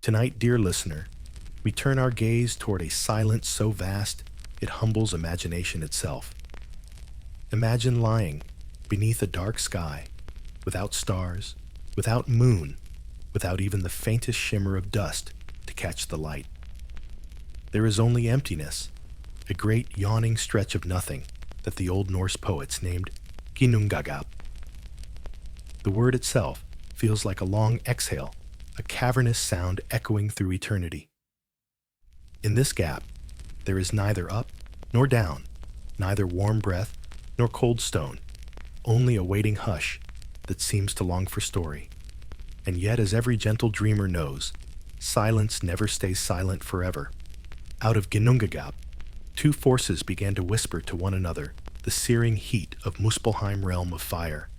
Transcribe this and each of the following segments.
Tonight, dear listener, we turn our gaze toward a silence so vast it humbles imagination itself. Imagine lying beneath a dark sky, without stars, without moon, without even the faintest shimmer of dust to catch the light. There is only emptiness, a great yawning stretch of nothing that the old Norse poets named Ginnungagap. The word itself feels like a long exhale, a cavernous sound echoing through eternity. In this gap, there is neither up nor down, neither warm breath nor cold stone, only a waiting hush that seems to long for story. And yet, as every gentle dreamer knows, silence never stays silent forever. Out of Ginnungagap, two forces began to whisper to one another the searing heat of Muspelheim realm of fire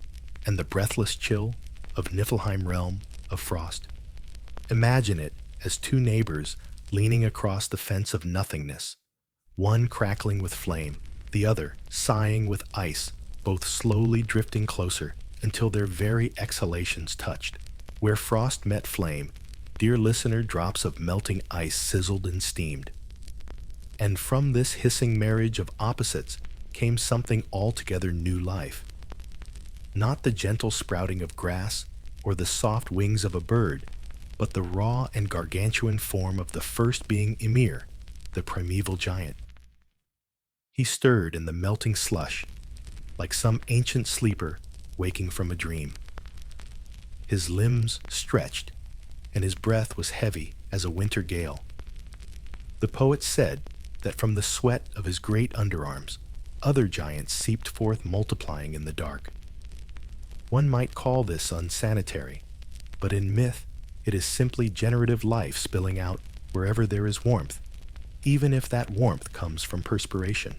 and the breathless chill of Niflheim realm of frost. Imagine it as two neighbors leaning across the fence of nothingness, one crackling with flame, the other sighing with ice, both slowly drifting closer until their very exhalations touched. Where frost met flame, dear listener, drops of melting ice sizzled and steamed. And from this hissing marriage of opposites came something altogether new life. Not the gentle sprouting of grass or the soft wings of a bird, but the raw and gargantuan form of the first being Ymir, the primeval giant. He stirred in the melting slush, like some ancient sleeper waking from a dream. His limbs stretched, and his breath was heavy as a winter gale. The poet said that from the sweat of his great underarms, other giants seeped forth, multiplying in the dark. One might call this unsanitary, but in myth, it is simply generative life spilling out wherever there is warmth, even if that warmth comes from perspiration.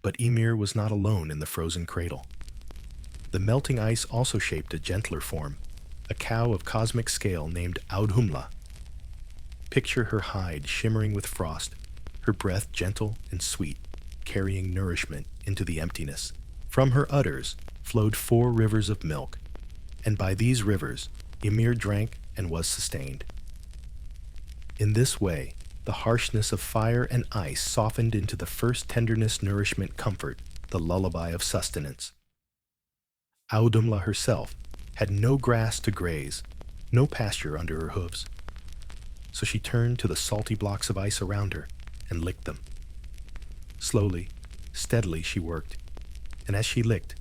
But Ymir was not alone in the frozen cradle. The melting ice also shaped a gentler form, a cow of cosmic scale named Audhumla. Picture her hide shimmering with frost, her breath gentle and sweet, carrying nourishment into the emptiness. From her udders flowed 4 rivers of milk, and by these rivers Ymir drank and was sustained. In this way, the harshness of fire and ice softened into the first tenderness, nourishment, comfort, the lullaby of sustenance. Audhumla herself had no grass to graze, no pasture under her hooves. So she turned to the salty blocks of ice around her and licked them. Slowly, steadily she worked, and as she licked,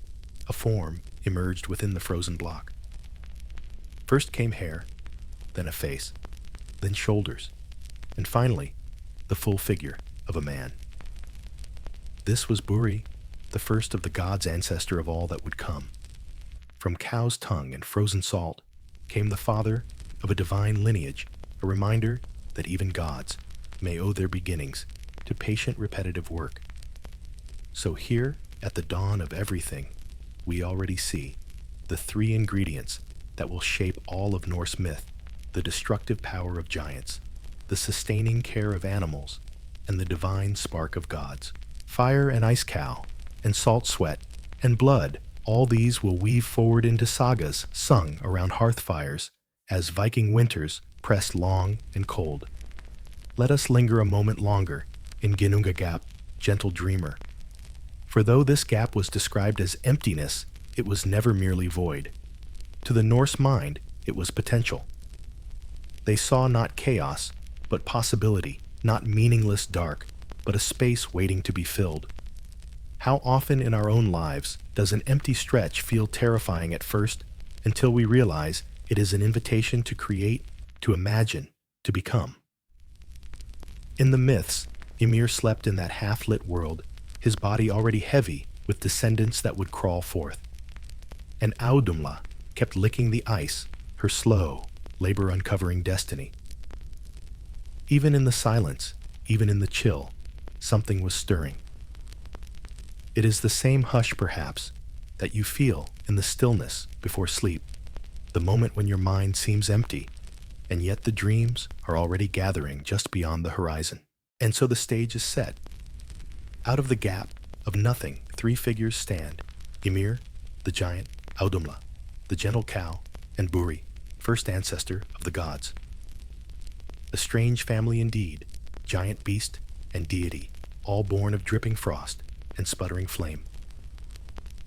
a form emerged within the frozen block. First came hair, then a face, then shoulders, and finally, the full figure of a man. This was Buri, the first of the gods, ancestor of all that would come. From cow's tongue and frozen salt came the father of a divine lineage, a reminder that even gods may owe their beginnings to patient, repetitive work. So here, at the dawn of everything, we already see the 3 ingredients that will shape all of Norse myth: the destructive power of giants, the sustaining care of animals, and the divine spark of gods. Fire and ice cow, and salt sweat, and blood, all these will weave forward into sagas sung around hearth-fires as Viking winters pressed long and cold. Let us linger a moment longer in Ginnungagap, gentle dreamer. For though this gap was described as emptiness, it was never merely void. To the Norse mind, it was potential. They saw not chaos, but possibility, not meaningless dark, but a space waiting to be filled. How often in our own lives does an empty stretch feel terrifying at first, until we realize it is an invitation to create, to imagine, to become? In the myths, Ymir slept in that half-lit world, his body already heavy with descendants that would crawl forth. And Audhumla kept licking the ice, her slow, labor-uncovering destiny. Even in the silence, even in the chill, something was stirring. It is the same hush, perhaps, that you feel in the stillness before sleep, the moment when your mind seems empty, and yet the dreams are already gathering just beyond the horizon. And so the stage is set. Out of the gap of nothing, 3 figures stand: Ymir, the giant; Audhumla, the gentle cow; and Buri, first ancestor of the gods. A strange family indeed, giant beast and deity, all born of dripping frost and sputtering flame.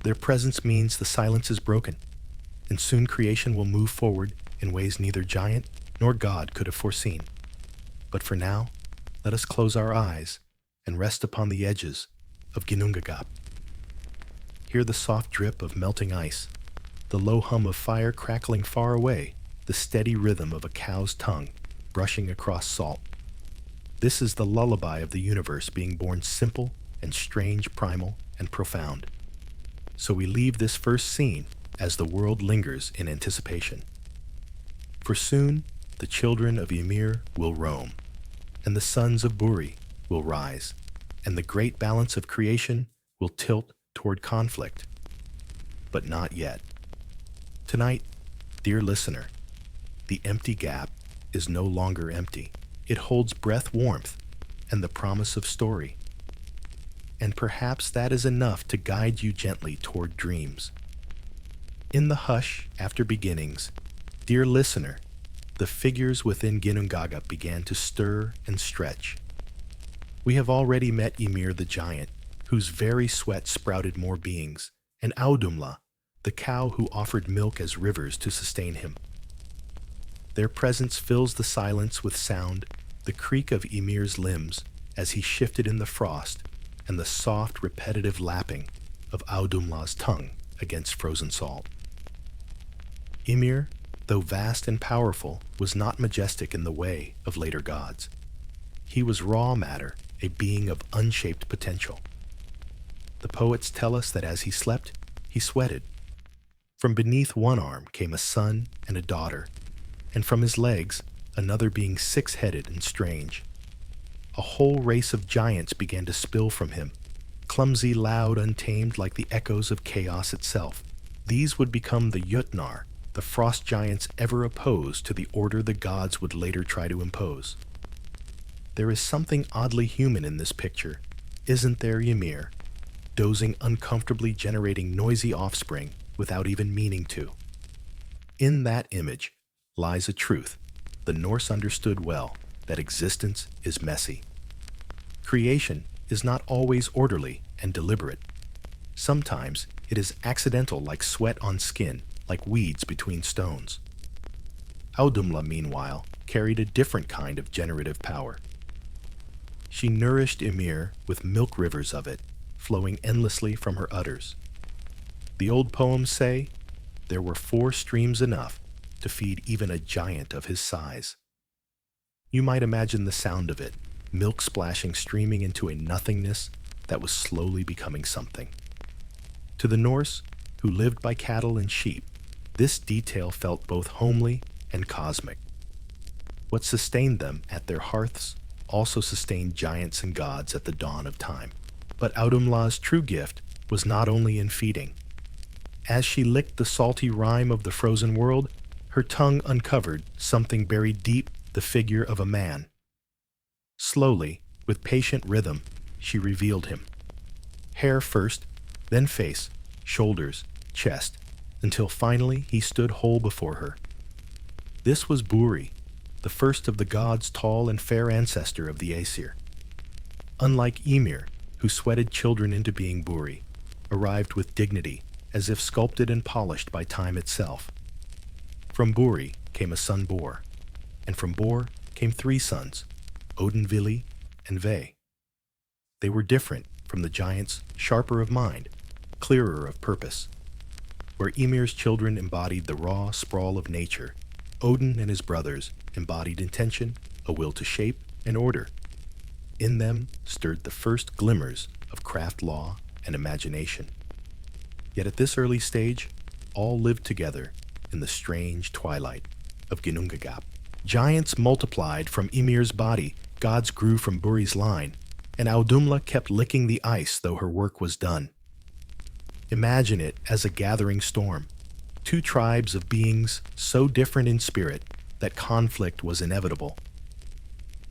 Their presence means the silence is broken, and soon creation will move forward in ways neither giant nor God could have foreseen. But for now, let us close our eyes and rest upon the edges of Ginnungagap. Hear the soft drip of melting ice, the low hum of fire crackling far away, the steady rhythm of a cow's tongue brushing across salt. This is the lullaby of the universe being born simple and strange, primal and profound. So we leave this first scene as the world lingers in anticipation. For soon the children of Ymir will roam, and the sons of Buri will rise, and the great balance of creation will tilt toward conflict. But not yet. Tonight, dear listener, the empty gap is no longer empty. It holds breath warmth and the promise of story. And perhaps that is enough to guide you gently toward dreams. In the hush after beginnings, dear listener, the figures within Ginnungagap began to stir and stretch. We have already met Ymir the giant, whose very sweat sprouted more beings, and Audumla, the cow who offered milk as rivers to sustain him. Their presence fills the silence with sound, the creak of Ymir's limbs as he shifted in the frost, and the soft, repetitive lapping of Audumla's tongue against frozen salt. Ymir, though vast and powerful, was not majestic in the way of later gods. He was raw matter, a being of unshaped potential. The poets tell us that as he slept, he sweated. From beneath one arm came a son and a daughter, and from his legs another being six-headed and strange. A whole race of giants began to spill from him, clumsy, loud, untamed like the echoes of chaos itself. These would become the Jötnar, the frost giants ever opposed to the order the gods would later try to impose. There is something oddly human in this picture, isn't there, Ymir? Dozing uncomfortably, generating noisy offspring without even meaning to. In that image lies a truth the Norse understood well, that existence is messy. Creation is not always orderly and deliberate. Sometimes it is accidental, like sweat on skin, like weeds between stones. Audumla, meanwhile, carried a different kind of generative power. She nourished Ymir with milk rivers of it, flowing endlessly from her udders. The old poems say there were 4 streams enough to feed even a giant of his size. You might imagine the sound of it, milk splashing, streaming into a nothingness that was slowly becoming something. To the Norse, who lived by cattle and sheep, this detail felt both homely and cosmic. What sustained them at their hearths also sustained giants and gods at the dawn of time. But Audumla's true gift was not only in feeding. As she licked the salty rime of the frozen world, her tongue uncovered something buried deep, the figure of a man. Slowly, with patient rhythm, she revealed him. Hair first, then face, shoulders, chest, until finally he stood whole before her. This was Buri, the first of the gods' tall and fair ancestor of the Aesir. Unlike Ymir, who sweated children into being, Buri arrived with dignity, as if sculpted and polished by time itself. From Buri came a son, Bor, and from Bor came 3 sons, Odin, Vili, and Ve. They were different from the giants, sharper of mind, clearer of purpose. Where Ymir's children embodied the raw sprawl of nature, Odin and his brothers embodied intention, a will to shape, and order. In them stirred the first glimmers of craft, law, and imagination. Yet at this early stage, all lived together in the strange twilight of Ginnungagap. Giants multiplied from Ymir's body, gods grew from Buri's line, and Audumla kept licking the ice though her work was done. Imagine it as a gathering storm, 2 tribes of beings so different in spirit that conflict was inevitable.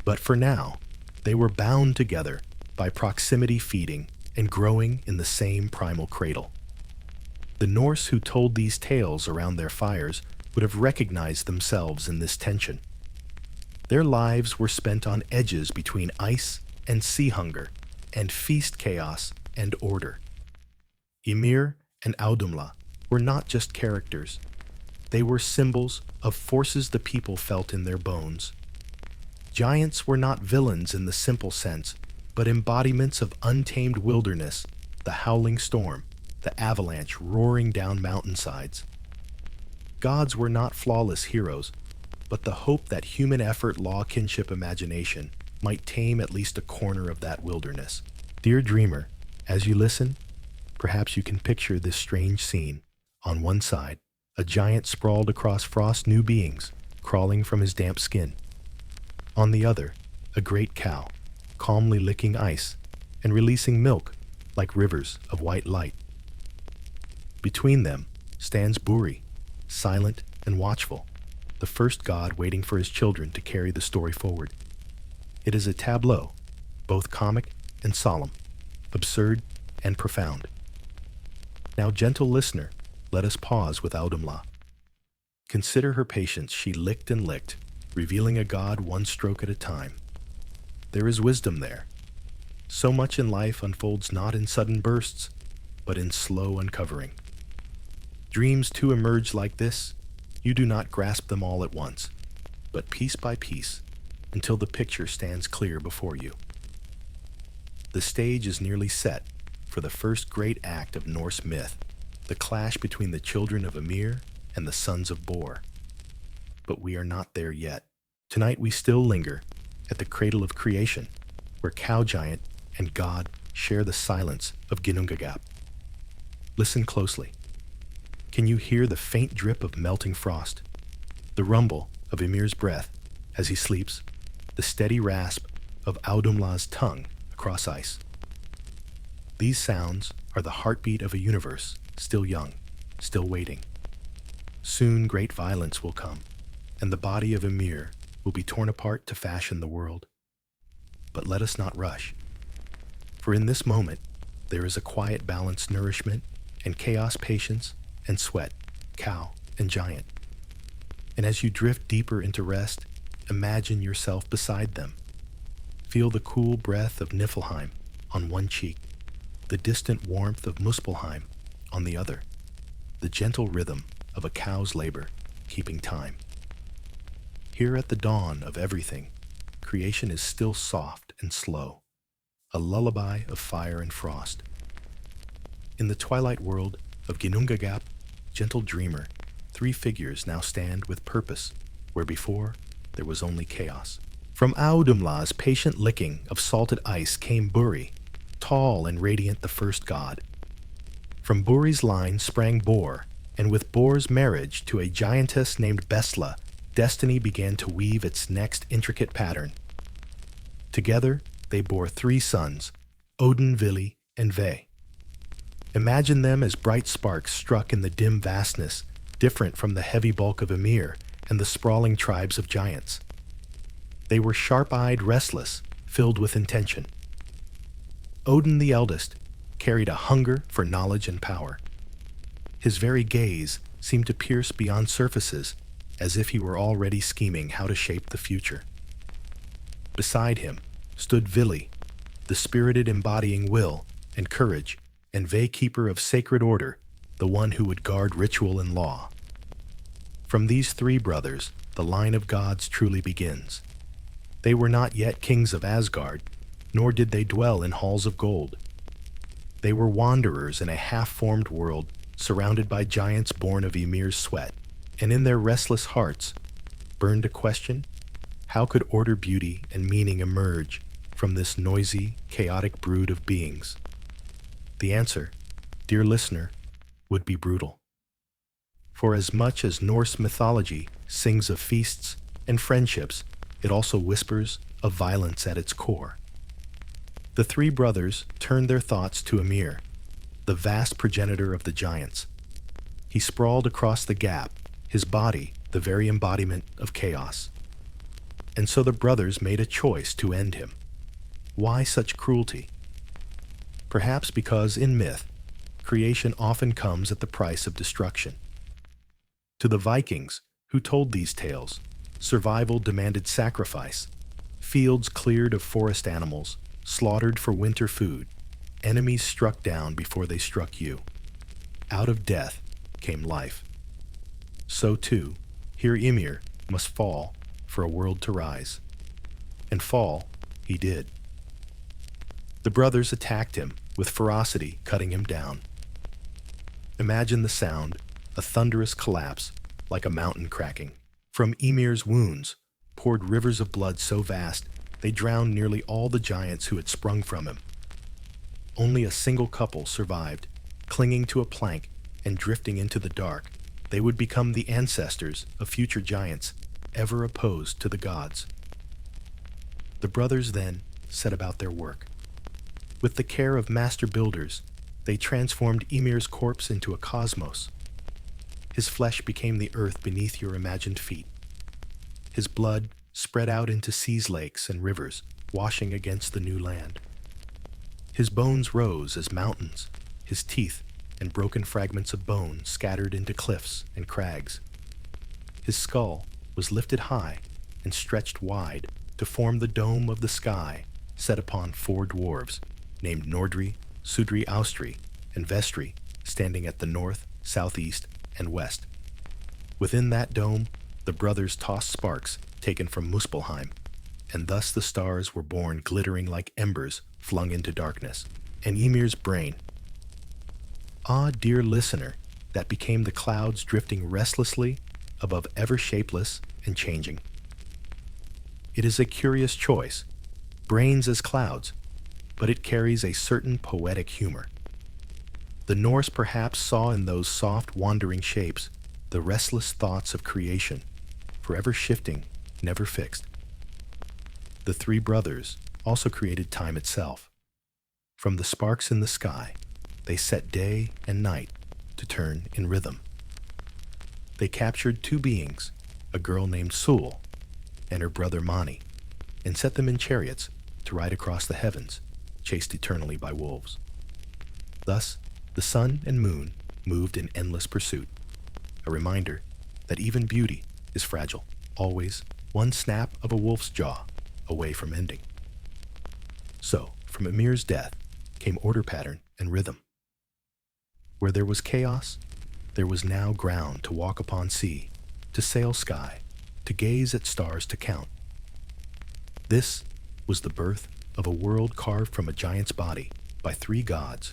But for now, they were bound together by proximity, feeding and growing in the same primal cradle. The Norse who told these tales around their fires would have recognized themselves in this tension. Their lives were spent on edges between ice and sea hunger, and feast chaos and order. Ymir and Audumla were not just characters. They were symbols of forces the people felt in their bones. Giants were not villains in the simple sense, but embodiments of untamed wilderness, the howling storm, the avalanche roaring down mountainsides. Gods were not flawless heroes, but the hope that human effort, law, kinship, imagination might tame at least a corner of that wilderness. Dear dreamer, as you listen, perhaps you can picture this strange scene. On one side, a giant sprawled across frost, new beings, crawling from his damp skin. On the other, a great cow, calmly licking ice and releasing milk like rivers of white light. Between them stands Buri, silent and watchful, the first god waiting for his children to carry the story forward. It is a tableau, both comic and solemn, absurd and profound. Now, gentle listener, let us pause with Audumla. Consider her patience. She licked and licked, revealing a god one stroke at a time. There is wisdom there. So much in life unfolds not in sudden bursts, but in slow uncovering. Dreams too emerge like this. You do not grasp them all at once, but piece by piece, until the picture stands clear before you. The stage is nearly set for the first great act of Norse myth, the clash between the children of Ymir and the sons of Bor. But we are not there yet. Tonight we still linger at the cradle of creation, where cow giant and god share the silence of Ginnungagap. Listen closely. Can you hear the faint drip of melting frost, the rumble of Ymir's breath as he sleeps, the steady rasp of Audumla's tongue across ice? These sounds are the heartbeat of a universe still young, still waiting. Soon great violence will come, and the body of Ymir will be torn apart to fashion the world. But let us not rush, for in this moment there is a quiet balance, nourishment, and chaos, patience, and sweat, cow and giant. And as you drift deeper into rest, imagine yourself beside them. Feel the cool breath of Niflheim on one cheek, the distant warmth of Muspelheim on the other, the gentle rhythm of a cow's labor keeping time. Here at the dawn of everything, creation is still soft and slow, a lullaby of fire and frost. In the twilight world of Ginnungagap, gentle dreamer, three figures now stand with purpose, where before there was only chaos. From Audumla's patient licking of salted ice came Buri, tall and radiant, the first god. From Buri's line sprang Bor, and with Bor's marriage to a giantess named Bestla, destiny began to weave its next intricate pattern. Together, they bore three sons, Odin, Vili, and Ve. Imagine them as bright sparks struck in the dim vastness, different from the heavy bulk of Ymir and the sprawling tribes of giants. They were sharp-eyed, restless, filled with intention. Odin, the eldest, carried a hunger for knowledge and power. His very gaze seemed to pierce beyond surfaces, as if he were already scheming how to shape the future. Beside him stood Vili, the spirited embodying will and courage, and Ve, keeper of sacred order, the one who would guard ritual and law. From these three brothers, the line of gods truly begins. They were not yet kings of Asgard, nor did they dwell in halls of gold. They were wanderers in a half-formed world, surrounded by giants born of Ymir's sweat, and in their restless hearts burned a question: how could order, beauty, and meaning emerge from this noisy, chaotic brood of beings? The answer, dear listener, would be brutal. For as much as Norse mythology sings of feasts and friendships, it also whispers of violence at its core. The three brothers turned their thoughts to Ymir, the vast progenitor of the giants. He sprawled across the gap, his body the very embodiment of chaos. And so the brothers made a choice to end him. Why such cruelty? Perhaps because in myth, creation often comes at the price of destruction. To the Vikings, who told these tales, Survival demanded sacrifice. Fields cleared of forest animals, slaughtered for winter food. Enemies struck down before they struck you. Out of death came life. So too, here Ymir must fall for a world to rise. And fall he did. The brothers attacked him, with ferocity cutting him down. Imagine the sound, a thunderous collapse, like a mountain cracking. From Ymir's wounds poured rivers of blood so vast they drowned nearly all the giants who had sprung from him. Only a single couple survived, clinging to a plank and drifting into the dark. They would become the ancestors of future giants, ever opposed to the gods. The brothers then set about their work. With the care of master builders, they transformed Ymir's corpse into a cosmos. His flesh became the earth beneath your imagined feet. His blood spread out into seas, lakes, and rivers, washing against the new land. His bones rose as mountains, his teeth and broken fragments of bone scattered into cliffs and crags. His skull was lifted high and stretched wide to form the dome of the sky set upon four dwarves, named Nordri, Sudri Austri, and Vestri, standing at the north, southeast, and west. Within that dome, the brothers tossed sparks taken from Muspelheim, and thus the stars were born glittering like embers flung into darkness, and Ymir's brain. Ah, dear listener, that became the clouds drifting restlessly above ever shapeless and changing. It is a curious choice, brains as clouds, but it carries a certain poetic humor. The Norse perhaps saw in those soft, wandering shapes the restless thoughts of creation, forever shifting, never fixed. The three brothers also created time itself. From the sparks in the sky, they set day and night to turn in rhythm. They captured two beings, a girl named Sul and her brother Mani, and set them in chariots to ride across the heavens, chased eternally by wolves. Thus, the sun and moon moved in endless pursuit, a reminder that even beauty is fragile, always one snap of a wolf's jaw away from ending. So, from Ymir's death came order, pattern, and rhythm. Where there was chaos, there was now ground to walk upon sea, to sail sky, to gaze at stars to count. This was the birth of a world carved from a giant's body by three gods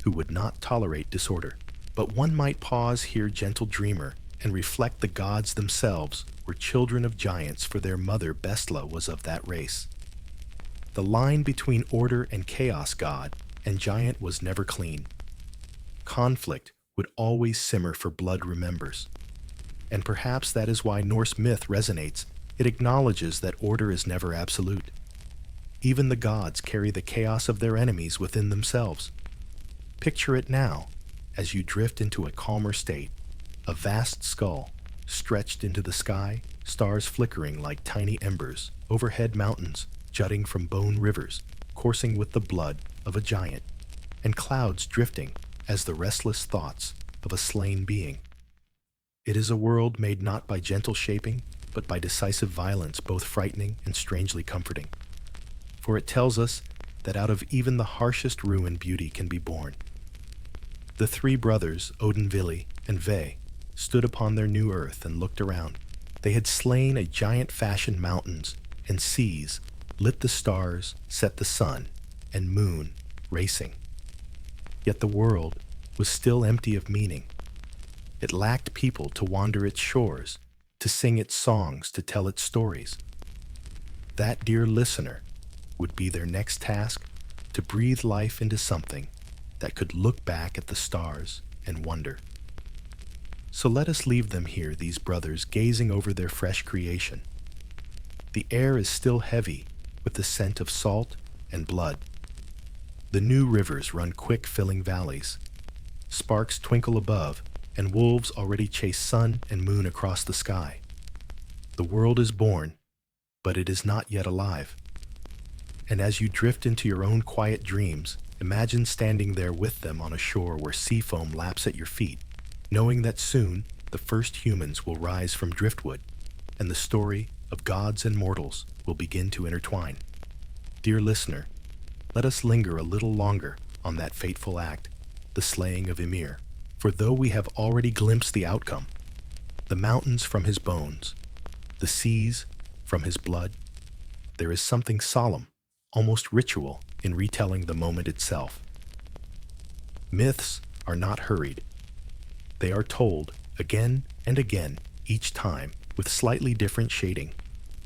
who would not tolerate disorder. But one might pause here, gentle dreamer, and reflect the gods themselves were children of giants, for their mother Bestla was of that race. The line between order and chaos god and giant was never clean. Conflict would always simmer, for blood remembers. And perhaps that is why Norse myth resonates. It acknowledges that order is never absolute. Even the gods carry the chaos of their enemies within themselves. Picture it now, as you drift into a calmer state, a vast skull stretched into the sky, stars flickering like tiny embers, overhead mountains jutting from bone rivers, coursing with the blood of a giant, and clouds drifting as the restless thoughts of a slain being. It is a world made not by gentle shaping, but by decisive violence, both frightening and strangely comforting. For it tells us that out of even the harshest ruin, beauty can be born. The three brothers, Odin, Vili, and Ve, stood upon their new earth and looked around. They had slain a giant-fashioned mountains and seas, lit the stars, set the sun and moon racing. Yet the world was still empty of meaning. It lacked people to wander its shores, to sing its songs, to tell its stories. That, dear listener, would be their next task, to breathe life into something that could look back at the stars and wonder. So let us leave them here, these brothers, gazing over their fresh creation. The air is still heavy with the scent of salt and blood. The new rivers run quick, filling valleys. Sparks twinkle above, and wolves already chase sun and moon across the sky. The world is born, but it is not yet alive. And as you drift into your own quiet dreams, imagine standing there with them on a shore where sea foam laps at your feet, knowing that soon the first humans will rise from driftwood, and the story of gods and mortals will begin to intertwine. Dear listener, let us linger a little longer on that fateful act, the slaying of Ymir. For though we have already glimpsed the outcome, the mountains from his bones, the seas from his blood, there is something solemn, almost ritual, in retelling the moment itself. Myths are not hurried. They are told again and again, each time, with slightly different shading,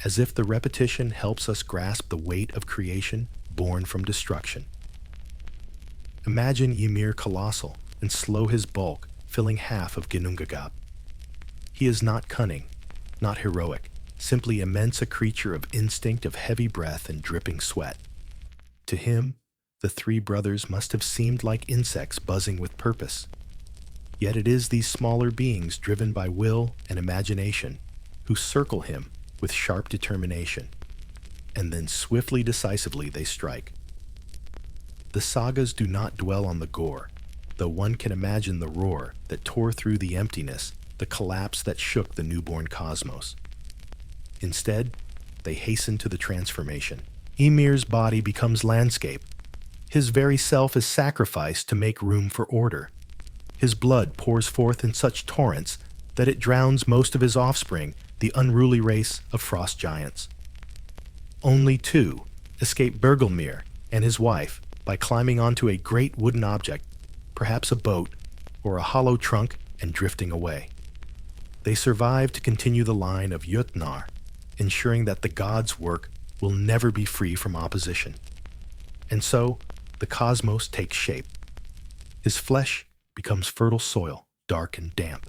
as if the repetition helps us grasp the weight of creation born from destruction. Imagine Ymir colossal and slow, his bulk filling half of Ginnungagap. He is not cunning, not heroic, simply immense, a creature of instinct, of heavy breath and dripping sweat. To him, the three brothers must have seemed like insects buzzing with purpose. Yet it is these smaller beings driven by will and imagination who circle him with sharp determination, and then swiftly, decisively they strike. The sagas do not dwell on the gore, though one can imagine the roar that tore through the emptiness, the collapse that shook the newborn cosmos. Instead, they hasten to the transformation. Ymir's body becomes landscape. His very self is sacrificed to make room for order. His blood pours forth in such torrents that it drowns most of his offspring, the unruly race of frost giants. Only two escape Bergelmir and his wife by climbing onto a great wooden object, perhaps a boat or a hollow trunk, and drifting away. They survive to continue the line of Jötnar, ensuring that the god's work will never be free from opposition. And so, the cosmos takes shape. His flesh becomes fertile soil, dark and damp.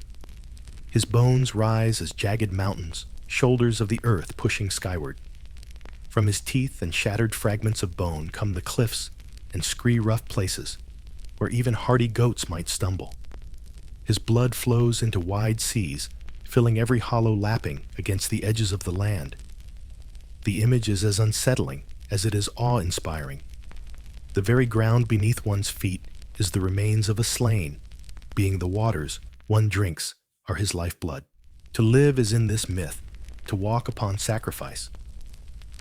His bones rise as jagged mountains, shoulders of the earth pushing skyward. From his teeth and shattered fragments of bone come the cliffs and scree-rough places, where even hardy goats might stumble. His blood flows into wide seas, filling every hollow lapping against the edges of the land. The image is as unsettling as it is awe-inspiring. The very ground beneath one's feet is the remains of a slain, being the waters one drinks are his lifeblood. To live is in this myth, to walk upon sacrifice.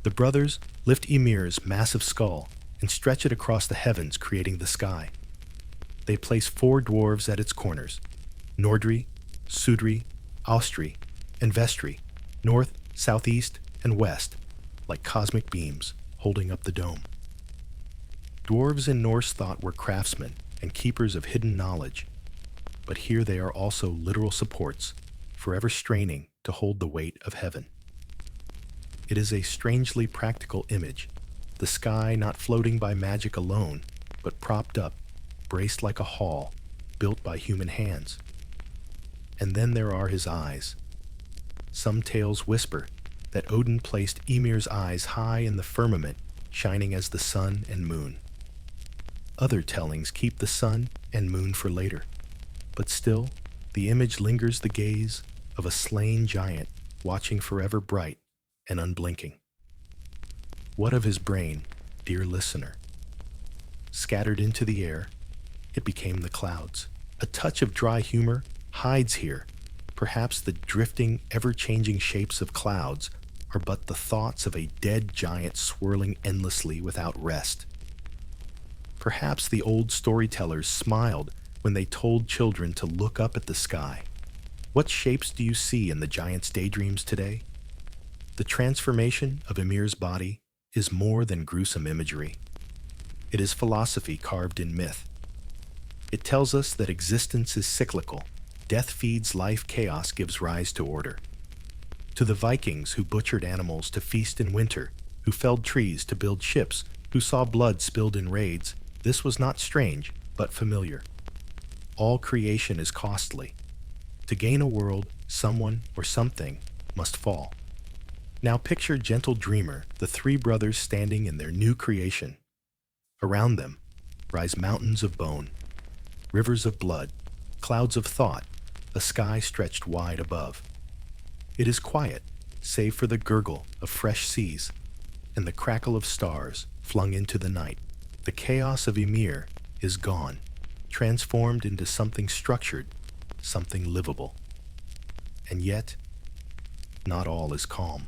The brothers lift Ymir's massive skull and stretch it across the heavens, creating the sky. They place 4 dwarves at its corners: Nordri, Sudri, Austri, and Vestri, north, southeast, and west, like cosmic beams holding up the dome. Dwarves in Norse thought were craftsmen and keepers of hidden knowledge, but here they are also literal supports, forever straining to hold the weight of heaven. It is a strangely practical image, the sky not floating by magic alone, but propped up, braced like a hall, built by human hands. And then there are his eyes. Some tales whisper that Odin placed Ymir's eyes high in the firmament, shining as the sun and moon. Other tellings keep the sun and moon for later, but still, the image lingers, the gaze of a slain giant watching forever, bright and unblinking. What of his brain, dear listener? Scattered into the air, it became the clouds. A touch of dry humor hides here. Perhaps the drifting, ever-changing shapes of clouds are but the thoughts of a dead giant swirling endlessly without rest. Perhaps the old storytellers smiled when they told children to look up at the sky. What shapes do you see in the giant's daydreams today? The transformation of Ymir's body is more than gruesome imagery. It is philosophy carved in myth. It tells us that existence is cyclical. Death feeds life, chaos gives rise to order. To the Vikings who butchered animals to feast in winter, who felled trees to build ships, who saw blood spilled in raids, this was not strange, but familiar. All creation is costly. To gain a world, someone or something must fall. Now picture, gentle dreamer, the 3 brothers standing in their new creation. Around them rise mountains of bone, rivers of blood, clouds of thought, a sky stretched wide above. It is quiet, save for the gurgle of fresh seas and the crackle of stars flung into the night. The chaos of Ymir is gone, transformed into something structured, something livable. And yet, not all is calm.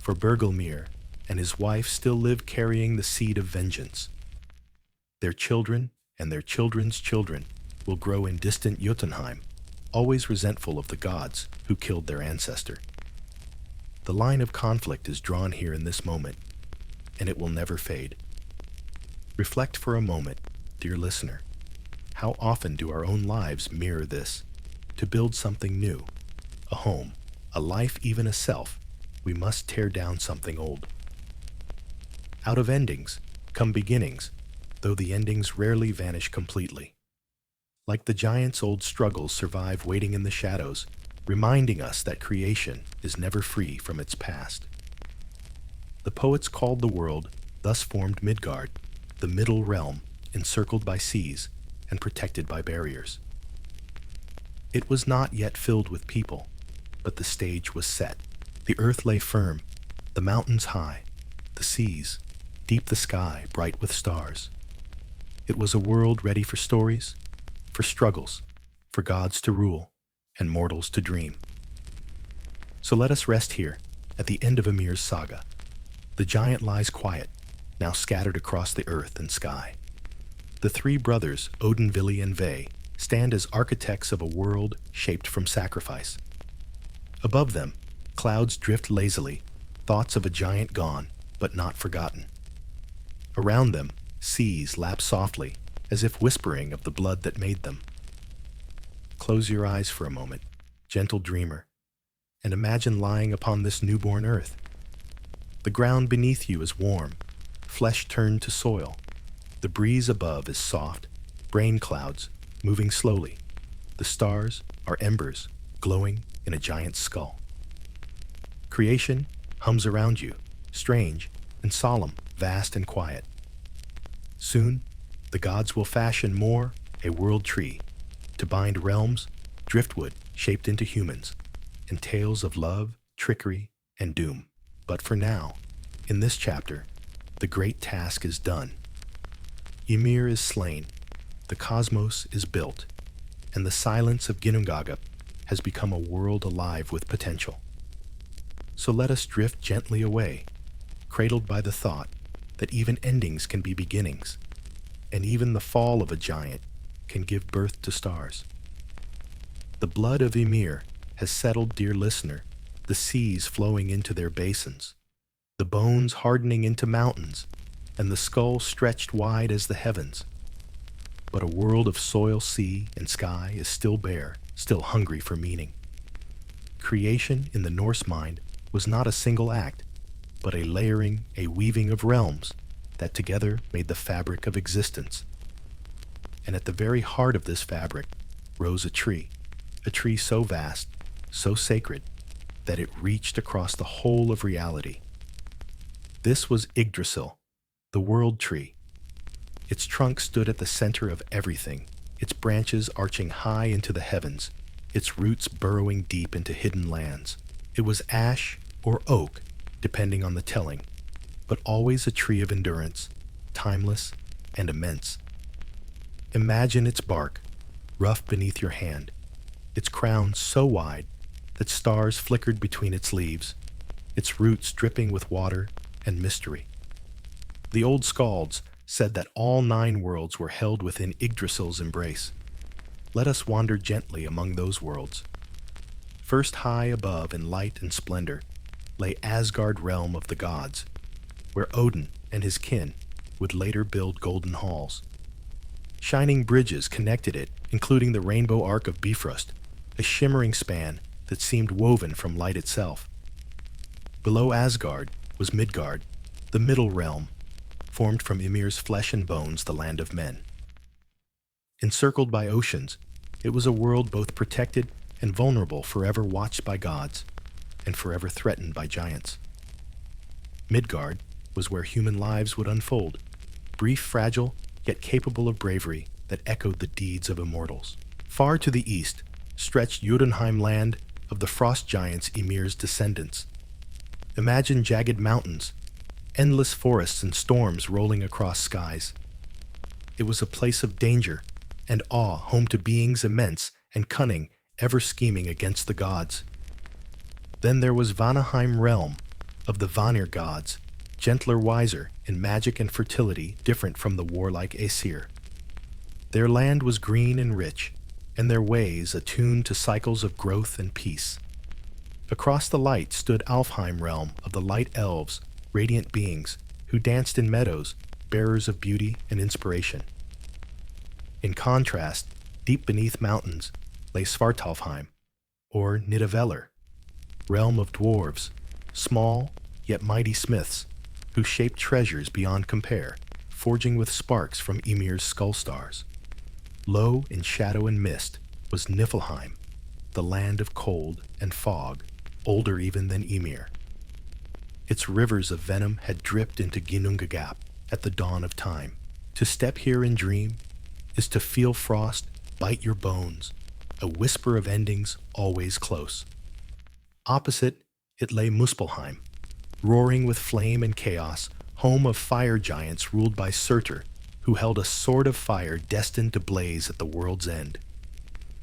for Bergelmir and his wife still live carrying the seed of vengeance. Their children and their children's children will grow in distant Jotunheim, always resentful of the gods who killed their ancestor. The line of conflict is drawn here in this moment, and it will never fade. Reflect for a moment, dear listener. How often do our own lives mirror this? To build something new, a home, a life, even a self, we must tear down something old. Out of endings come beginnings, though the endings rarely vanish completely. Like the giants' old struggles survive waiting in the shadows, reminding us that creation is never free from its past. The poets called the world thus formed Midgard, the middle realm, encircled by seas and protected by barriers. It was not yet filled with people, but the stage was set. The earth lay firm, the mountains high, the seas, deep the sky bright with stars. It was a world ready for stories, for struggles, for gods to rule, and mortals to dream. So let us rest here, at the end of Ymir's saga. The giant lies quiet, now scattered across the earth and sky. The three brothers, Odin, Vili, and Ve, stand as architects of a world shaped from sacrifice. Above them, clouds drift lazily, thoughts of a giant gone, but not forgotten. Around them, seas lap softly, as if whispering of the blood that made them. Close your eyes for a moment, gentle dreamer, and imagine lying upon this newborn earth. The ground beneath you is warm, flesh turned to soil. The breeze above is soft, brain clouds moving slowly. The stars are embers glowing in a giant's skull. Creation hums around you, strange and solemn, vast and quiet. Soon, the gods will fashion more, a world tree, to bind realms, driftwood shaped into humans, and tales of love, trickery, and doom. But for now, in this chapter, the great task is done. Ymir is slain, the cosmos is built, and the silence of Ginnungagap has become a world alive with potential. So let us drift gently away, cradled by the thought that even endings can be beginnings, and even the fall of a giant can give birth to stars. The blood of Ymir has settled, dear listener, the seas flowing into their basins, the bones hardening into mountains, and the skull stretched wide as the heavens. But a world of soil, sea, and sky is still bare, still hungry for meaning. Creation in the Norse mind was not a single act, but a layering, a weaving of realms that together made the fabric of existence. And at the very heart of this fabric rose a tree so vast, so sacred, that it reached across the whole of reality. This was Yggdrasil, the world tree. Its trunk stood at the center of everything, its branches arching high into the heavens, its roots burrowing deep into hidden lands. It was ash or oak, depending on the telling, but always a tree of endurance, timeless and immense. Imagine its bark, rough beneath your hand, its crown so wide that stars flickered between its leaves, its roots dripping with water and mystery. The old skalds said that all 9 worlds were held within Yggdrasil's embrace. Let us wander gently among those worlds. First, high above in light and splendor lay Asgard, realm of the gods, where Odin and his kin would later build golden halls. Shining bridges connected it, including the rainbow arc of Bifrost, a shimmering span that seemed woven from light itself. Below Asgard was Midgard, the middle realm, formed from Ymir's flesh and bones, the land of men. Encircled by oceans, it was a world both protected and vulnerable, forever watched by gods, and forever threatened by giants. Midgard was where human lives would unfold, brief, fragile, yet capable of bravery that echoed the deeds of immortals. Far to the east stretched Jotunheim, land of the frost giants, Ymir's descendants. Imagine jagged mountains, endless forests and storms rolling across skies. It was a place of danger and awe, home to beings immense and cunning, ever scheming against the gods. Then there was Vanaheim realm, of the Vanir gods, gentler, wiser, in magic and fertility different from the warlike Aesir. Their land was green and rich, and their ways attuned to cycles of growth and peace. Across the light stood Alfheim realm of the light elves, radiant beings, who danced in meadows, bearers of beauty and inspiration. In contrast, deep beneath mountains lay Svartalfheim, or Nidavellir, realm of dwarves, small yet mighty smiths, who shaped treasures beyond compare, forging with sparks from Ymir's skull stars. Low in shadow and mist was Niflheim, the land of cold and fog, older even than Ymir. Its rivers of venom had dripped into Ginnungagap at the dawn of time. To step here and dream is to feel frost bite your bones, a whisper of endings always close. Opposite, it lay Muspelheim, roaring with flame and chaos, home of fire giants ruled by Surtur, who held a sword of fire destined to blaze at the world's end.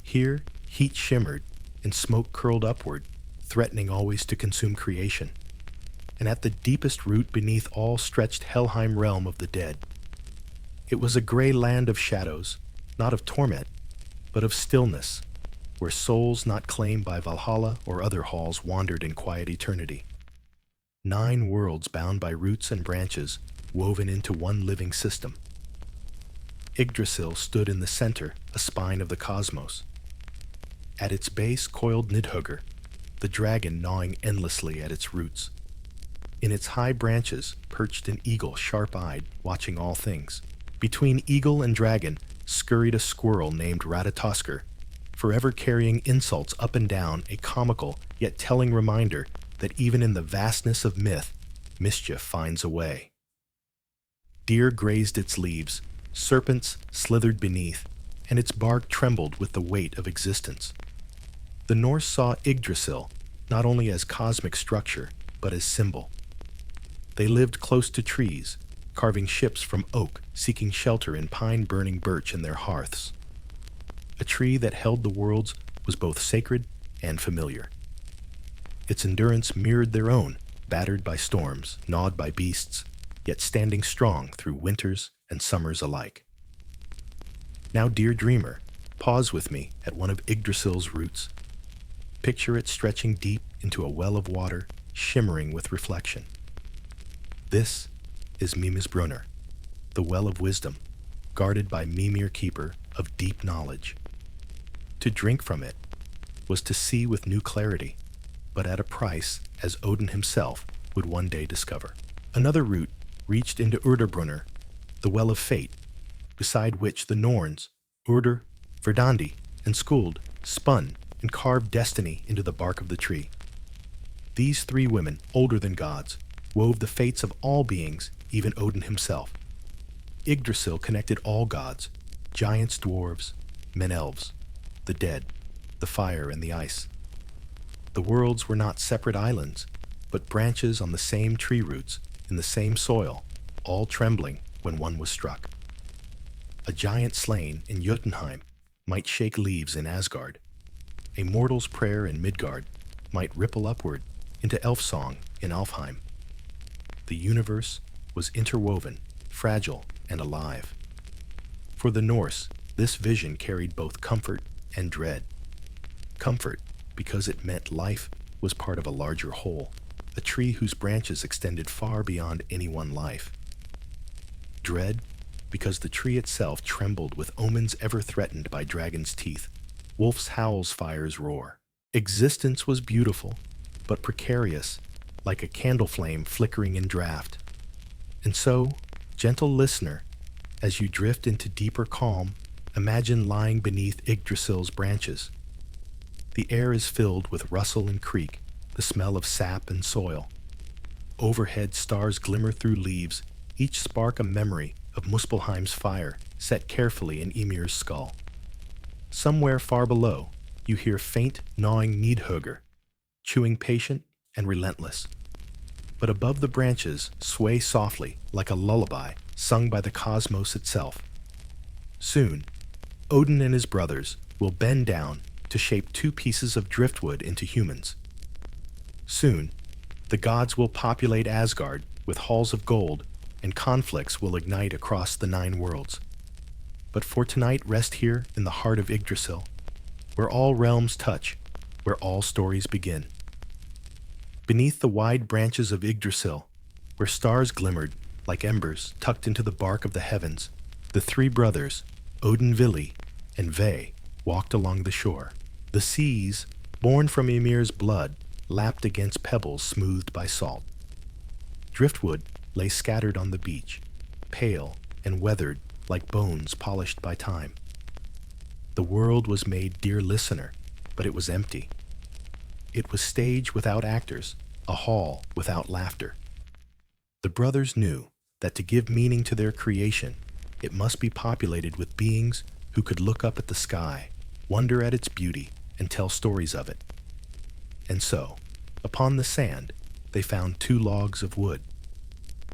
Here, heat shimmered and smoke curled upward, threatening always to consume creation. And at the deepest root beneath all stretched Helheim realm of the dead. It was a gray land of shadows, not of torment, but of stillness, where souls not claimed by Valhalla or other halls wandered in quiet eternity. 9 worlds bound by roots and branches, woven into one living system. Yggdrasil stood in the center, a spine of the cosmos. At its base coiled Nidhugr, the dragon gnawing endlessly at its roots. In its high branches perched an eagle sharp-eyed, watching all things. Between eagle and dragon scurried a squirrel named Ratatoskr, forever carrying insults up and down, a comical yet telling reminder that even in the vastness of myth, mischief finds a way. Deer grazed its leaves, serpents slithered beneath, and its bark trembled with the weight of existence. The Norse saw Yggdrasil not only as cosmic structure, but as symbol. They lived close to trees, carving ships from oak, seeking shelter in pine-burning birch in their hearths. A tree that held the worlds was both sacred and familiar. Its endurance mirrored their own, battered by storms, gnawed by beasts, yet standing strong through winters and summers alike. Now, dear dreamer, pause with me at one of Yggdrasil's roots. Picture it stretching deep into a well of water, shimmering with reflection. This is Mimisbrunner, the well of wisdom, guarded by Mimir, keeper of deep knowledge. To drink from it was to see with new clarity, but at a price as Odin himself would one day discover. Another route reached into Urdarbrunner, the well of fate, beside which the Norns, Urdur, Verdandi, and Skuld, spun and carved destiny into the bark of the tree. These 3 women, older than gods, wove the fates of all beings, even Odin himself. Yggdrasil connected all gods, giants, dwarves, men-elves, the dead, the fire and the ice. The worlds were not separate islands, but branches on the same tree roots, in the same soil, all trembling when one was struck. A giant slain in Jotunheim might shake leaves in Asgard. A mortal's prayer in Midgard might ripple upward into elf song in Alfheim. The universe was interwoven, fragile, and alive. For the Norse, this vision carried both comfort and dread. Comfort, because it meant life was part of a larger whole, a tree whose branches extended far beyond any one life. Dread, because the tree itself trembled with omens ever threatened by dragon's teeth, wolf's howls, fire's roar. Existence was beautiful, but precarious, like a candle flame flickering in draught. And so, gentle listener, as you drift into deeper calm, imagine lying beneath Yggdrasil's branches. The air is filled with rustle and creak, the smell of sap and soil. Overhead, stars glimmer through leaves, each spark a memory of Muspelheim's fire set carefully in Ymir's skull. Somewhere far below, you hear faint, gnawing Nidhugr, chewing patient and relentless. But above the branches sway softly like a lullaby sung by the cosmos itself. Soon, Odin and his brothers will bend down to shape 2 pieces of driftwood into humans. Soon, The gods will populate Asgard with halls of gold, and conflicts will ignite across the 9 worlds. But for tonight, rest here in the heart of Yggdrasil, where all realms touch, where all stories begin. Beneath the wide branches of Yggdrasil, where stars glimmered like embers tucked into the bark of the heavens, the 3 brothers, Odin Vili and Ve, walked along the shore. The seas, born from Ymir's blood, lapped against pebbles smoothed by salt. Driftwood lay scattered on the beach, pale and weathered like bones polished by time. The world was made dear listener, but it was empty. It was stage without actors, a hall without laughter. The brothers knew that to give meaning to their creation, it must be populated with beings who could look up at the sky, wonder at its beauty, and tell stories of it. And so, upon the sand, they found 2 logs of wood.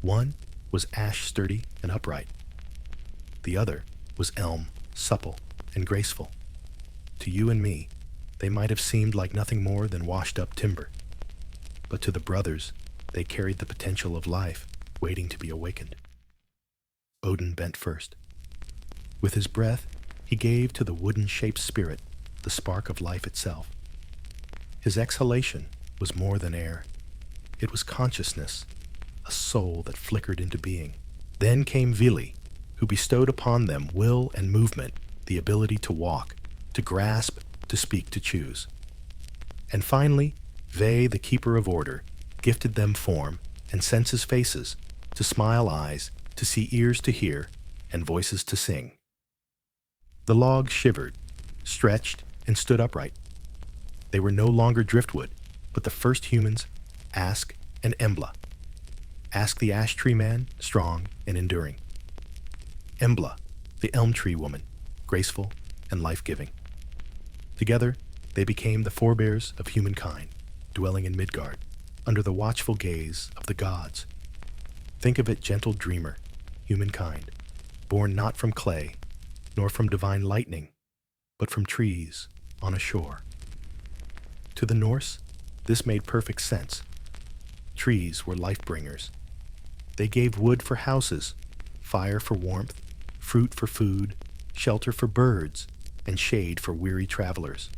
One was ash sturdy and upright. The other was elm, supple and graceful. To you and me, they might have seemed like nothing more than washed-up timber. But to the brothers, they carried the potential of life, waiting to be awakened. Odin bent first. With his breath, he gave to the wooden-shaped spirit the spark of life itself. His exhalation was more than air. It was consciousness, a soul that flickered into being. Then came Vili, who bestowed upon them will and movement, the ability to walk, to grasp, to speak, to choose. And finally, Ve, the keeper of order, gifted them form and senses faces, to smile eyes, to see ears to hear, and voices to sing. The logs shivered, stretched, and stood upright. They were no longer driftwood, but the first humans, Ask and Embla. Ask the ash tree man, strong and enduring. Embla, the elm tree woman, graceful and life-giving. Together, they became the forebears of humankind, dwelling in Midgard, under the watchful gaze of the gods. Think of it, gentle dreamer, humankind, born not from clay, nor from divine lightning, but from trees on a shore. To the Norse, this made perfect sense. Trees were life-bringers. They gave wood for houses, fire for warmth, fruit for food, shelter for birds, and shade for weary travelers.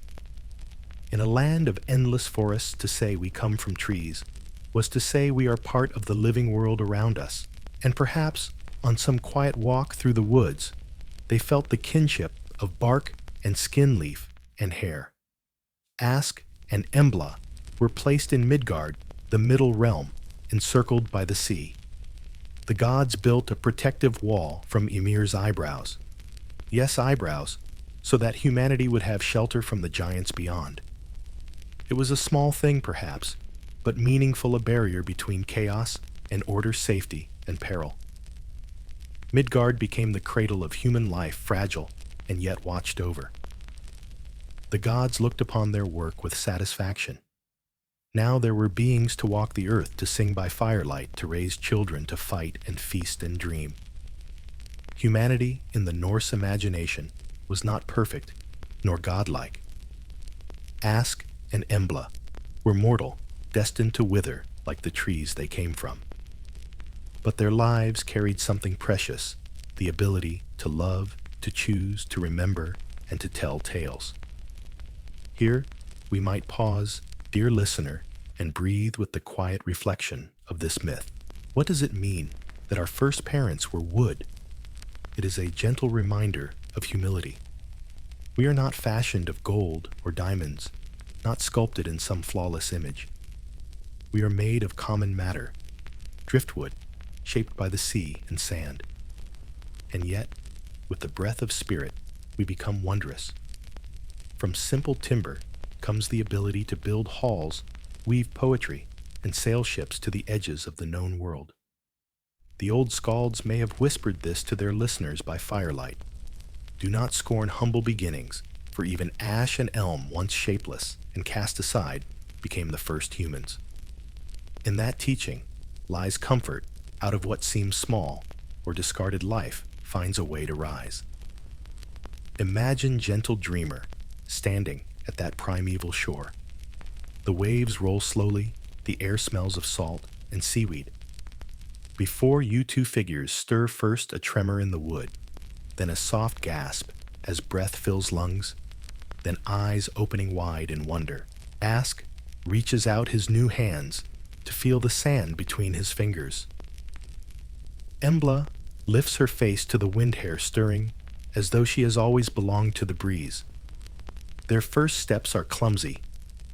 In a land of endless forests, to say we come from trees was to say we are part of the living world around us, and perhaps on some quiet walk through the woods, they felt the kinship of bark and skin leaf and hair. Ask and Embla were placed in Midgard, the middle realm, encircled by the sea. The gods built a protective wall from Ymir's eyebrows. Yes, eyebrows, so that humanity would have shelter from the giants beyond. It was a small thing, perhaps, but meaningful, a barrier between chaos and order, safety and peril. Midgard became the cradle of human life, fragile and yet watched over. The gods looked upon their work with satisfaction. Now there were beings to walk the earth, to sing by firelight, to raise children, to fight and feast and dream. Humanity, in the Norse imagination, was not perfect, nor godlike. Ask and Embla were mortal, destined to wither like the trees they came from. But their lives carried something precious, the ability to love, to choose, to remember, and to tell tales. Here, we might pause, dear listener, and breathe with the quiet reflection of this myth. What does it mean that our first parents were wood? It is a gentle reminder of humility. We are not fashioned of gold or diamonds, not sculpted in some flawless image. We are made of common matter, driftwood, shaped by the sea and sand. And yet, with the breath of spirit, we become wondrous. From simple timber comes the ability to build halls, weave poetry, and sail ships to the edges of the known world. The old skalds may have whispered this to their listeners by firelight. Do not scorn humble beginnings, for even ash and elm, once shapeless and cast aside, became the first humans. In that teaching lies comfort. Out of what seems small or discarded life finds a way to rise. Imagine, gentle dreamer, standing at that primeval shore. The waves roll slowly, The air smells of salt and seaweed. Before you two figures stir, first a tremor in the wood, then a soft gasp as breath fills lungs, then eyes opening wide in wonder. Ask reaches out his new hands to feel the sand between his fingers. Embla lifts her face to the wind hair stirring, as though she has always belonged to the breeze. Their first steps are clumsy,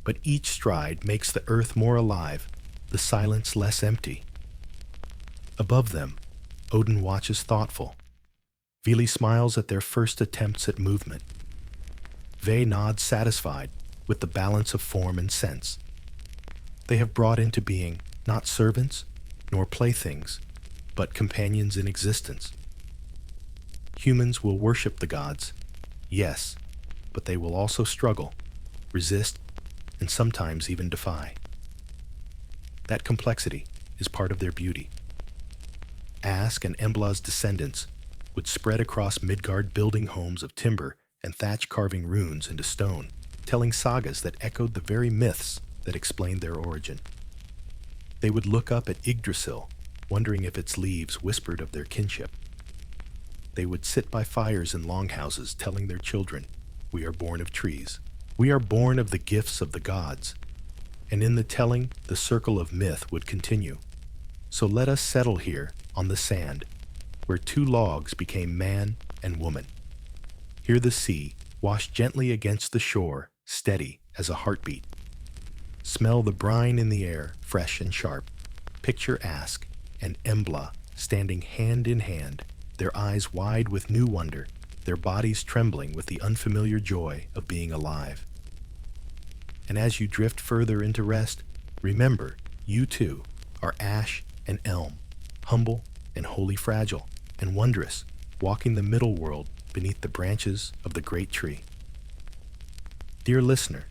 but each stride makes the earth more alive, the silence less empty. Above them, Odin watches thoughtful. Vili smiles at their first attempts at movement. Ve nods satisfied with the balance of form and sense. They have brought into being not servants nor playthings, but companions in existence. Humans will worship the gods, yes, but they will also struggle, resist, and sometimes even defy. That complexity is part of their beauty. Ask and Embla's descendants would spread across Midgard, building homes of timber and thatch, carving runes into stone, telling sagas that echoed the very myths that explained their origin. They would look up at Yggdrasil, wondering if its leaves whispered of their kinship. They would sit by fires in longhouses, telling their children, "We are born of trees. We are born of the gifts of the gods." And in the telling, the circle of myth would continue. So let us settle here on the sand, where two logs became man and woman. Hear the sea wash gently against the shore, steady as a heartbeat. Smell the brine in the air, fresh and sharp. Picture Ask and Embla standing hand in hand, their eyes wide with new wonder, their bodies trembling with the unfamiliar joy of being alive. And as you drift further into rest, remember, you too are ash and elm, humble and wholly fragile and wondrous, walking the middle world beneath the branches of the great tree. Dear listener,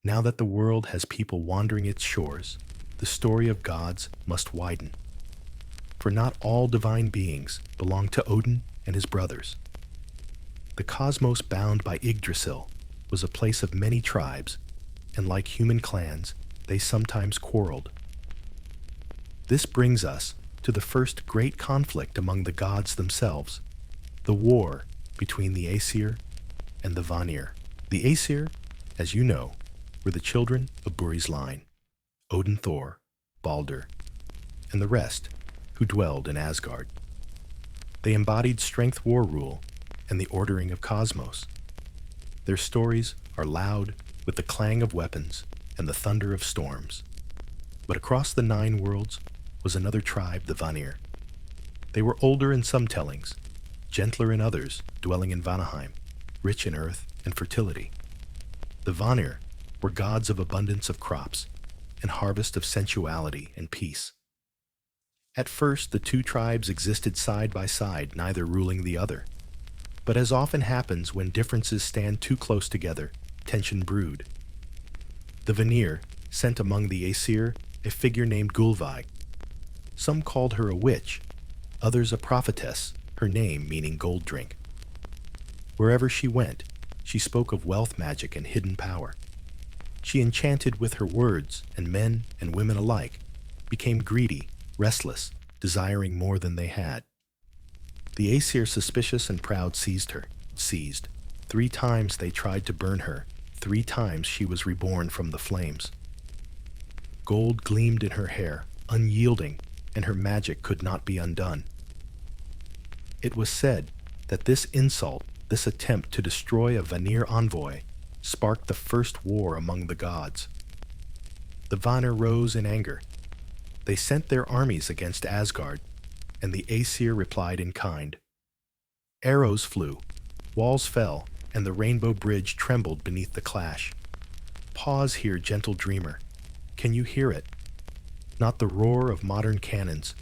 now that the world has people wandering its shores, the story of gods must widen. For not all divine beings belong to Odin and his brothers. The cosmos bound by Yggdrasil was a place of many tribes, and like human clans, they sometimes quarreled. This brings us to the first great conflict among the gods themselves, the war between the Aesir and the Vanir. The Aesir, as you know, were the children of Buri's line, Odin, Thor, Balder, and the rest who dwelled in Asgard. They embodied strength, war rule, and the ordering of cosmos. Their stories are loud with the clang of weapons and the thunder of storms. But across the 9 worlds was another tribe, the Vanir. They were older in some tellings, gentler in others, dwelling in Vanaheim, rich in earth and fertility. The Vanir were gods of abundance of crops and harvest of sensuality and peace. At first, the two tribes existed side by side, neither ruling the other. But as often happens when differences stand too close together, tension brewed. The Vanir sent among the Aesir a figure named Gulveig. Some called her a witch, others a prophetess, her name meaning gold drink. Wherever she went, she spoke of wealth, magic, and hidden power. She enchanted with her words, and men and women alike became greedy, restless, desiring more than they had. The Aesir, suspicious and proud, seized. 3 times they tried to burn her, 3 times she was reborn from the flames. Gold gleamed in her hair, unyielding, and her magic could not be undone. It was said that this insult, this attempt to destroy a Vanir envoy, sparked the first war among the gods. The Vanir rose in anger. They sent their armies against Asgard, and the Aesir replied in kind. Arrows flew, walls fell, and the rainbow bridge trembled beneath the clash. Pause here, gentle dreamer. Can you hear it? Not the roar of modern cannons,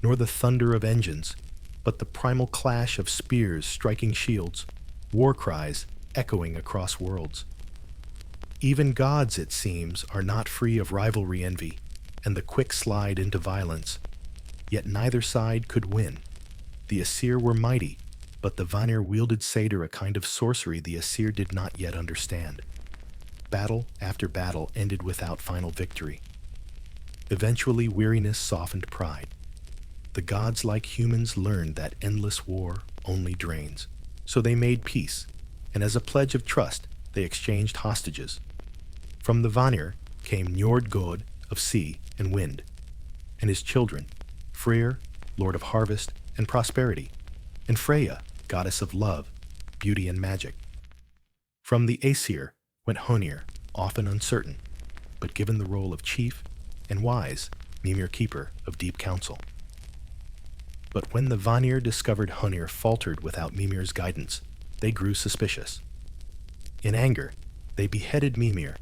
nor the thunder of engines, but the primal clash of spears striking shields, war cries echoing across worlds. Even gods, it seems, are not free of rivalry, envy, and the quick slide into violence. Yet neither side could win. The Aesir were mighty, but the Vanir wielded Satyr, a kind of sorcery the Aesir did not yet understand. Battle after battle ended without final victory. Eventually, weariness softened pride. The gods, like humans, learned that endless war only drains. So they made peace, and as a pledge of trust, they exchanged hostages. From the Vanir came Njord god of sea and wind, and his children, Freyr, lord of harvest and prosperity, and Freya, goddess of love, beauty and magic. From the Aesir went Honir, often uncertain, but given the role of chief, and wise, Mimir keeper of deep counsel. But when the Vanir discovered Honir faltered without Mimir's guidance, they grew suspicious. In anger, they beheaded Mimir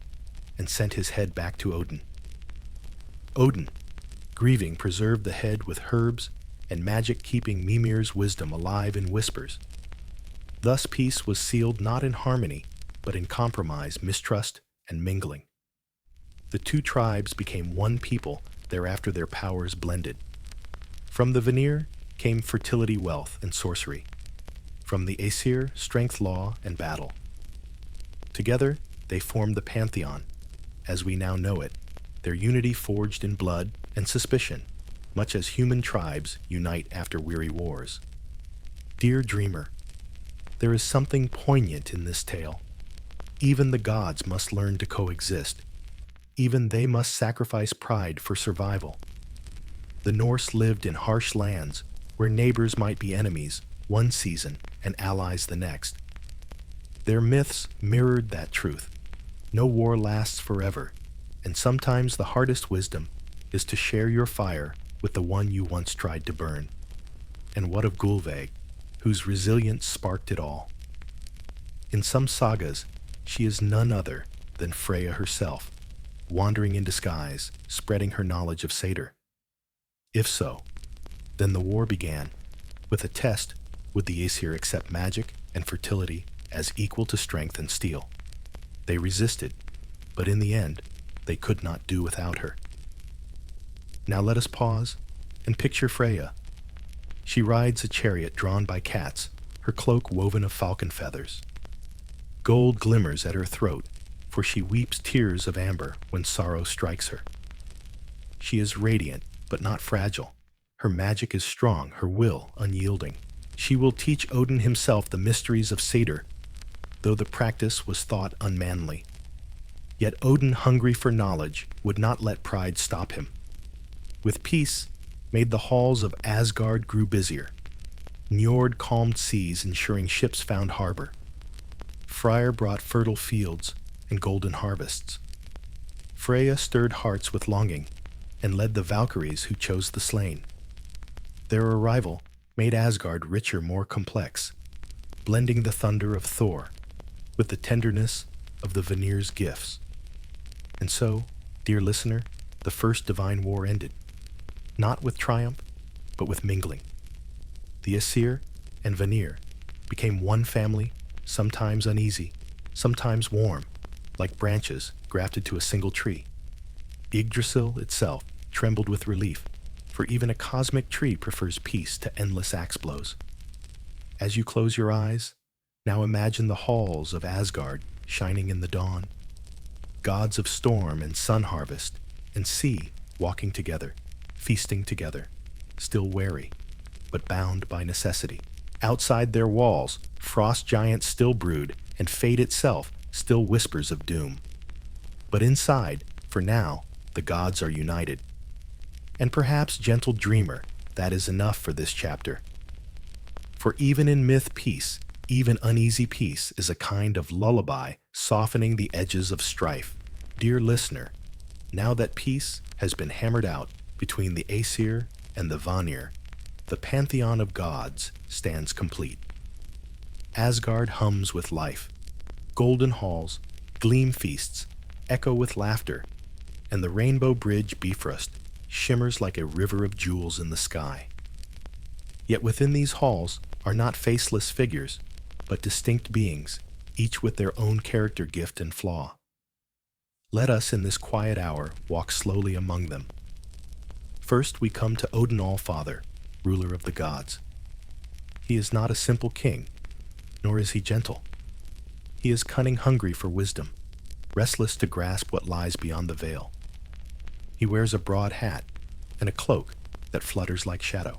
and sent his head back to Odin. Odin, grieving, preserved the head with herbs and magic, keeping Mimir's wisdom alive in whispers. Thus peace was sealed not in harmony, but in compromise, mistrust, and mingling. The two tribes became one people, thereafter their powers blended. From the Vanir came fertility, wealth, and sorcery. From the Aesir, strength, law, and battle. Together, they formed the pantheon, as we now know it, their unity forged in blood and suspicion, much as human tribes unite after weary wars. Dear dreamer, there is something poignant in this tale. Even the gods must learn to coexist. Even they must sacrifice pride for survival. The Norse lived in harsh lands where neighbors might be enemies one season and allies the next. Their myths mirrored that truth. No war lasts forever, and sometimes the hardest wisdom is to share your fire with the one you once tried to burn. And what of Gulveig, whose resilience sparked it all? In some sagas, she is none other than Freya herself, wandering in disguise, spreading her knowledge of Satyr. If so, then the war began. With a test, would the Aesir accept magic and fertility as equal to strength and steel? They resisted, but in the end, they could not do without her. Now let us pause and picture Freya. She rides a chariot drawn by cats, her cloak woven of falcon feathers. Gold glimmers at her throat, for she weeps tears of amber when sorrow strikes her. She is radiant, but not fragile. Her magic is strong, her will unyielding. She will teach Odin himself the mysteries of Satyr, though the practice was thought unmanly. Yet Odin, hungry for knowledge, would not let pride stop him. With peace, made the halls of Asgard grew busier. Njord calmed seas, ensuring ships found harbor. Freyr brought fertile fields and golden harvests. Freya stirred hearts with longing and led the Valkyries who chose the slain. Their arrival made Asgard richer, more complex, blending the thunder of Thor with the tenderness of the Vanir's gifts. And so, dear listener, the first divine war ended, not with triumph, but with mingling. The Aesir and Vanir became one family, sometimes uneasy, sometimes warm, like branches grafted to a single tree. Yggdrasil itself trembled with relief, for even a cosmic tree prefers peace to endless axe blows. As you close your eyes, now imagine the halls of Asgard shining in the dawn. Gods of storm and sun harvest and sea walking together, feasting together, still wary, but bound by necessity. Outside their walls, frost giants still brood, and fate itself still whispers of doom. But inside, for now, the gods are united. And perhaps, gentle dreamer, that is enough for this chapter. For even in myth, peace, even uneasy peace, is a kind of lullaby softening the edges of strife. Dear listener, now that peace has been hammered out between the Aesir and the Vanir, the pantheon of gods stands complete. Asgard hums with life. Golden halls, gleam feasts, echo with laughter, and the rainbow bridge Bifrost shimmers like a river of jewels in the sky. Yet within these halls are not faceless figures, but distinct beings, each with their own character, gift, and flaw. Let us in this quiet hour walk slowly among them. First we come to Odin Allfather, ruler of the gods. He is not a simple king, nor is he gentle. He is cunning, hungry for wisdom, restless to grasp what lies beyond the veil. He wears a broad hat and a cloak that flutters like shadow.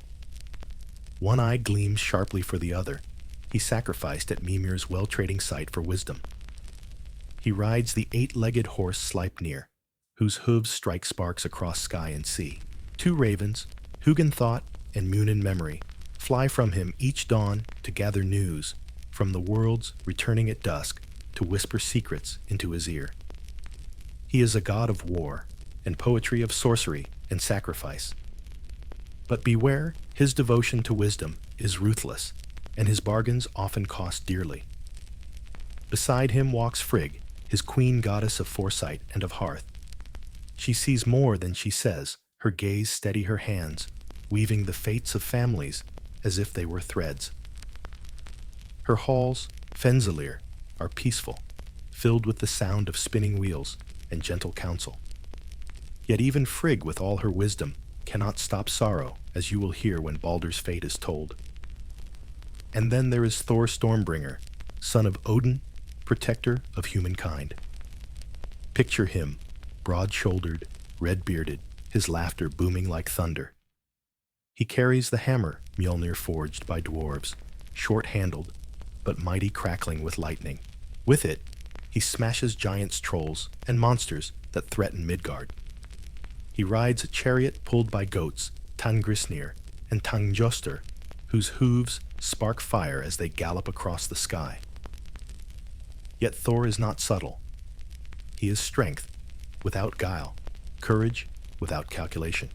One eye gleams sharply for the other. He sacrificed at Mimir's well-trading site for wisdom. He rides the eight-legged horse Sleipnir, whose hooves strike sparks across sky and sea. Two ravens, Hugin Thought and Munin Memory, fly from him each dawn to gather news from the worlds, returning at dusk to whisper secrets into his ear. He is a god of war and poetry, of sorcery and sacrifice. But beware, his devotion to wisdom is ruthless, and his bargains often cost dearly. Beside him walks Frigg, his queen goddess of foresight and of hearth. She sees more than she says, her gaze steady her hands, weaving the fates of families as if they were threads. Her halls, Fensalir, are peaceful, filled with the sound of spinning wheels and gentle counsel. Yet even Frigg, with all her wisdom, cannot stop sorrow, as you will hear when Baldur's fate is told. And then there is Thor Stormbringer, son of Odin, protector of humankind. Picture him, broad-shouldered, red-bearded, his laughter booming like thunder. He carries the hammer Mjolnir forged by dwarves, short-handled, but mighty, crackling with lightning. With it, he smashes giants, trolls, and monsters that threaten Midgard. He rides a chariot pulled by goats, Tangrisnir and Tangjoster, whose hooves spark fire as they gallop across the sky. Yet Thor is not subtle. He is strength without guile, courage without calculation.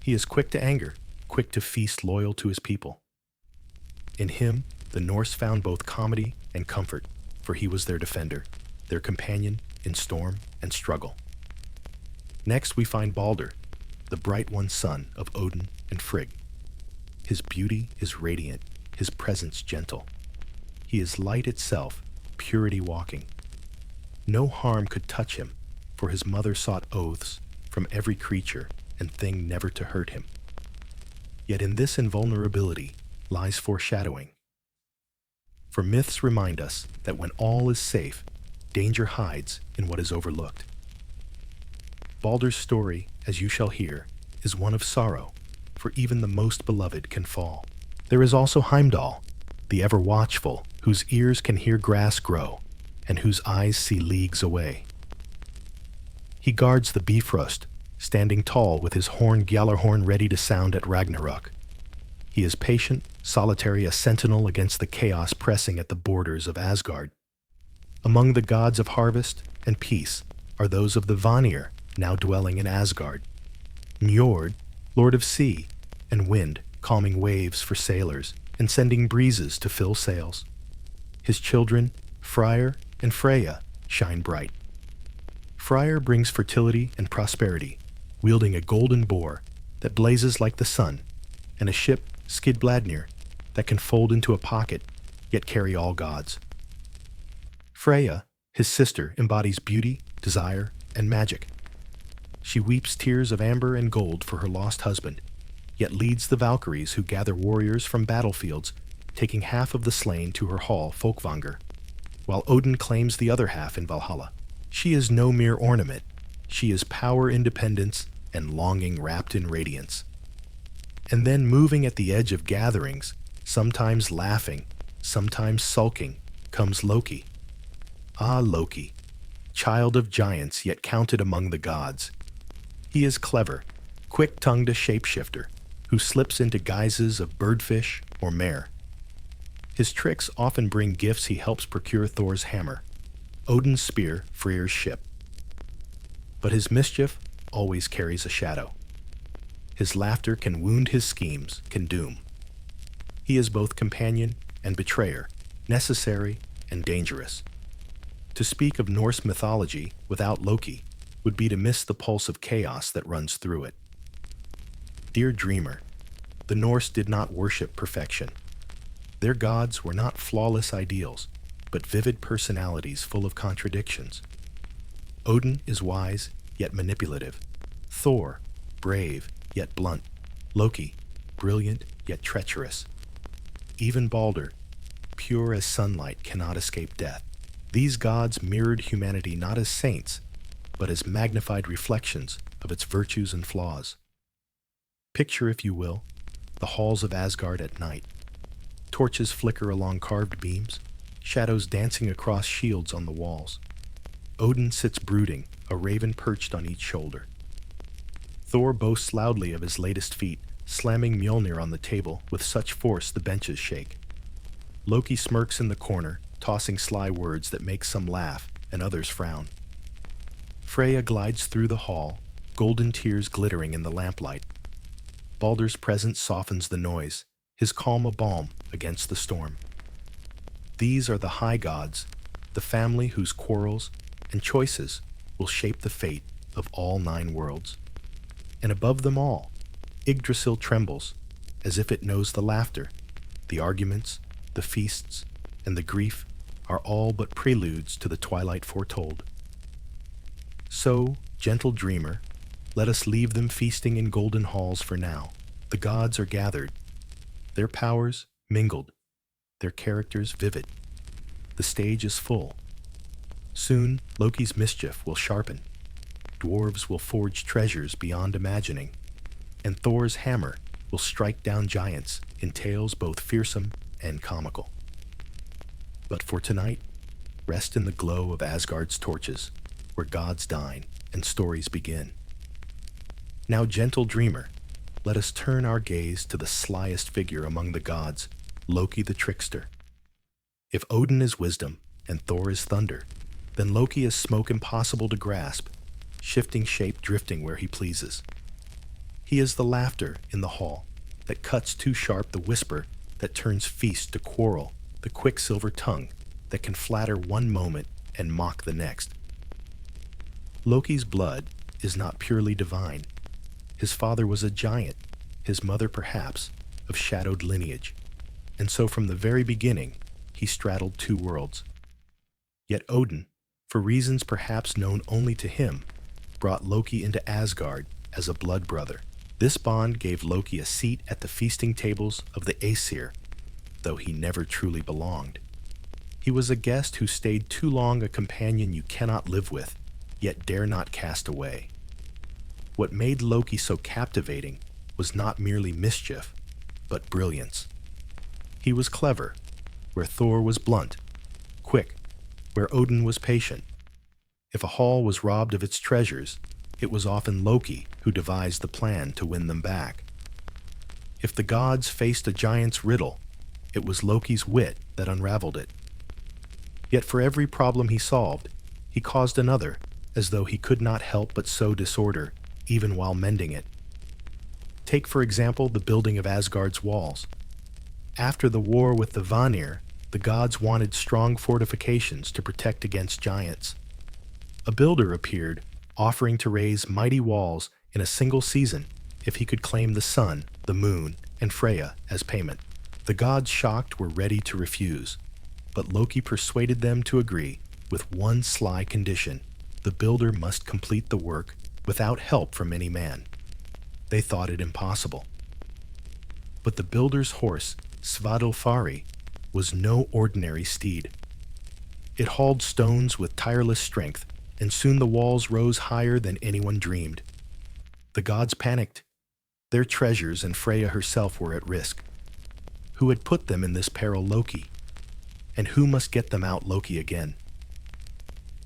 He is quick to anger, quick to feast, loyal to his people. In him, the Norse found both comedy and comfort, for he was their defender, their companion in storm and struggle. Next, we find Baldur, the bright one son of Odin and Frigg. His beauty is radiant, his presence gentle. He is light itself, purity walking. No harm could touch him, for his mother sought oaths from every creature and thing never to hurt him. Yet in this invulnerability lies foreshadowing. For myths remind us that when all is safe, danger hides in what is overlooked. Baldur's story, as you shall hear, is one of sorrow, for even the most beloved can fall. There is also Heimdall, the ever-watchful, whose ears can hear grass grow, and whose eyes see leagues away. He guards the Bifrost, standing tall with his horn Gjallarhorn ready to sound at Ragnarök. He is patient, solitary, a sentinel against the chaos pressing at the borders of Asgard. Among the gods of harvest and peace are those of the Vanir, now dwelling in Asgard. Njord, lord of sea and wind, calming waves for sailors and sending breezes to fill sails. His children, Freyr and Freya, shine bright. Freyr brings fertility and prosperity, wielding a golden boar that blazes like the sun, and a ship, Skidbladnir, that can fold into a pocket, yet carry all gods. Freya, his sister, embodies beauty, desire, and magic. She weeps tears of amber and gold for her lost husband, yet leads the Valkyries who gather warriors from battlefields, taking half of the slain to her hall, Folkvanger, while Odin claims the other half in Valhalla. She is no mere ornament. She is power, independence, and longing wrapped in radiance. And then moving at the edge of gatherings, sometimes laughing, sometimes sulking, comes Loki. Ah, Loki, child of giants yet counted among the gods. He is clever, quick-tongued, a shapeshifter, who slips into guises of birdfish or mare. His tricks often bring gifts. He helps procure Thor's hammer, Odin's spear, Freyr's ship. But his mischief always carries a shadow. His laughter can wound, his schemes can doom. He is both companion and betrayer, necessary and dangerous. To speak of Norse mythology without Loki would be to miss the pulse of chaos that runs through it. Dear dreamer, the Norse did not worship perfection. Their gods were not flawless ideals, but vivid personalities full of contradictions. Odin is wise, yet manipulative. Thor, brave, yet blunt. Loki, brilliant, yet treacherous. Even Baldur, pure as sunlight, cannot escape death. These gods mirrored humanity not as saints, but as magnified reflections of its virtues and flaws. Picture, if you will, the halls of Asgard at night. Torches flicker along carved beams, shadows dancing across shields on the walls. Odin sits brooding, a raven perched on each shoulder. Thor boasts loudly of his latest feat, slamming Mjolnir on the table with such force the benches shake. Loki smirks in the corner, tossing sly words that make some laugh and others frown. Freya glides through the hall, golden tears glittering in the lamplight. Baldur's presence softens the noise, his calm a balm against the storm. These are the high gods, the family whose quarrels and choices will shape the fate of all 9 worlds. And above them all, Yggdrasil trembles, as if it knows the laughter, the arguments, the feasts, and the grief are all but preludes to the twilight foretold. So, gentle dreamer, let us leave them feasting in golden halls for now. The gods are gathered, their powers mingled, their characters vivid. The stage is full. Soon, Loki's mischief will sharpen. Dwarves will forge treasures beyond imagining, and Thor's hammer will strike down giants in tales both fearsome and comical. But for tonight, rest in the glow of Asgard's torches, where gods dine and stories begin. Now, gentle dreamer, let us turn our gaze to the slyest figure among the gods, Loki the trickster. If Odin is wisdom and Thor is thunder, then Loki is smoke impossible to grasp, shifting shape drifting where he pleases. He is the laughter in the hall that cuts too sharp, the whisper that turns feast to quarrel, the quicksilver tongue that can flatter one moment and mock the next. Loki's blood is not purely divine. His father was a giant, his mother perhaps of shadowed lineage, and so from the very beginning he straddled 2 worlds. Yet Odin, for reasons perhaps known only to him, brought Loki into Asgard as a blood brother. This bond gave Loki a seat at the feasting tables of the Aesir, though he never truly belonged. He was a guest who stayed too long, a companion you cannot live with, yet dare not cast away. What made Loki so captivating was not merely mischief, but brilliance. He was clever, where Thor was blunt, quick, where Odin was patient. If a hall was robbed of its treasures, it was often Loki who devised the plan to win them back. If the gods faced a giant's riddle, it was Loki's wit that unraveled it. Yet for every problem he solved, he caused another, as though he could not help but sow disorder, even while mending it. Take, for example, the building of Asgard's walls. After the war with the Vanir, the gods wanted strong fortifications to protect against giants. A builder appeared, offering to raise mighty walls in a single season if he could claim the sun, the moon, and Freya as payment. The gods, shocked, were ready to refuse, but Loki persuaded them to agree with one sly condition: the builder must complete the work without help from any man. They thought it impossible. But the builder's horse, Svadilfari, was no ordinary steed. It hauled stones with tireless strength, and soon the walls rose higher than anyone dreamed. The gods panicked. Their treasures and Freya herself were at risk. Who had put them in this peril? Loki. And who must get them out? Loki again.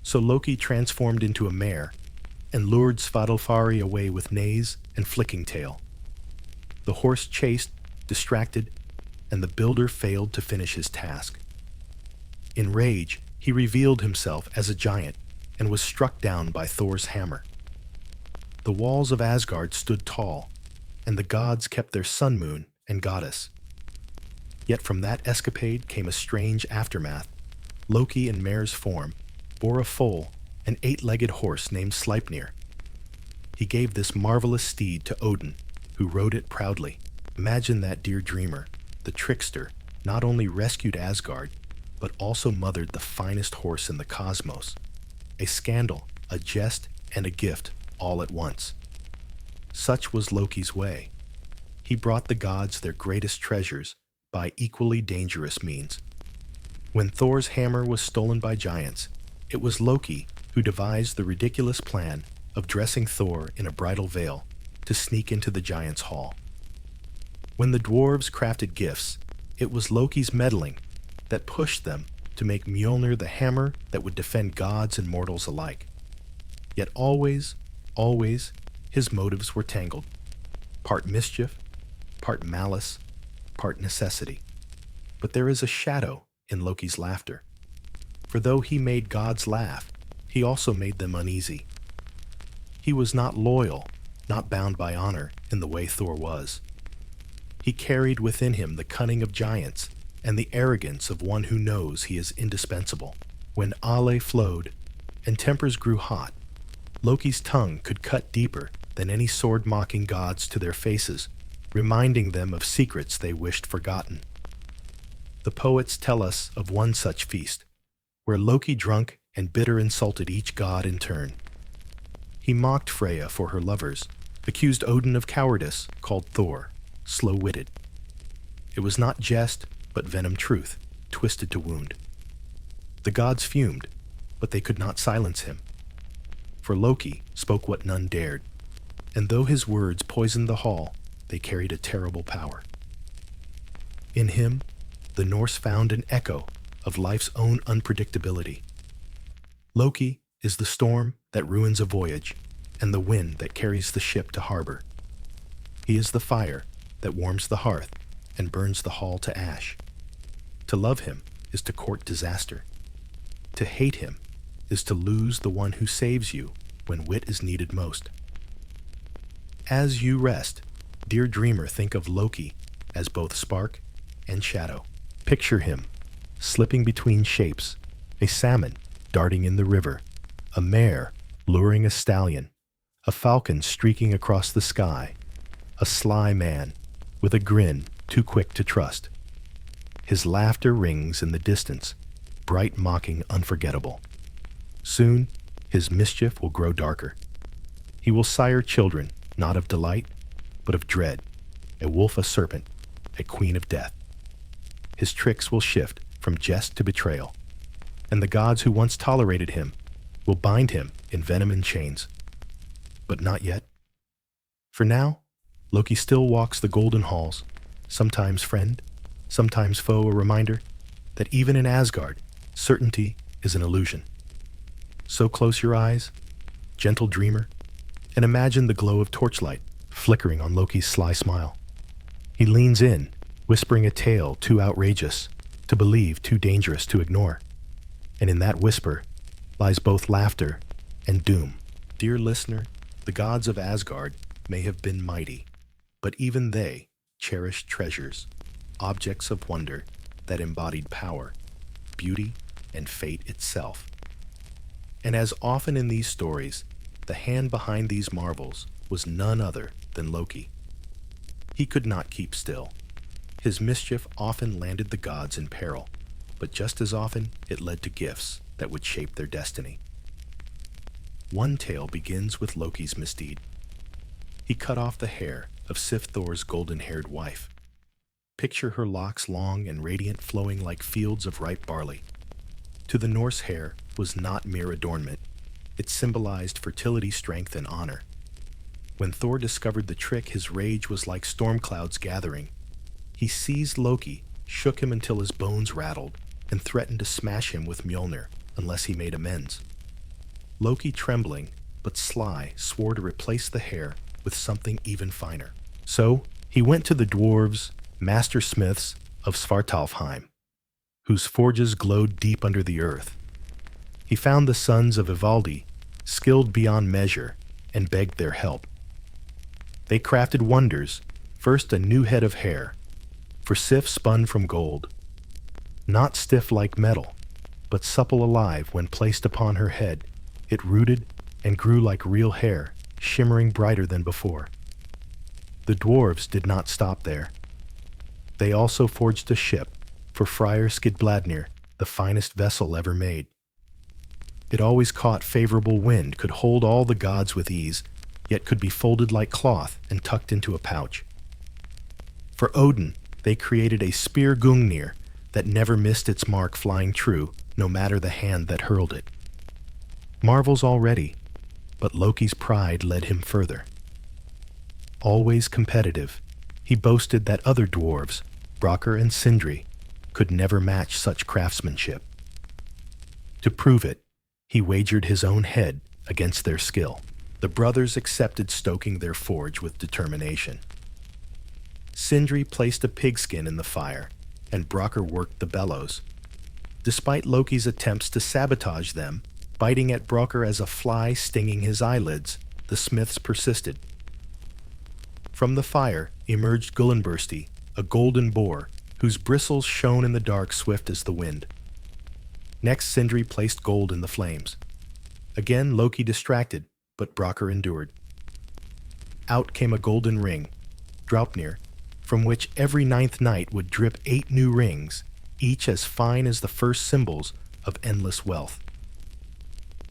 So Loki transformed into a mare and lured Svadilfari away with neighs and flicking tail. The horse chased, distracted, and the builder failed to finish his task. In rage, he revealed himself as a giant and was struck down by Thor's hammer. The walls of Asgard stood tall, and the gods kept their sun, moon, and goddess. Yet from that escapade came a strange aftermath. Loki, in mare's form, bore a foal, an 8-legged horse named Sleipnir. He gave this marvelous steed to Odin, who rode it proudly. Imagine that, dear dreamer. The trickster not only rescued Asgard, but also mothered the finest horse in the cosmos. A scandal, a jest, and a gift all at once. Such was Loki's way. He brought the gods their greatest treasures by equally dangerous means. When Thor's hammer was stolen by giants, it was Loki who devised the ridiculous plan of dressing Thor in a bridal veil to sneak into the giant's hall. When the dwarves crafted gifts, it was Loki's meddling that pushed them to make Mjolnir the hammer that would defend gods and mortals alike. Yet always, his motives were tangled. Part mischief, part malice, part necessity. But there is a shadow in Loki's laughter. For though he made gods laugh, he also made them uneasy. He was not loyal, not bound by honor in the way Thor was. He carried within him the cunning of giants and the arrogance of one who knows he is indispensable. When Ale flowed and tempers grew hot, Loki's tongue could cut deeper than any sword-mocking gods to their faces, reminding them of secrets they wished forgotten. The poets tell us of one such feast, where Loki drunk and bitter insulted each god in turn. He mocked Freya for her lovers, accused Odin of cowardice, called Thor slow-witted. It was not jest, but venom truth, twisted to wound. The gods fumed, but they could not silence him. For Loki spoke what none dared, and though his words poisoned the hall, they carried a terrible power. In him, the Norse found an echo of life's own unpredictability. Loki is the storm that ruins a voyage, and the wind that carries the ship to harbor. He is the fire that warms the hearth and burns the hall to ash. To love him is to court disaster. To hate him is to lose the one who saves you when wit is needed most. As you rest, dear dreamer, think of Loki as both spark and shadow. Picture him, slipping between shapes, a salmon darting in the river, a mare luring a stallion, a falcon streaking across the sky, a sly man with a grin too quick to trust. His laughter rings in the distance, bright, mocking, unforgettable. Soon, his mischief will grow darker. He will sire children, not of delight, but of dread, a wolf, a serpent, a queen of death. His tricks will shift from jest to betrayal, and the gods who once tolerated him will bind him in venom and chains. But not yet. For now, Loki still walks the golden halls, sometimes friend, sometimes foe, a reminder that even in Asgard, certainty is an illusion. So close your eyes, gentle dreamer, and imagine the glow of torchlight flickering on Loki's sly smile. He leans in, whispering a tale too outrageous to believe, too dangerous to ignore. And in that whisper lies both laughter and doom. Dear listener, the gods of Asgard may have been mighty, but even they cherished treasures, objects of wonder that embodied power, beauty, and fate itself. And as often in these stories, the hand behind these marvels was none other than Loki. He could not keep still. His mischief often landed the gods in peril, but just as often it led to gifts that would shape their destiny. One tale begins with Loki's misdeed. He cut off the hair of Sif Thor's golden-haired wife. Picture her locks long and radiant, flowing like fields of ripe barley. To the Norse, hair was not mere adornment. It symbolized fertility, strength, and honor. When Thor discovered the trick, his rage was like storm clouds gathering. He seized Loki, shook him until his bones rattled, and threatened to smash him with Mjolnir unless he made amends. Loki, trembling but sly, swore to replace the hair with something even finer. So he went to the dwarves, master smiths of Svartalfheim, whose forges glowed deep under the earth. He found the sons of Ivaldi, skilled beyond measure, and begged their help. They crafted wonders, first a new head of hair, for Sif spun from gold. Not stiff like metal, but supple alive when placed upon her head, it rooted and grew like real hair, shimmering brighter than before. The dwarves did not stop there. They also forged a ship for Friar Skidbladnir, the finest vessel ever made. It always caught favorable wind, could hold all the gods with ease, yet could be folded like cloth and tucked into a pouch. For Odin, they created a spear Gungnir that never missed its mark, flying true, no matter the hand that hurled it. Marvels already, but Loki's pride led him further. Always competitive, he boasted that other dwarves, Brokkr and Sindri, could never match such craftsmanship. To prove it, he wagered his own head against their skill. The brothers accepted stoking their forge with determination. Sindri placed a pigskin in the fire, and Brokkr worked the bellows. Despite Loki's attempts to sabotage them, biting at Brokkr as a fly stinging his eyelids, the smiths persisted. From the fire emerged Gullinbursti, a golden boar, whose bristles shone in the dark swift as the wind. Next, Sindri placed gold in the flames. Again, Loki distracted, but Brokkr endured. Out came a golden ring, Draupnir, from which every ninth night would drip 8 new rings, each as fine as the first symbols of endless wealth.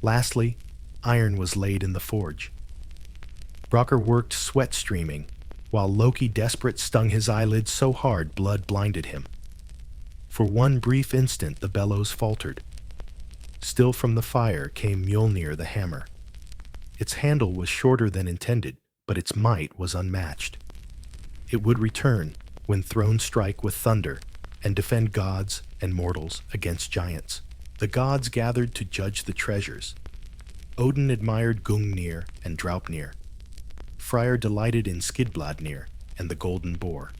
Lastly, iron was laid in the forge. Brokkr worked sweat streaming, while Loki, desperate, stung his eyelids so hard blood blinded him. For one brief instant the bellows faltered. Still from the fire came Mjolnir the hammer. Its handle was shorter than intended, but its might was unmatched. It would return when thrown strike with thunder and defend gods and mortals against giants. The gods gathered to judge the treasures. Odin admired Gungnir and Draupnir. Freyr delighted in Skidbladnir and the golden boar.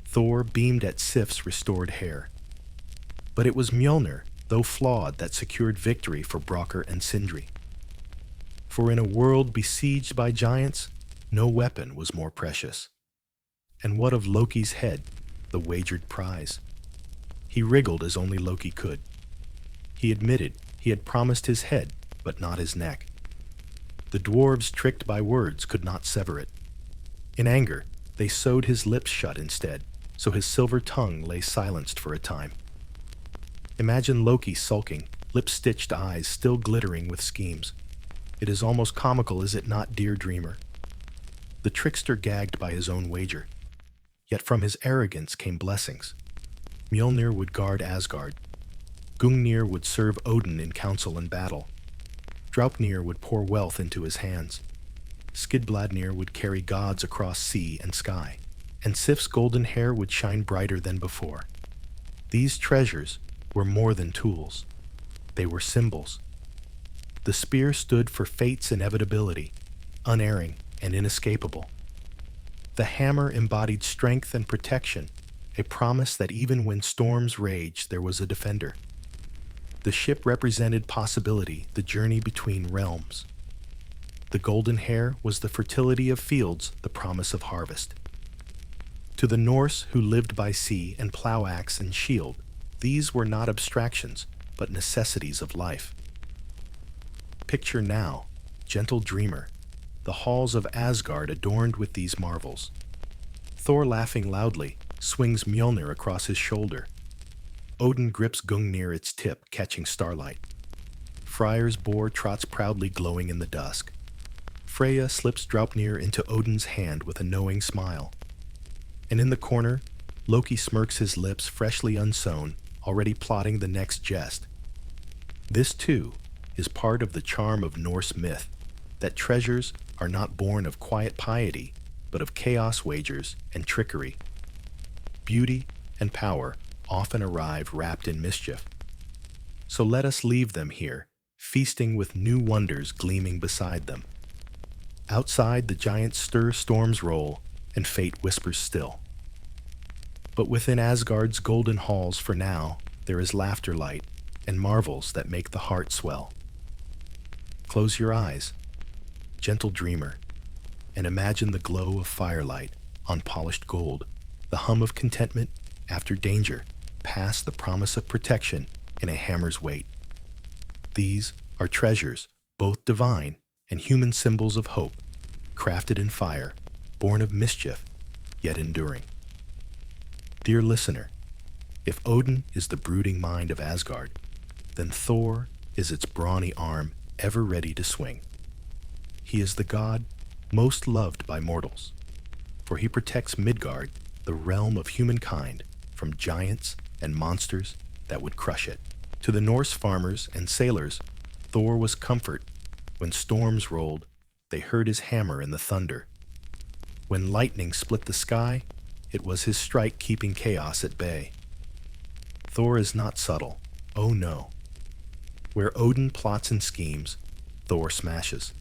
Thor beamed at Sif's restored hair. But it was Mjolnir, though flawed, that secured victory for Brokkr and Sindri. For in a world besieged by giants, no weapon was more precious. And what of Loki's head, the wagered prize? He wriggled as only Loki could. He admitted he had promised his head, but not his neck. The dwarves, tricked by words, could not sever it. In anger, they sewed his lips shut instead, so his silver tongue lay silenced for a time. Imagine Loki sulking, lip-stitched eyes still glittering with schemes. It is almost comical, is it not, dear dreamer? The trickster gagged by his own wager. Yet from his arrogance came blessings. Mjolnir would guard Asgard. Gungnir would serve Odin in council and battle. Draupnir would pour wealth into his hands. Skidbladnir would carry gods across sea and sky. And Sif's golden hair would shine brighter than before. These treasures were more than tools. They were symbols. The spear stood for fate's inevitability, unerring and inescapable. The hammer embodied strength and protection, a promise that even when storms raged, there was a defender. The ship represented possibility, the journey between realms. The golden hair was the fertility of fields, the promise of harvest. To the Norse who lived by sea and plow axe and shield, these were not abstractions, but necessities of life. Picture now, gentle dreamer, the halls of Asgard adorned with these marvels. Thor, laughing loudly, swings Mjolnir across his shoulder. Odin grips Gungnir its tip, catching starlight. Freyr's boar trots proudly, glowing in the dusk. Freya slips Draupnir into Odin's hand with a knowing smile. And in the corner, Loki smirks, his lips freshly unsewn, already plotting the next jest. This, too, is part of the charm of Norse myth, that treasures are not born of quiet piety, but of chaos wagers and trickery. Beauty and power often arrive wrapped in mischief. So let us leave them here, feasting with new wonders gleaming beside them. Outside, the giants stir, storms roll, and fate whispers still. But within Asgard's golden halls for now, there is laughter light and marvels that make the heart swell. Close your eyes, gentle dreamer, and imagine the glow of firelight on polished gold, the hum of contentment after danger, past the promise of protection in a hammer's weight. These are treasures, both divine and human symbols of hope, crafted in fire, born of mischief, yet enduring. Dear listener, if Odin is the brooding mind of Asgard, then Thor is its brawny arm ever ready to swing. He is the god most loved by mortals, for he protects Midgard, the realm of humankind, from giants and monsters that would crush it. To the Norse farmers and sailors, Thor was comfort, When storms rolled, they heard his hammer in the thunder. When lightning split the sky, it was his strike keeping chaos at bay. Thor is not subtle. Oh no. Where Odin plots and schemes, Thor smashes.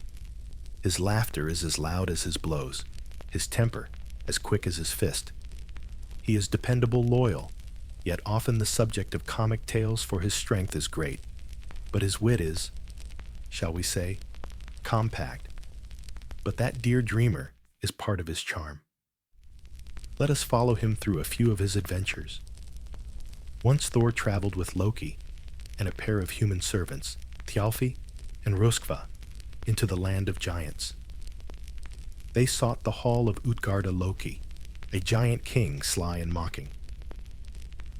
His laughter is as loud as his blows, his temper as quick as his fist. He is dependable, loyal, yet often the subject of comic tales, for his strength is great. But his wit is, shall we say, compact. But that dear dreamer is part of his charm. Let us follow him through a few of his adventures. Once Thor traveled with Loki and a pair of human servants, Thjalfi and Röskva, into the land of giants. They sought the hall of Utgarda Loki, a giant king sly and mocking.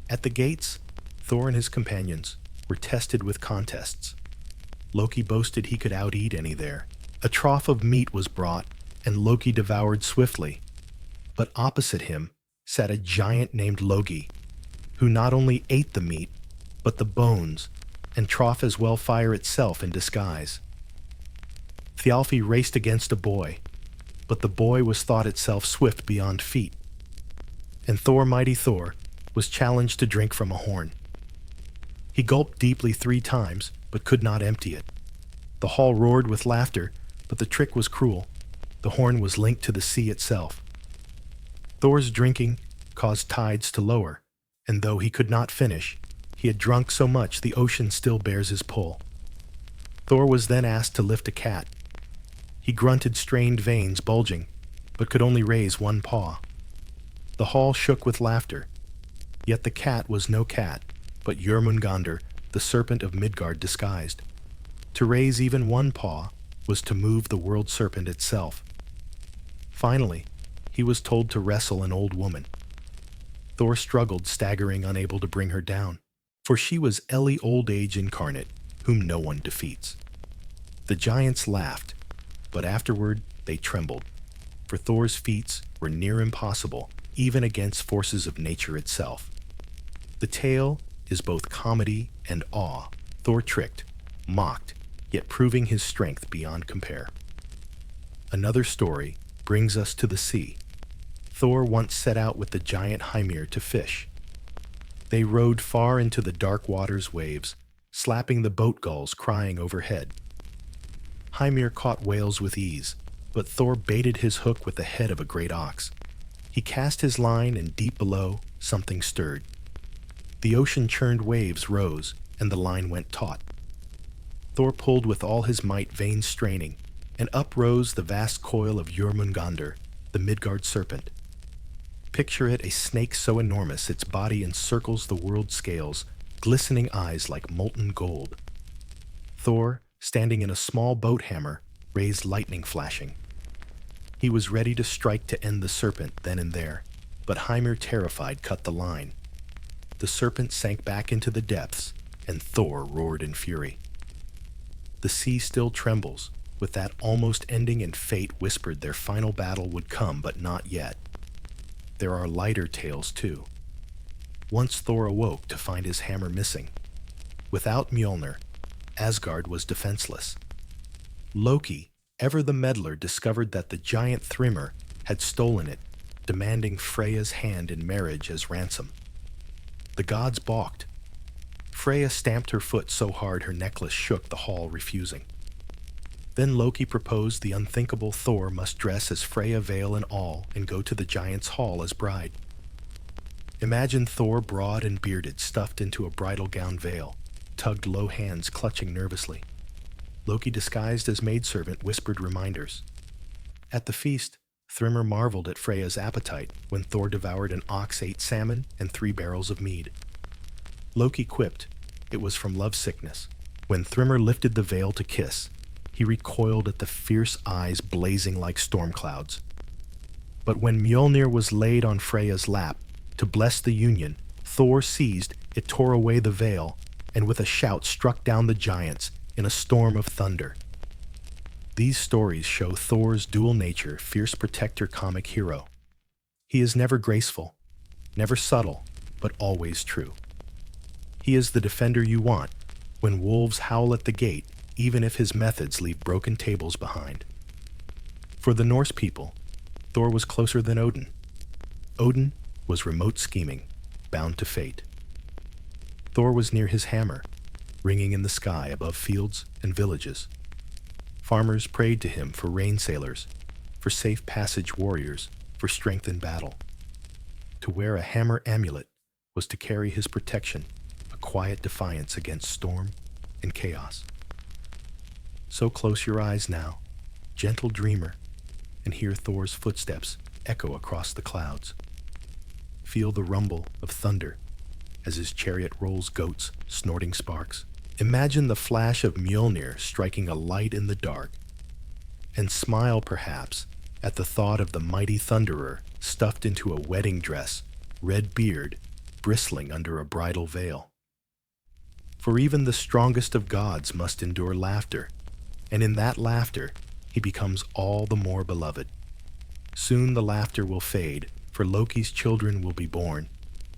At the gates, Thor and his companions were tested with contests. Loki boasted he could out-eat any there. A trough of meat was brought, and Loki devoured swiftly. But opposite him sat a giant named Logi, who not only ate the meat, but the bones, and trough as well fire itself in disguise. Thjalfi raced against a boy, but the boy was thought itself swift beyond feet. And Thor, mighty Thor, was challenged to drink from a horn. He gulped deeply 3 times, but could not empty it. The hall roared with laughter, but the trick was cruel. The horn was linked to the sea itself. Thor's drinking caused tides to lower, and though he could not finish, he had drunk so much the ocean still bears his pull. Thor was then asked to lift a cat. He grunted, strained veins bulging, but could only raise one paw. The hall shook with laughter, yet the cat was no cat, but Jörmungandr, the serpent of Midgard disguised. To raise even one paw was to move the world serpent itself. Finally, he was told to wrestle an old woman. Thor struggled, staggering, unable to bring her down, for she was Ellie, old age incarnate, whom no one defeats. The giants laughed, but afterward they trembled, for Thor's feats were near impossible, even against forces of nature itself. The tale is both comedy and awe. Thor tricked, mocked, yet proving his strength beyond compare. Another story brings us to the sea. Thor once set out with the giant Hymir to fish. They rowed far into the dark water's waves, slapping the boat gulls crying overhead. Hymir caught whales with ease, but Thor baited his hook with the head of a great ox. He cast his line, and deep below, something stirred. The ocean-churned waves rose, and the line went taut. Thor pulled with all his might, veins straining, and up rose the vast coil of Jörmungandr, the Midgard serpent. Picture it, a snake so enormous its body encircles the world's scales, glistening eyes like molten gold. Thor, standing in a small boat hammer, raised lightning flashing. He was ready to strike to end the serpent then and there, but Hymir, terrified, cut the line. The serpent sank back into the depths, and Thor roared in fury. The sea still trembles, with that almost ending, and fate whispered their final battle would come, but not yet. There are lighter tales too. Once Thor awoke to find his hammer missing. Without Mjolnir, Asgard was defenseless. Loki, ever the meddler, discovered that the giant Thrymr had stolen it, demanding Freya's hand in marriage as ransom. The gods balked. Freya stamped her foot so hard her necklace shook, the hall refusing. Then Loki proposed the unthinkable. Thor must dress as Freya, veil and all, and go to the giant's hall as bride. Imagine Thor, broad and bearded, stuffed into a bridal gown veil, tugged low hands clutching nervously. Loki, disguised as maidservant, whispered reminders. At the feast, Thrymr marveled at Freya's appetite when Thor devoured an ox, 8 salmon, and 3 barrels of mead. Loki quipped it was from lovesickness. When Thrymr lifted the veil to kiss, he recoiled at the fierce eyes blazing like storm clouds. But when Mjolnir was laid on Freya's lap to bless the union, Thor seized it, tore away the veil, and with a shout struck down the giants in a storm of thunder. These stories show Thor's dual nature, fierce protector, comic hero. He is never graceful, never subtle, but always true. He is the defender you want. When wolves howl at the gate, even if his methods leave broken tables behind. For the Norse people, Thor was closer than Odin. Odin was remote scheming, bound to fate. Thor was near his hammer, ringing in the sky above fields and villages. Farmers prayed to him for rain sailors, for safe passage warriors, for strength in battle. To wear a hammer amulet was to carry his protection, a quiet defiance against storm and chaos. So close your eyes now, gentle dreamer, and hear Thor's footsteps echo across the clouds. Feel the rumble of thunder as his chariot rolls goats, snorting sparks. Imagine the flash of Mjolnir striking a light in the dark, and smile perhaps at the thought of the mighty thunderer stuffed into a wedding dress, red beard bristling under a bridal veil. For even the strongest of gods must endure laughter, and in that laughter he becomes all the more beloved. Soon the laughter will fade, for Loki's children will be born,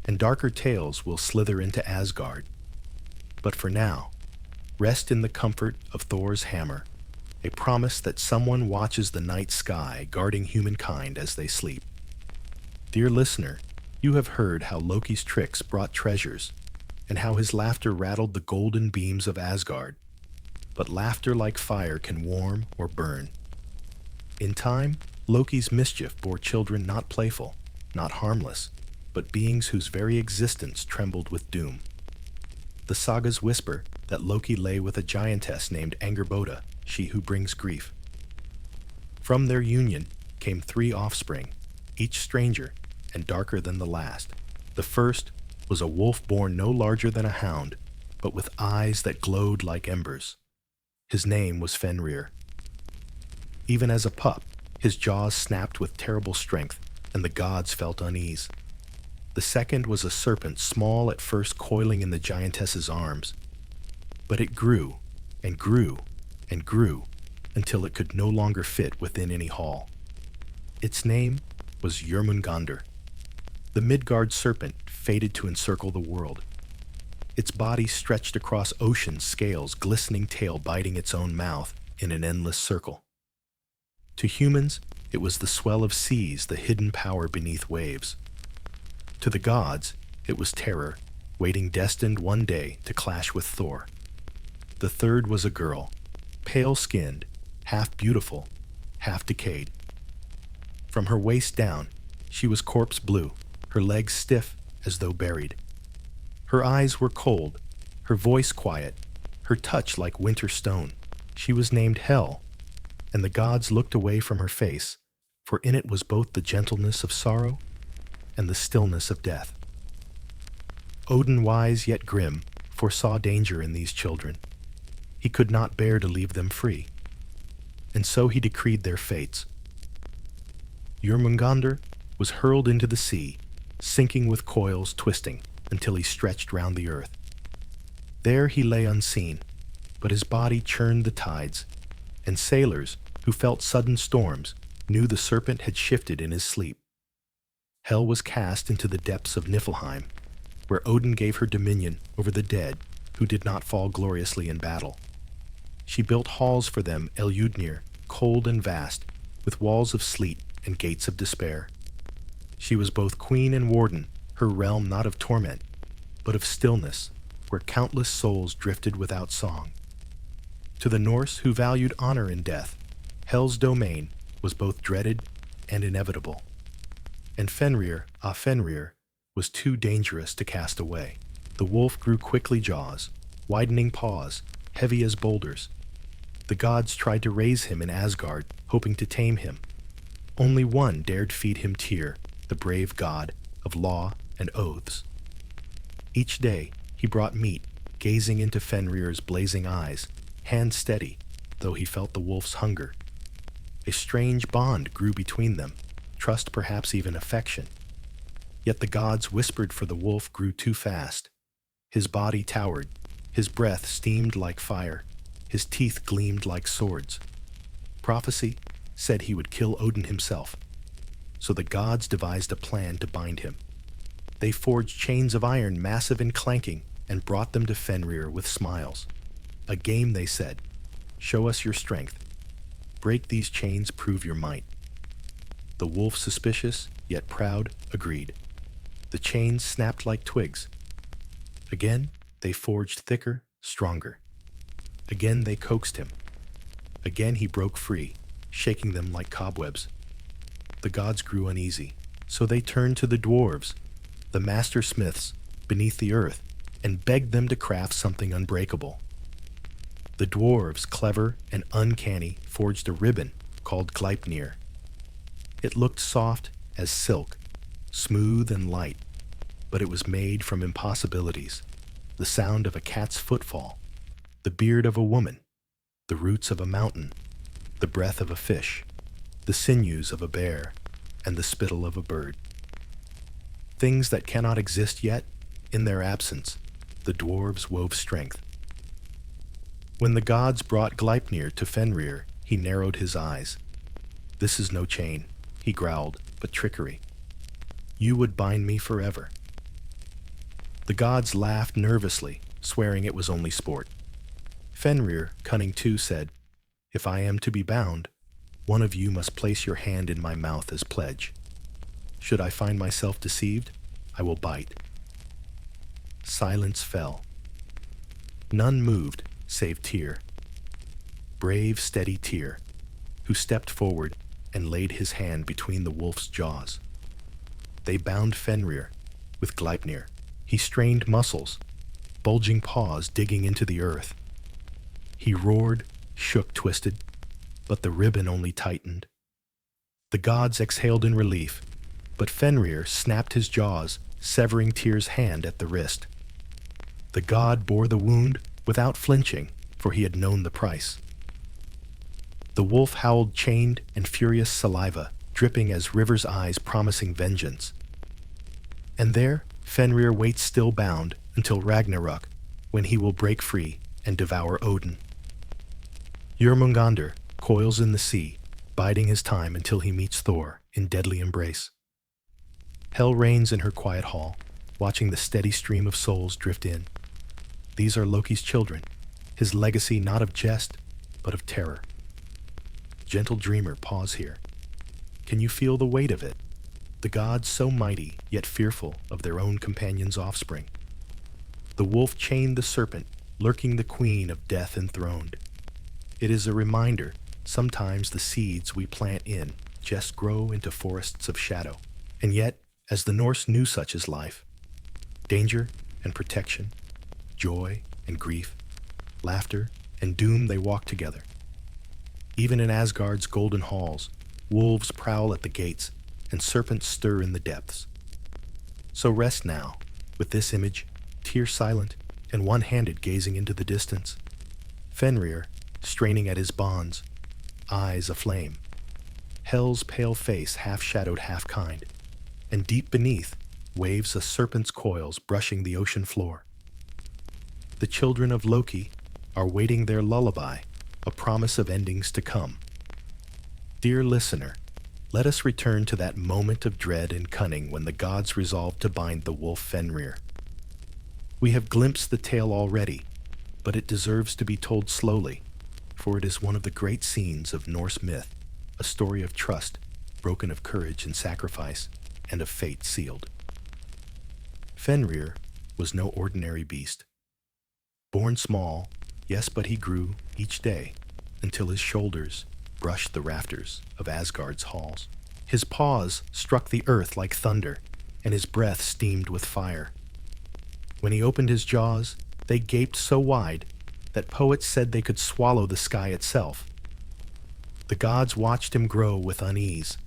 and darker tales will slither into Asgard. But for now, rest in the comfort of Thor's hammer, a promise that someone watches the night sky guarding humankind as they sleep. Dear listener, you have heard how Loki's tricks brought treasures, and how his laughter rattled the golden beams of Asgard. But laughter like fire can warm or burn. In time, Loki's mischief bore children not playful, not harmless, but beings whose very existence trembled with doom. The sagas whisper that Loki lay with a giantess named Angerboda, she who brings grief. From their union came 3 offspring, each stranger and darker than the last. The first was a wolf born no larger than a hound, but with eyes that glowed like embers. His name was Fenrir. Even as a pup, his jaws snapped with terrible strength, and the gods felt unease. The second was a serpent, small at first, coiling in the giantess's arms. But it grew, and grew, and grew, until it could no longer fit within any hall. Its name was Jörmungandr. The Midgard serpent fated to encircle the world. Its body stretched across ocean's scales, glistening tail biting its own mouth in an endless circle. To humans, it was the swell of seas, the hidden power beneath waves. To the gods, it was terror, waiting destined one day to clash with Thor. The third was a girl, pale-skinned, half beautiful, half decayed. From her waist down, she was corpse blue, her legs stiff as though buried. Her eyes were cold, her voice quiet, her touch like winter stone. She was named Hel, and the gods looked away from her face, for in it was both the gentleness of sorrow and the stillness of death. Odin, wise yet grim, foresaw danger in these children. He could not bear to leave them free, and so he decreed their fates. Jörmungandr was hurled into the sea, sinking with coils twisting until he stretched round the earth. There he lay unseen, but his body churned the tides, and sailors who felt sudden storms knew the serpent had shifted in his sleep. Hel was cast into the depths of Niflheim, where Odin gave her dominion over the dead who did not fall gloriously in battle. She built halls for them, Eljudnir, cold and vast, with walls of sleet and gates of despair. She was both queen and warden, her realm not of torment, but of stillness, where countless souls drifted without song. To the Norse who valued honor in death, Hel's domain was both dreaded and inevitable. And Fenrir, Fenrir, was too dangerous to cast away. The wolf grew quickly jaws, widening paws, heavy as boulders. The gods tried to raise him in Asgard, hoping to tame him. Only one dared feed him Tyr, the brave god of law and oaths. Each day he brought meat, gazing into Fenrir's blazing eyes, hand steady, though he felt the wolf's hunger. A strange bond grew between them, trust, perhaps even affection. Yet the gods whispered, for the wolf grew too fast. His body towered, his breath steamed like fire, his teeth gleamed like swords. Prophecy said he would kill Odin himself, so the gods devised a plan to bind him. They forged chains of iron, massive and clanking, and brought them to Fenrir with smiles. A game, they said, show us your strength. Break these chains, prove your might. The wolf, suspicious, yet proud, agreed. The chains snapped like twigs. Again, they forged thicker, stronger. Again, they coaxed him. Again, he broke free, shaking them like cobwebs. The gods grew uneasy, so they turned to the dwarves, the master smiths, beneath the earth, and begged them to craft something unbreakable. The dwarves, clever and uncanny, forged a ribbon called Gleipnir. It looked soft as silk, smooth and light, but it was made from impossibilities: the sound of a cat's footfall, the beard of a woman, the roots of a mountain, the breath of a fish, the sinews of a bear, and the spittle of a bird. Things that cannot exist yet, in their absence, the dwarves wove strength. When the gods brought Gleipnir to Fenrir, he narrowed his eyes. "This is no chain," he growled, "but trickery. You would bind me forever." The gods laughed nervously, swearing it was only sport. Fenrir, cunning too, said, "If I am to be bound, one of you must place your hand in my mouth as pledge. Should I find myself deceived, I will bite." Silence fell. None moved, save Tyr. Brave, steady Tyr, who stepped forward and laid his hand between the wolf's jaws. They bound Fenrir with Gleipnir. He strained muscles, bulging paws digging into the earth. He roared, shook, twisted, but the ribbon only tightened. The gods exhaled in relief, but Fenrir snapped his jaws, severing Tyr's hand at the wrist. The god bore the wound without flinching, for he had known the price. The wolf howled chained and furious saliva, dripping as River's eyes promising vengeance. And there, Fenrir waits still bound until Ragnarök, when he will break free and devour Odin. Jörmungandr coils in the sea, biding his time until he meets Thor in deadly embrace. Hel reigns in her quiet hall, watching the steady stream of souls drift in. These are Loki's children, his legacy not of jest, but of terror. Gentle dreamer, pause here. Can you feel the weight of it? The gods so mighty, yet fearful of their own companion's offspring. The wolf chained the serpent, lurking the queen of death enthroned. It is a reminder, sometimes the seeds we plant in just grow into forests of shadow. And yet, as the Norse knew such as life, danger and protection, joy and grief, laughter and doom, they walk together. Even in Asgard's golden halls, wolves prowl at the gates and serpents stir in the depths. So rest now, with this image, tear silent and one-handed gazing into the distance. Fenrir, straining at his bonds, eyes aflame. Hel's pale face half-shadowed, half-kind, and deep beneath waves a serpent's coils brushing the ocean floor. The children of Loki are waiting their lullaby, a promise of endings to come. Dear listener, let us return to that moment of dread and cunning when the gods resolved to bind the wolf Fenrir. We have glimpsed the tale already, but it deserves to be told slowly, for it is one of the great scenes of Norse myth, a story of trust, broken of courage and sacrifice, and of fate sealed. Fenrir was no ordinary beast. Born small, yes, but he grew each day until his shoulders brushed the rafters of Asgard's halls. His paws struck the earth like thunder, and his breath steamed with fire. When he opened his jaws, they gaped so wide that poets said they could swallow the sky itself. The gods watched him grow with unease.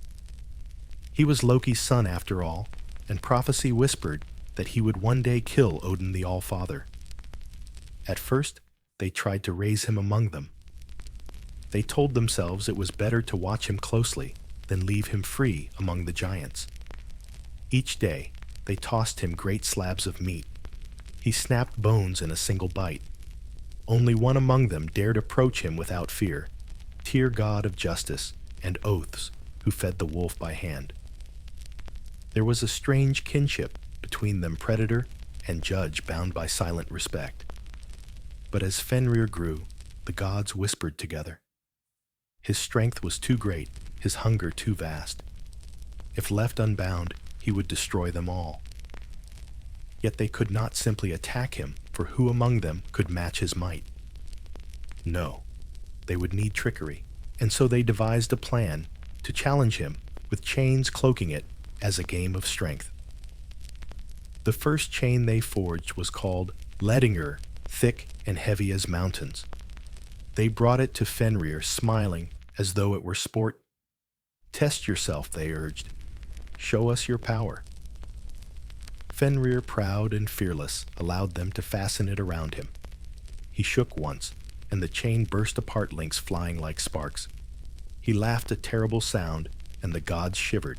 He was Loki's son after all, and prophecy whispered that he would one day kill Odin the All-Father. At first, they tried to raise him among them. They told themselves it was better to watch him closely than leave him free among the giants. Each day, they tossed him great slabs of meat. He snapped bones in a single bite. Only one among them dared approach him without fear, Tyr, god of justice and oaths, who fed the wolf by hand. There was a strange kinship between them, predator and judge bound by silent respect. But as Fenrir grew, The gods whispered together. His strength was too great, his hunger too vast. If left unbound, he would destroy them all. Yet they could not simply attack him, for who among them could match his might? No, they would need trickery, and so they devised a plan to challenge him, with chains cloaking it as a game of strength. The first chain they forged was called Ledingr, thick and heavy as mountains. They brought it to Fenrir, smiling as though it were sport. Test yourself, they urged. Show us your power. Fenrir, proud and fearless, allowed them to fasten it around him. He shook once, and the chain burst apart, links flying like sparks. He laughed a terrible sound, and the gods shivered.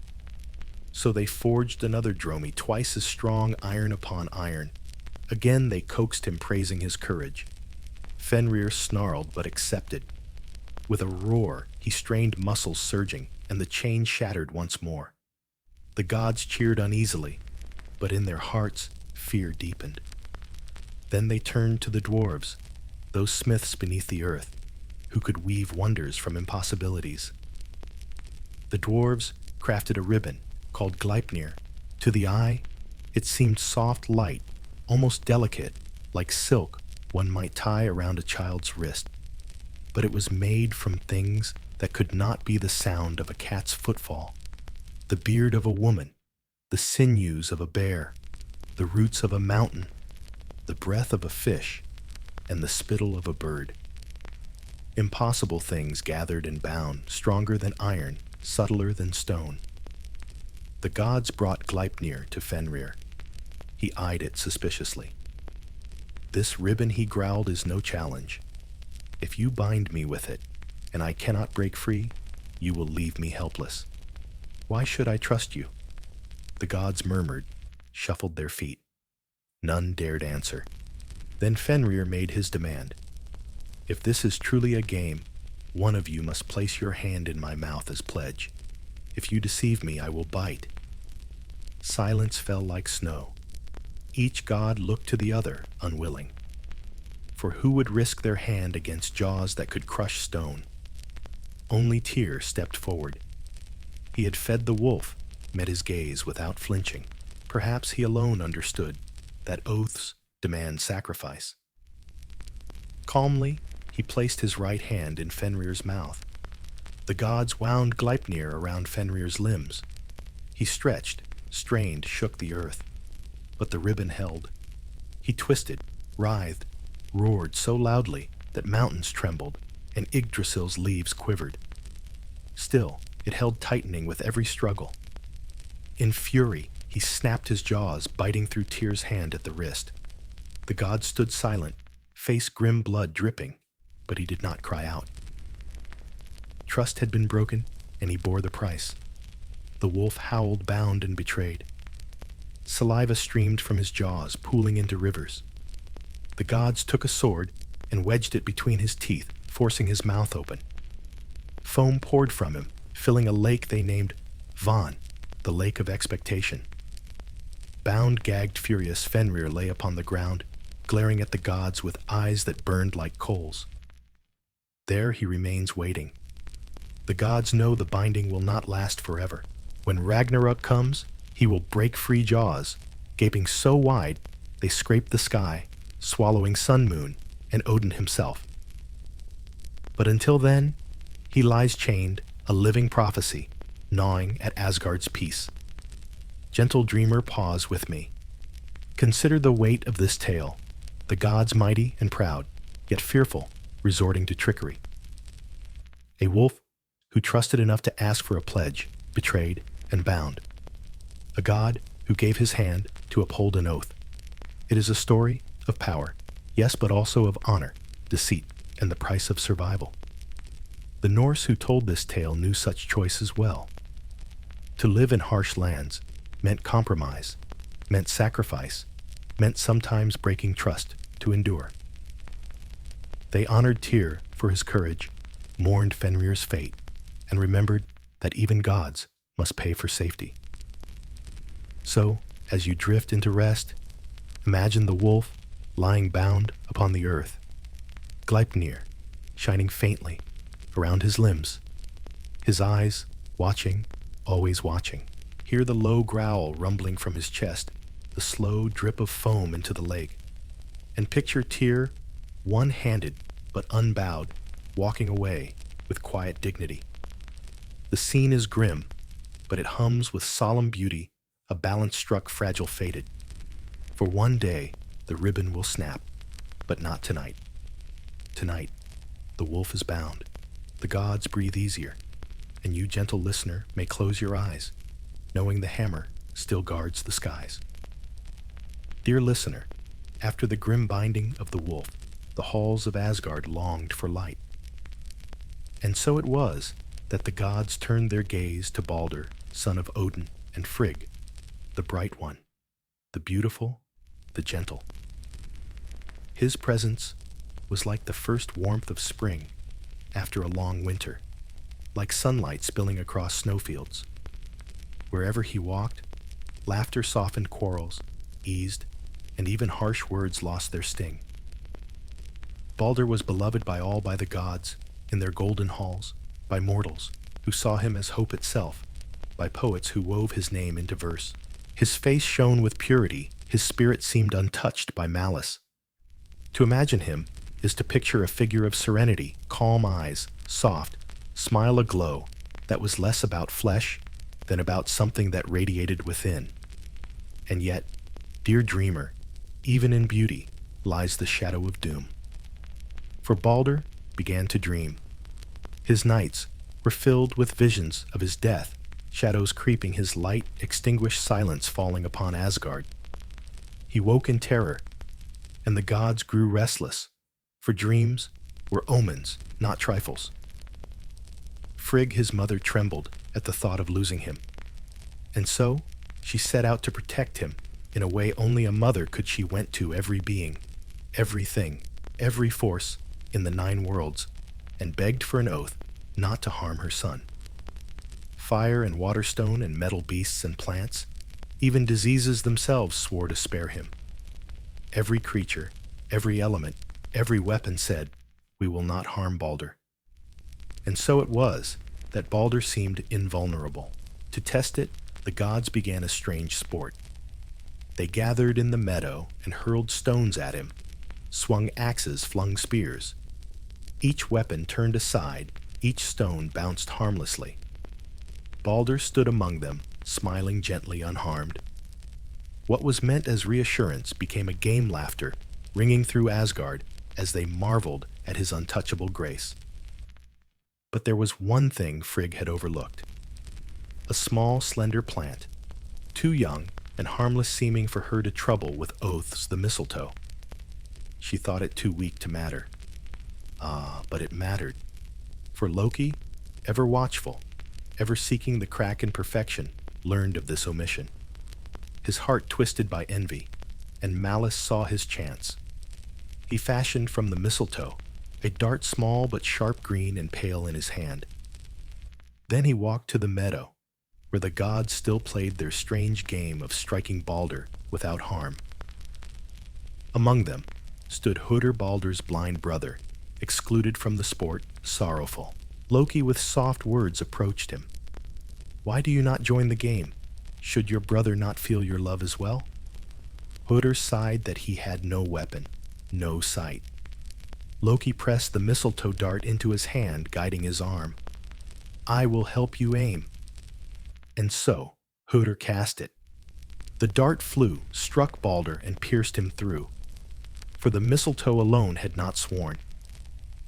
So they forged another dromi, twice as strong, iron upon iron. Again they coaxed him, praising his courage. Fenrir snarled but accepted. With a roar, he strained, muscles surging, and the chain shattered once more. The gods cheered uneasily, but in their hearts fear deepened. Then they turned to the dwarves, those smiths beneath the earth, who could weave wonders from impossibilities. The dwarves crafted a ribbon called Gleipnir. To the eye, it seemed soft light, almost delicate, like silk one might tie around a child's wrist. But it was made from things that could not be the sound of a cat's footfall, the beard of a woman, the sinews of a bear, the roots of a mountain, the breath of a fish, and the spittle of a bird. Impossible things gathered and bound, stronger than iron, subtler than stone. The gods brought Gleipnir to Fenrir. He eyed it suspiciously. This ribbon, he growled, is no challenge. If you bind me with it, and I cannot break free, you will leave me helpless. Why should I trust you? The gods murmured, shuffled their feet. None dared answer. Then Fenrir made his demand. If this is truly a game, one of you must place your hand in my mouth as pledge. If you deceive me, I will bite. Silence fell like snow. Each god looked to the other, unwilling. For who would risk their hand against jaws that could crush stone? Only Tyr stepped forward. He had fed the wolf, met his gaze without flinching. Perhaps he alone understood that oaths demand sacrifice. Calmly, he placed his right hand in Fenrir's mouth. The gods wound Gleipnir around Fenrir's limbs. He stretched, strained, shook the earth. But the ribbon held. He twisted, writhed, roared so loudly that mountains trembled and Yggdrasil's leaves quivered. Still, it held, tightening with every struggle. In fury, he snapped his jaws, biting through Tyr's hand at the wrist. The god stood silent, face grim, blood dripping, but he did not cry out. Trust had been broken, and he bore the price. The wolf howled, bound and betrayed. Saliva streamed from his jaws, pooling into rivers. The gods took a sword and wedged it between his teeth, forcing his mouth open. Foam poured from him, filling a lake they named Van, the lake of expectation. Bound, gagged, furious, Fenrir lay upon the ground, glaring at the gods with eyes that burned like coals. There he remains, waiting. The gods know the binding will not last forever. When Ragnarök comes, he will break free jaws, gaping so wide they scrape the sky, swallowing Sun Moon and Odin himself. But until then, he lies chained, a living prophecy, gnawing at Asgard's peace. Gentle dreamer, pause with me. Consider the weight of this tale, the gods mighty and proud, yet fearful, resorting to trickery. A wolf who trusted enough to ask for a pledge, betrayed and bound. A god who gave his hand to uphold an oath. It is a story of power, yes, but also of honor, deceit, and the price of survival. The Norse who told this tale knew such choices well. To live in harsh lands meant compromise, meant sacrifice, meant sometimes breaking trust to endure. They honored Tyr for his courage, mourned Fenrir's fate, and remembered that even gods must pay for safety. So, as you drift into rest, imagine the wolf lying bound upon the earth. Gleipnir, shining faintly around his limbs. His eyes, watching, always watching. Hear the low growl rumbling from his chest, the slow drip of foam into the lake. And picture Tyr, one-handed but unbowed, walking away with quiet dignity. The scene is grim, but it hums with solemn beauty, a balance struck fragile fated. For one day, the ribbon will snap, but not tonight. Tonight, the wolf is bound. The gods breathe easier, and you, gentle listener, may close your eyes, knowing the hammer still guards the skies. Dear listener, after the grim binding of the wolf, the halls of Asgard longed for light. And so it was that the gods turned their gaze to Balder, son of Odin, and Frigg, the bright one, the beautiful, the gentle. His presence was like the first warmth of spring after a long winter, like sunlight spilling across snowfields. Wherever he walked, laughter softened quarrels, eased, and even harsh words lost their sting. Balder was beloved by all, by the gods in their golden halls, by mortals who saw him as hope itself, by poets who wove his name into verse. His face shone with purity, his spirit seemed untouched by malice. To imagine him is to picture a figure of serenity, calm eyes, soft, smile aglow, that was less about flesh than about something that radiated within. And yet, dear dreamer, even in beauty lies the shadow of doom. For Balder began to dream. His nights were filled with visions of his death, shadows creeping, his light extinguished, silence falling upon Asgard. He woke in terror, and the gods grew restless, for dreams were omens, not trifles. Frigg, his mother, trembled at the thought of losing him, and so she set out to protect him in a way only a mother could. She went to every being, everything, every force in the 9 worlds, and begged for an oath not to harm her son. Fire and water stone and metal beasts and plants, even diseases themselves swore to spare him. Every creature, every element, every weapon said, "We will not harm Balder." And so it was that Balder seemed invulnerable. To test it, the gods began a strange sport. They gathered in the meadow and hurled stones at him, swung axes, flung spears. Each weapon turned aside, each stone bounced harmlessly. Balder stood among them, smiling gently, unharmed. What was meant as reassurance became a game laughter, ringing through Asgard as they marveled at his untouchable grace. But there was one thing Frigg had overlooked. A small, slender plant, too young and harmless seeming for her to trouble with oaths, the mistletoe. She thought it too weak to matter. But it mattered. For Loki, ever watchful, ever seeking the crack in perfection, learned of this omission. His heart twisted by envy, and malice saw his chance. He fashioned from the mistletoe a dart small but sharp, green and pale in his hand. Then he walked to the meadow, where the gods still played their strange game of striking Balder without harm. Among them stood Hoder, Balder's blind brother, excluded from the sport, sorrowful. Loki with soft words approached him. "Why do you not join the game? Should your brother not feel your love as well?" Hoder sighed that he had no weapon, no sight. Loki pressed the mistletoe dart into his hand, guiding his arm. "I will help you aim." And so, Hoder cast it. The dart flew, struck Balder, and pierced him through. For the mistletoe alone had not sworn.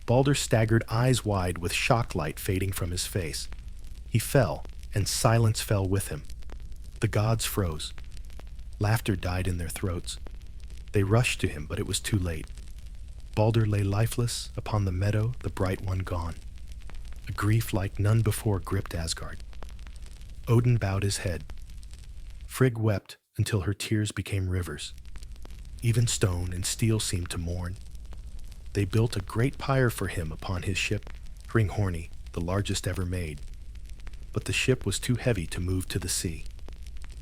Balder staggered, eyes wide, with shock light fading from his face. He fell, and silence fell with him. The gods froze. Laughter died in their throats. They rushed to him, but it was too late. Balder lay lifeless upon the meadow, the bright one gone. A grief like none before gripped Asgard. Odin bowed his head. Frigg wept until her tears became rivers. Even stone and steel seemed to mourn. They built a great pyre for him upon his ship, Hringhorni, the largest ever made. But the ship was too heavy to move to the sea.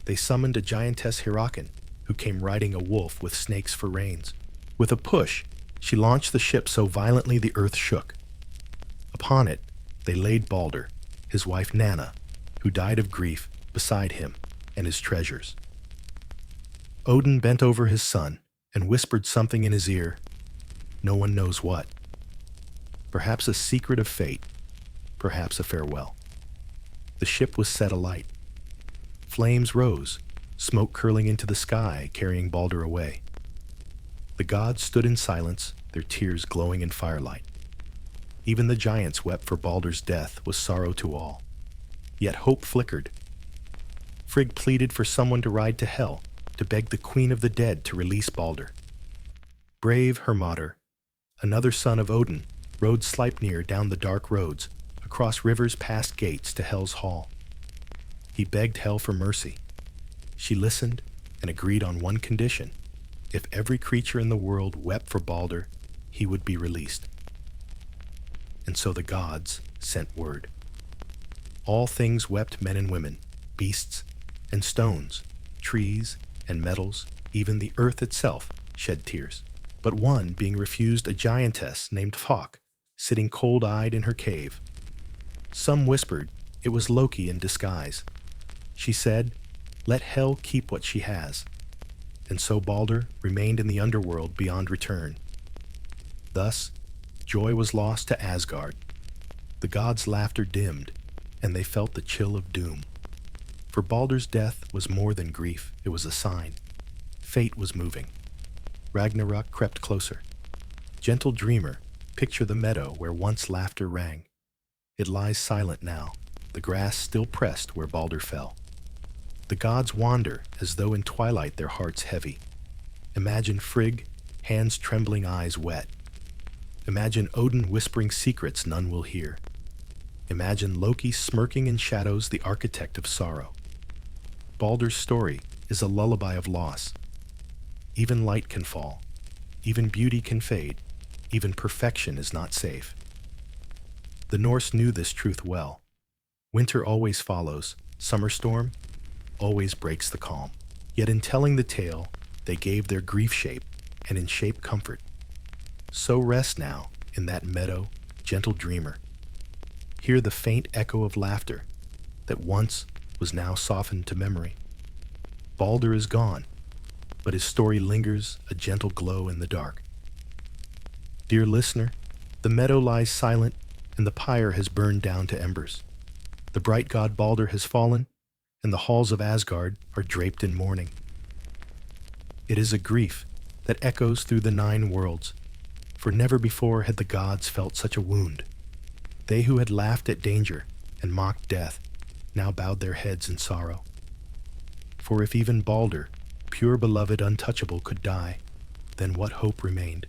They summoned a giantess, Hyrroken, who came riding a wolf with snakes for reins. With a push, she launched the ship so violently the earth shook. Upon it, they laid Balder, his wife Nanna, who died of grief, beside him and his treasures. Odin bent over his son and whispered something in his ear. No one knows what. Perhaps a secret of fate, perhaps a farewell. The ship was set alight. Flames rose, smoke curling into the sky, carrying Balder away. The gods stood in silence, their tears glowing in firelight. Even the giants wept, for Balder's death was sorrow to all. Yet hope flickered. Frigg pleaded for someone to ride to Hel, to beg the queen of the dead to release Balder. Brave Hermodr, another son of Odin, rode Sleipnir down the dark roads, across rivers past gates to Hel's hall. He begged Hel for mercy. She listened and agreed on one condition. If every creature in the world wept for Balder, he would be released. And so the gods sent word. All things wept, men and women, beasts and stones, trees and metals, even the earth itself shed tears. But one, being refused, a giantess named Falk, sitting cold-eyed in her cave. Some whispered it was Loki in disguise. She said, "Let Hel keep what she has." And so Balder remained in the underworld beyond return. Thus, joy was lost to Asgard. The gods' laughter dimmed, and they felt the chill of doom. For Balder's death was more than grief, it was a sign. Fate was moving. Ragnarök crept closer. Gentle dreamer, picture the meadow where once laughter rang. It lies silent now, the grass still pressed where Balder fell. The gods wander as though in twilight, their hearts heavy. Imagine Frigg, hands trembling, eyes wet. Imagine Odin whispering secrets none will hear. Imagine Loki smirking in shadows, the architect of sorrow. Balder's story is a lullaby of loss. Even light can fall. Even beauty can fade. Even perfection is not safe. The Norse knew this truth well. Winter always follows. Summer storm always breaks the calm. Yet in telling the tale, they gave their grief shape, and in shape comfort. So rest now in that meadow, gentle dreamer. Hear the faint echo of laughter that once was now softened to memory. Balder is gone, but his story lingers, a gentle glow in the dark. Dear listener, the meadow lies silent, and the pyre has burned down to embers. The bright god Balder has fallen, and the halls of Asgard are draped in mourning. It is a grief that echoes through the 9 worlds, for never before had the gods felt such a wound. They who had laughed at danger and mocked death now bowed their heads in sorrow. For if even Balder, pure beloved, untouchable, could die, then what hope remained?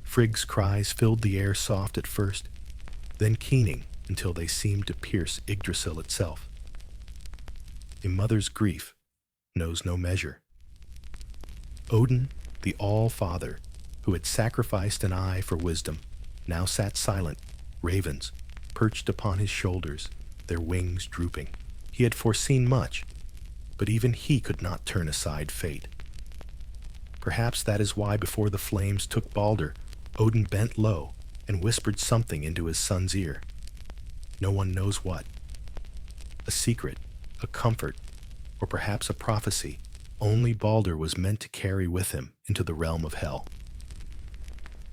Frigg's cries filled the air, soft at first, then keening until they seemed to pierce Yggdrasil itself. A mother's grief knows no measure. Odin, the All-Father, who had sacrificed an eye for wisdom, now sat silent, ravens perched upon his shoulders, their wings drooping. He had foreseen much, but even he could not turn aside fate. Perhaps that is why before the flames took Balder, Odin bent low and whispered something into his son's ear. No one knows what. A secret, a comfort, or perhaps a prophecy only Balder was meant to carry with him into the realm of Hel.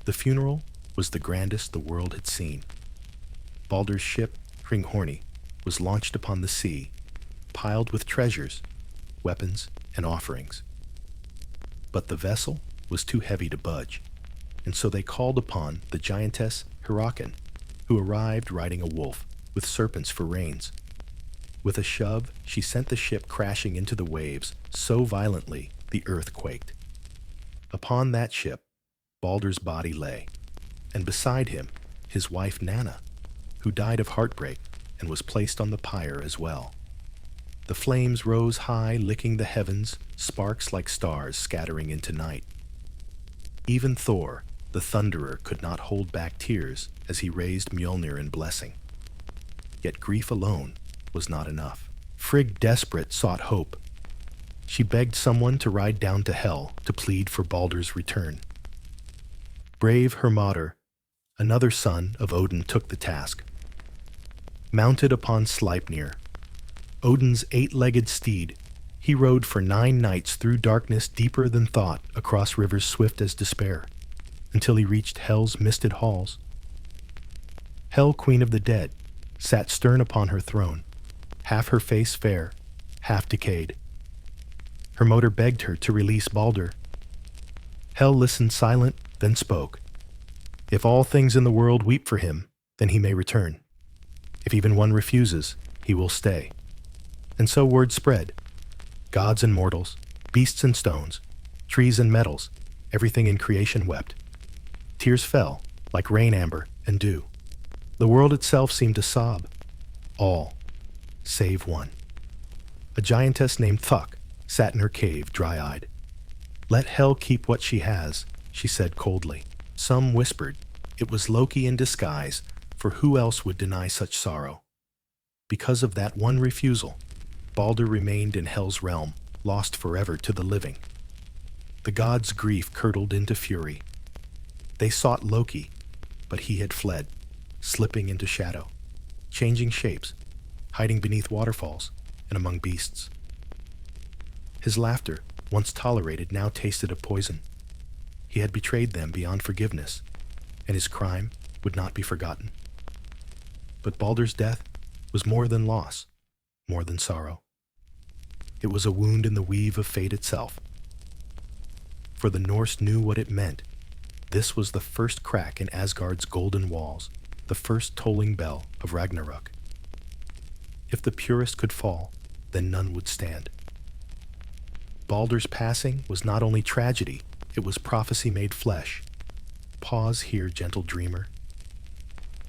The funeral was the grandest the world had seen. Balder's ship, Hringhorni, was launched upon the sea, piled with treasures, weapons, and offerings. But the vessel was too heavy to budge, and so they called upon the giantess Hyrrokin, who arrived riding a wolf, with serpents for reins. With a shove, she sent the ship crashing into the waves so violently the earth quaked. Upon that ship, Balder's body lay, and beside him, his wife Nanna, who died of heartbreak and was placed on the pyre as well. The flames rose high, licking the heavens, sparks like stars scattering into night. Even Thor, the thunderer, could not hold back tears as he raised Mjolnir in blessing. Yet grief alone was not enough. Frigg, desperate, sought hope. She begged someone to ride down to Hel to plead for Balder's return. Brave Hermodr, another son of Odin took the task. Mounted upon Sleipnir, Odin's 8-legged steed, he rode for 9 nights through darkness deeper than thought across rivers swift as despair, until he reached Hel's misted halls. Hel, queen of the dead, sat stern upon her throne, half her face fair, half decayed. Her motor begged her to release Baldur. Hel listened silent, then spoke. If all things in the world weep for him, then he may return. If even one refuses, he will stay. And so word spread. Gods and mortals, beasts and stones, trees and metals, everything in creation wept. Tears fell, like rain amber and dew. The world itself seemed to sob. All, save one. A giantess named Thuk sat in her cave, dry-eyed. Let Hel keep what she has, she said coldly. Some whispered it was Loki in disguise, for who else would deny such sorrow? Because of that one refusal, Baldur remained in Hel's realm, lost forever to the living. The gods' grief curdled into fury. They sought Loki, but he had fled, slipping into shadow, changing shapes, hiding beneath waterfalls and among beasts. His laughter, once tolerated, now tasted of poison. He had betrayed them beyond forgiveness, and his crime would not be forgotten. But Baldur's death was more than loss, more than sorrow. It was a wound in the weave of fate itself. For the Norse knew what it meant. This was the first crack in Asgard's golden walls, the first tolling bell of Ragnarök. If the purest could fall, then none would stand. Baldur's passing was not only tragedy, it was prophecy made flesh. Pause here, gentle dreamer.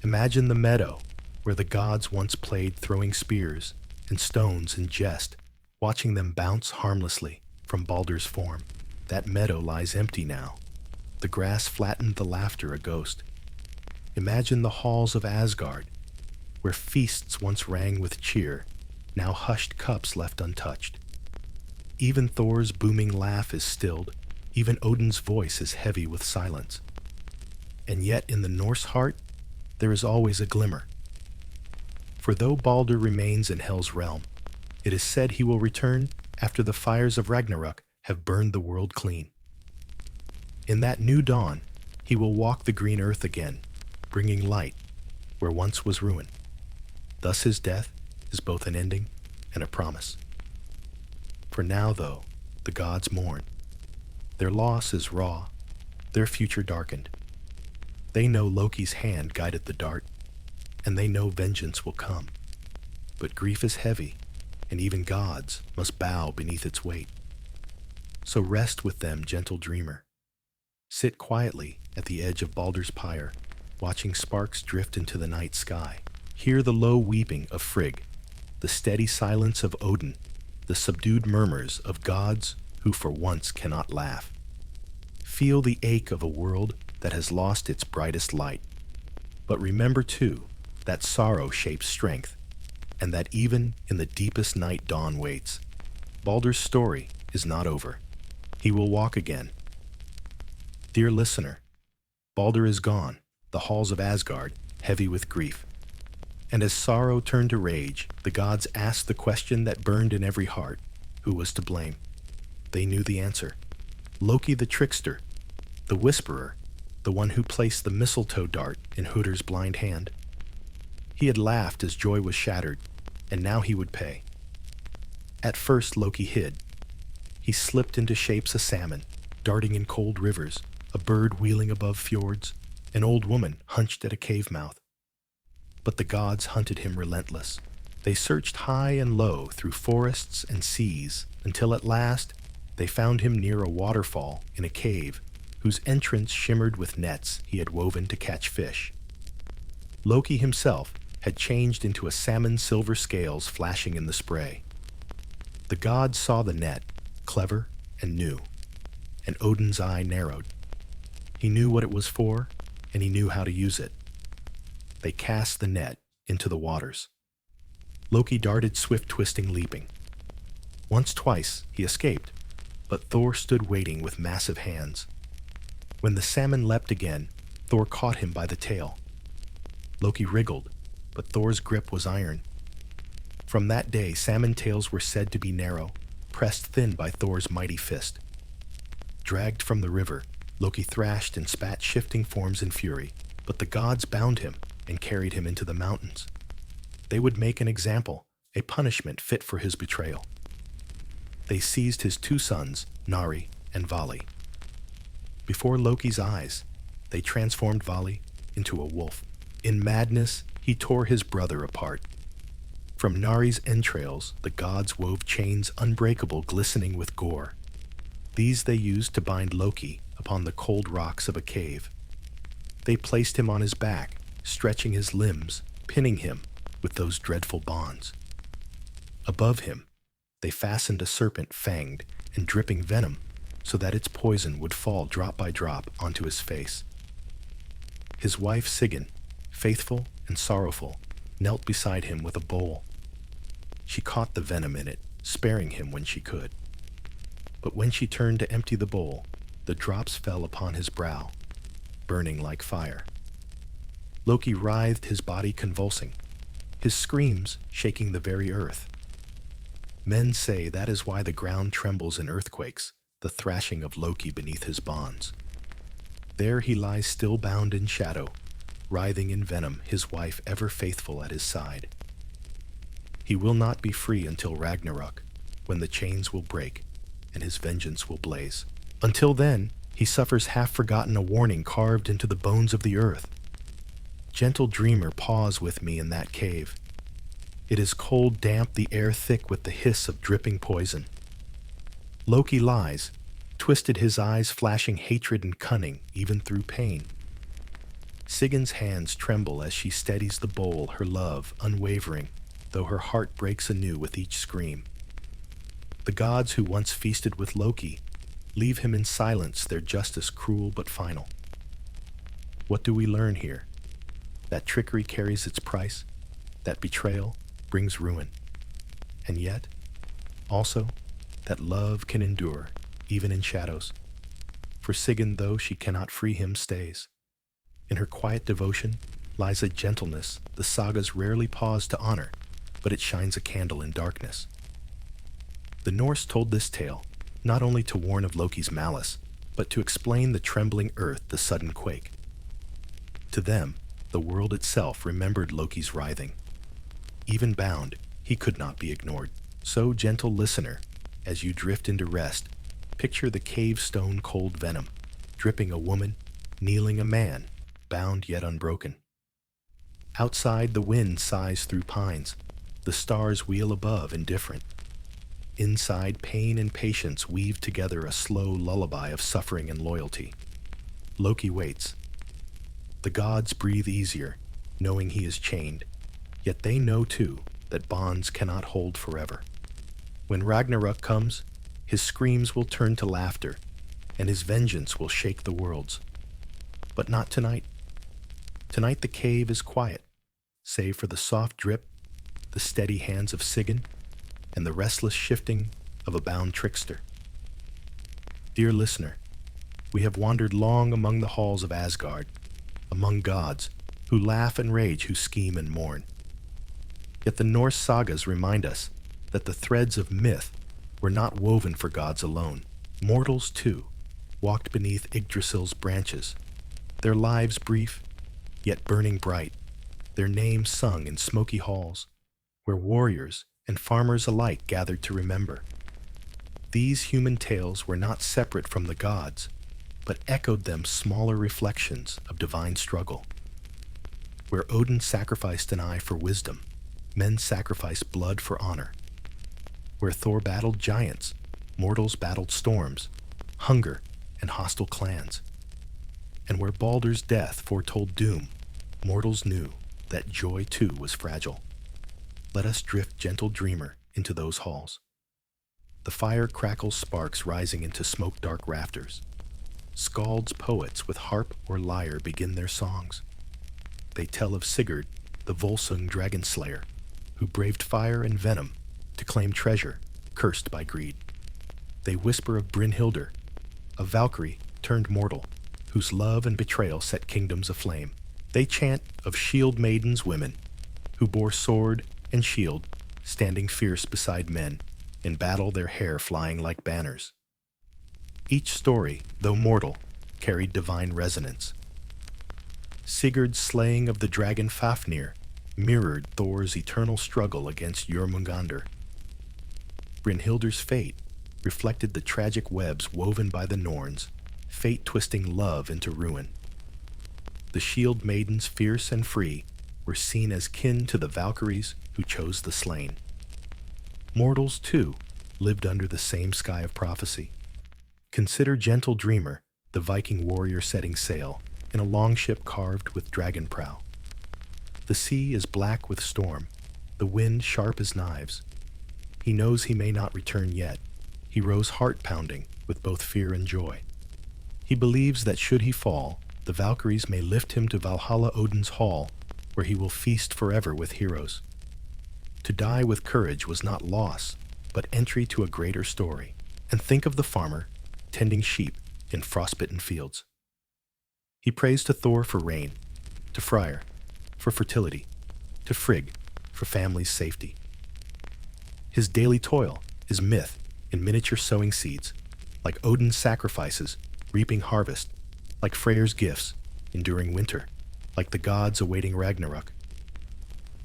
Imagine the meadow where the gods once played throwing spears and stones in jest, watching them bounce harmlessly from Baldur's form. That meadow lies empty now. The grass flattened, the laughter a ghost. Imagine the halls of Asgard, where feasts once rang with cheer, now hushed cups left untouched. Even Thor's booming laugh is stilled, even Odin's voice is heavy with silence. And yet in the Norse heart, there is always a glimmer. For though Baldur remains in Hel's realm, it is said he will return after the fires of Ragnarök have burned the world clean. In that new dawn, he will walk the green earth again, bringing light where once was ruin. Thus his death is both an ending and a promise. For now, though, the gods mourn. Their loss is raw, their future darkened. They know Loki's hand guided the dart, and they know vengeance will come. But grief is heavy, and even gods must bow beneath its weight. So rest with them, gentle dreamer. Sit quietly at the edge of Baldur's pyre, watching sparks drift into the night sky. Hear the low weeping of Frigg, the steady silence of Odin, the subdued murmurs of gods who for once cannot laugh. Feel the ache of a world that has lost its brightest light. But remember, too, that sorrow shapes strength, and that even in the deepest night dawn waits. Baldur's story is not over. He will walk again. Dear listener, Baldur is gone, the halls of Asgard heavy with grief. And as sorrow turned to rage, the gods asked the question that burned in every heart: who was to blame? They knew the answer. Loki the trickster, the whisperer, the one who placed the mistletoe dart in Hooder's blind hand. He had laughed as joy was shattered, and now he would pay. At first Loki hid. He slipped into shapes a salmon, darting in cold rivers, a bird wheeling above fjords, an old woman hunched at a cave mouth. But the gods hunted him relentless. They searched high and low through forests and seas, until at last they found him near a waterfall in a cave whose entrance shimmered with nets he had woven to catch fish. Loki himself had changed into a salmon's silver scales flashing in the spray. The gods saw the net, clever and new, and Odin's eye narrowed. He knew what it was for, and he knew how to use it. They cast the net into the waters. Loki darted swift, twisting, leaping. Twice, he escaped, but Thor stood waiting with massive hands. When the salmon leapt again, Thor caught him by the tail. Loki wriggled, but Thor's grip was iron. From that day, salmon tails were said to be narrow, pressed thin by Thor's mighty fist. Dragged from the river, Loki thrashed and spat shifting forms in fury, but the gods bound him and carried him into the mountains. They would make an example, a punishment fit for his betrayal. They seized his two sons, Nari and Vali. Before Loki's eyes, they transformed Vali into a wolf. In madness, he tore his brother apart. From Nari's entrails, the gods wove chains unbreakable, glistening with gore. These they used to bind Loki upon the cold rocks of a cave. They placed him on his back, stretching his limbs, pinning him with those dreadful bonds. Above him, they fastened a serpent fanged and dripping venom so that its poison would fall drop by drop onto his face. His wife Sigyn, faithful and sorrowful, knelt beside him with a bowl. She caught the venom in it, sparing him when she could. But when she turned to empty the bowl, the drops fell upon his brow, burning like fire. Loki writhed his body convulsing, his screams shaking the very earth. Men say that is why the ground trembles in earthquakes, the thrashing of Loki beneath his bonds. There he lies still bound in shadow, writhing in venom, his wife ever faithful at his side. He will not be free until Ragnarök, when the chains will break and his vengeance will blaze. Until then, he suffers half-forgotten a warning carved into the bones of the earth. Gentle dreamer, pause with me in that cave. It is cold, damp, the air thick with the hiss of dripping poison. Loki lies, twisted, his eyes flashing hatred and cunning even through pain. Sigyn's hands tremble as she steadies the bowl, her love unwavering, though her heart breaks anew with each scream. The gods who once feasted with Loki leave him in silence, their justice cruel but final. What do we learn here? That trickery carries its price, that betrayal brings ruin, and yet, also, that love can endure, even in shadows. For Sigyn, though she cannot free him, stays. In her quiet devotion lies a gentleness the sagas rarely pause to honor, but it shines a candle in darkness. The Norse told this tale not only to warn of Loki's malice, but to explain the trembling earth, the sudden quake. To them, the world itself remembered Loki's writhing. Even bound, he could not be ignored. So, gentle listener, as you drift into rest, picture the cave stone cold venom, dripping a woman, kneeling a man, bound yet unbroken. Outside, the wind sighs through pines, the stars wheel above indifferent. Inside, pain and patience weave together a slow lullaby of suffering and loyalty. Loki waits. The gods breathe easier, knowing he is chained, yet they know too that bonds cannot hold forever. When Ragnarök comes, his screams will turn to laughter, and his vengeance will shake the worlds. But not tonight. Tonight the cave is quiet, save for the soft drip, the steady hands of Sigyn, and the restless shifting of a bound trickster. Dear listener, we have wandered long among the halls of Asgard, among gods who laugh and rage, who scheme and mourn. Yet the Norse sagas remind us that the threads of myth were not woven for gods alone. Mortals, too, walked beneath Yggdrasil's branches, their lives brief, yet burning bright, their names sung in smoky halls, where warriors and farmers alike gathered to remember. These human tales were not separate from the gods, but echoed them smaller reflections of divine struggle. Where Odin sacrificed an eye for wisdom, men sacrificed blood for honor. Where Thor battled giants, mortals battled storms, hunger, and hostile clans. And where Baldur's death foretold doom, mortals knew that joy too was fragile. Let us drift, gentle dreamer, into those halls. The fire crackles sparks rising into smoke-dark rafters. Skalds, poets with harp or lyre begin their songs. They tell of Sigurd, the Volsung dragon slayer, who braved fire and venom to claim treasure cursed by greed. They whisper of Brynhildr, a Valkyrie turned mortal, whose love and betrayal set kingdoms aflame. They chant of shield maidens women, who bore sword and shield, standing fierce beside men, in battle their hair flying like banners. Each story, though mortal, carried divine resonance. Sigurd's slaying of the dragon Fafnir mirrored Thor's eternal struggle against Jormungandr. Brynhilder's fate reflected the tragic webs woven by the Norns, fate twisting love into ruin. The shield maidens, fierce and free, were seen as kin to the Valkyries who chose the slain. Mortals, too, lived under the same sky of prophecy. Consider gentle dreamer, the Viking warrior setting sail in a longship carved with dragon prow. The sea is black with storm, the wind sharp as knives. He knows he may not return yet. He rows heart-pounding with both fear and joy. He believes that should he fall, the Valkyries may lift him to Valhalla Odin's hall, where he will feast forever with heroes. To die with courage was not loss, but entry to a greater story. And think of the farmer, tending sheep in frostbitten fields. He prays to Thor for rain, to Freyr for fertility, to Frigg for family's safety. His daily toil is myth in miniature sowing seeds, like Odin's sacrifices, reaping harvest, like Freyr's gifts, enduring winter, like the gods awaiting Ragnarök.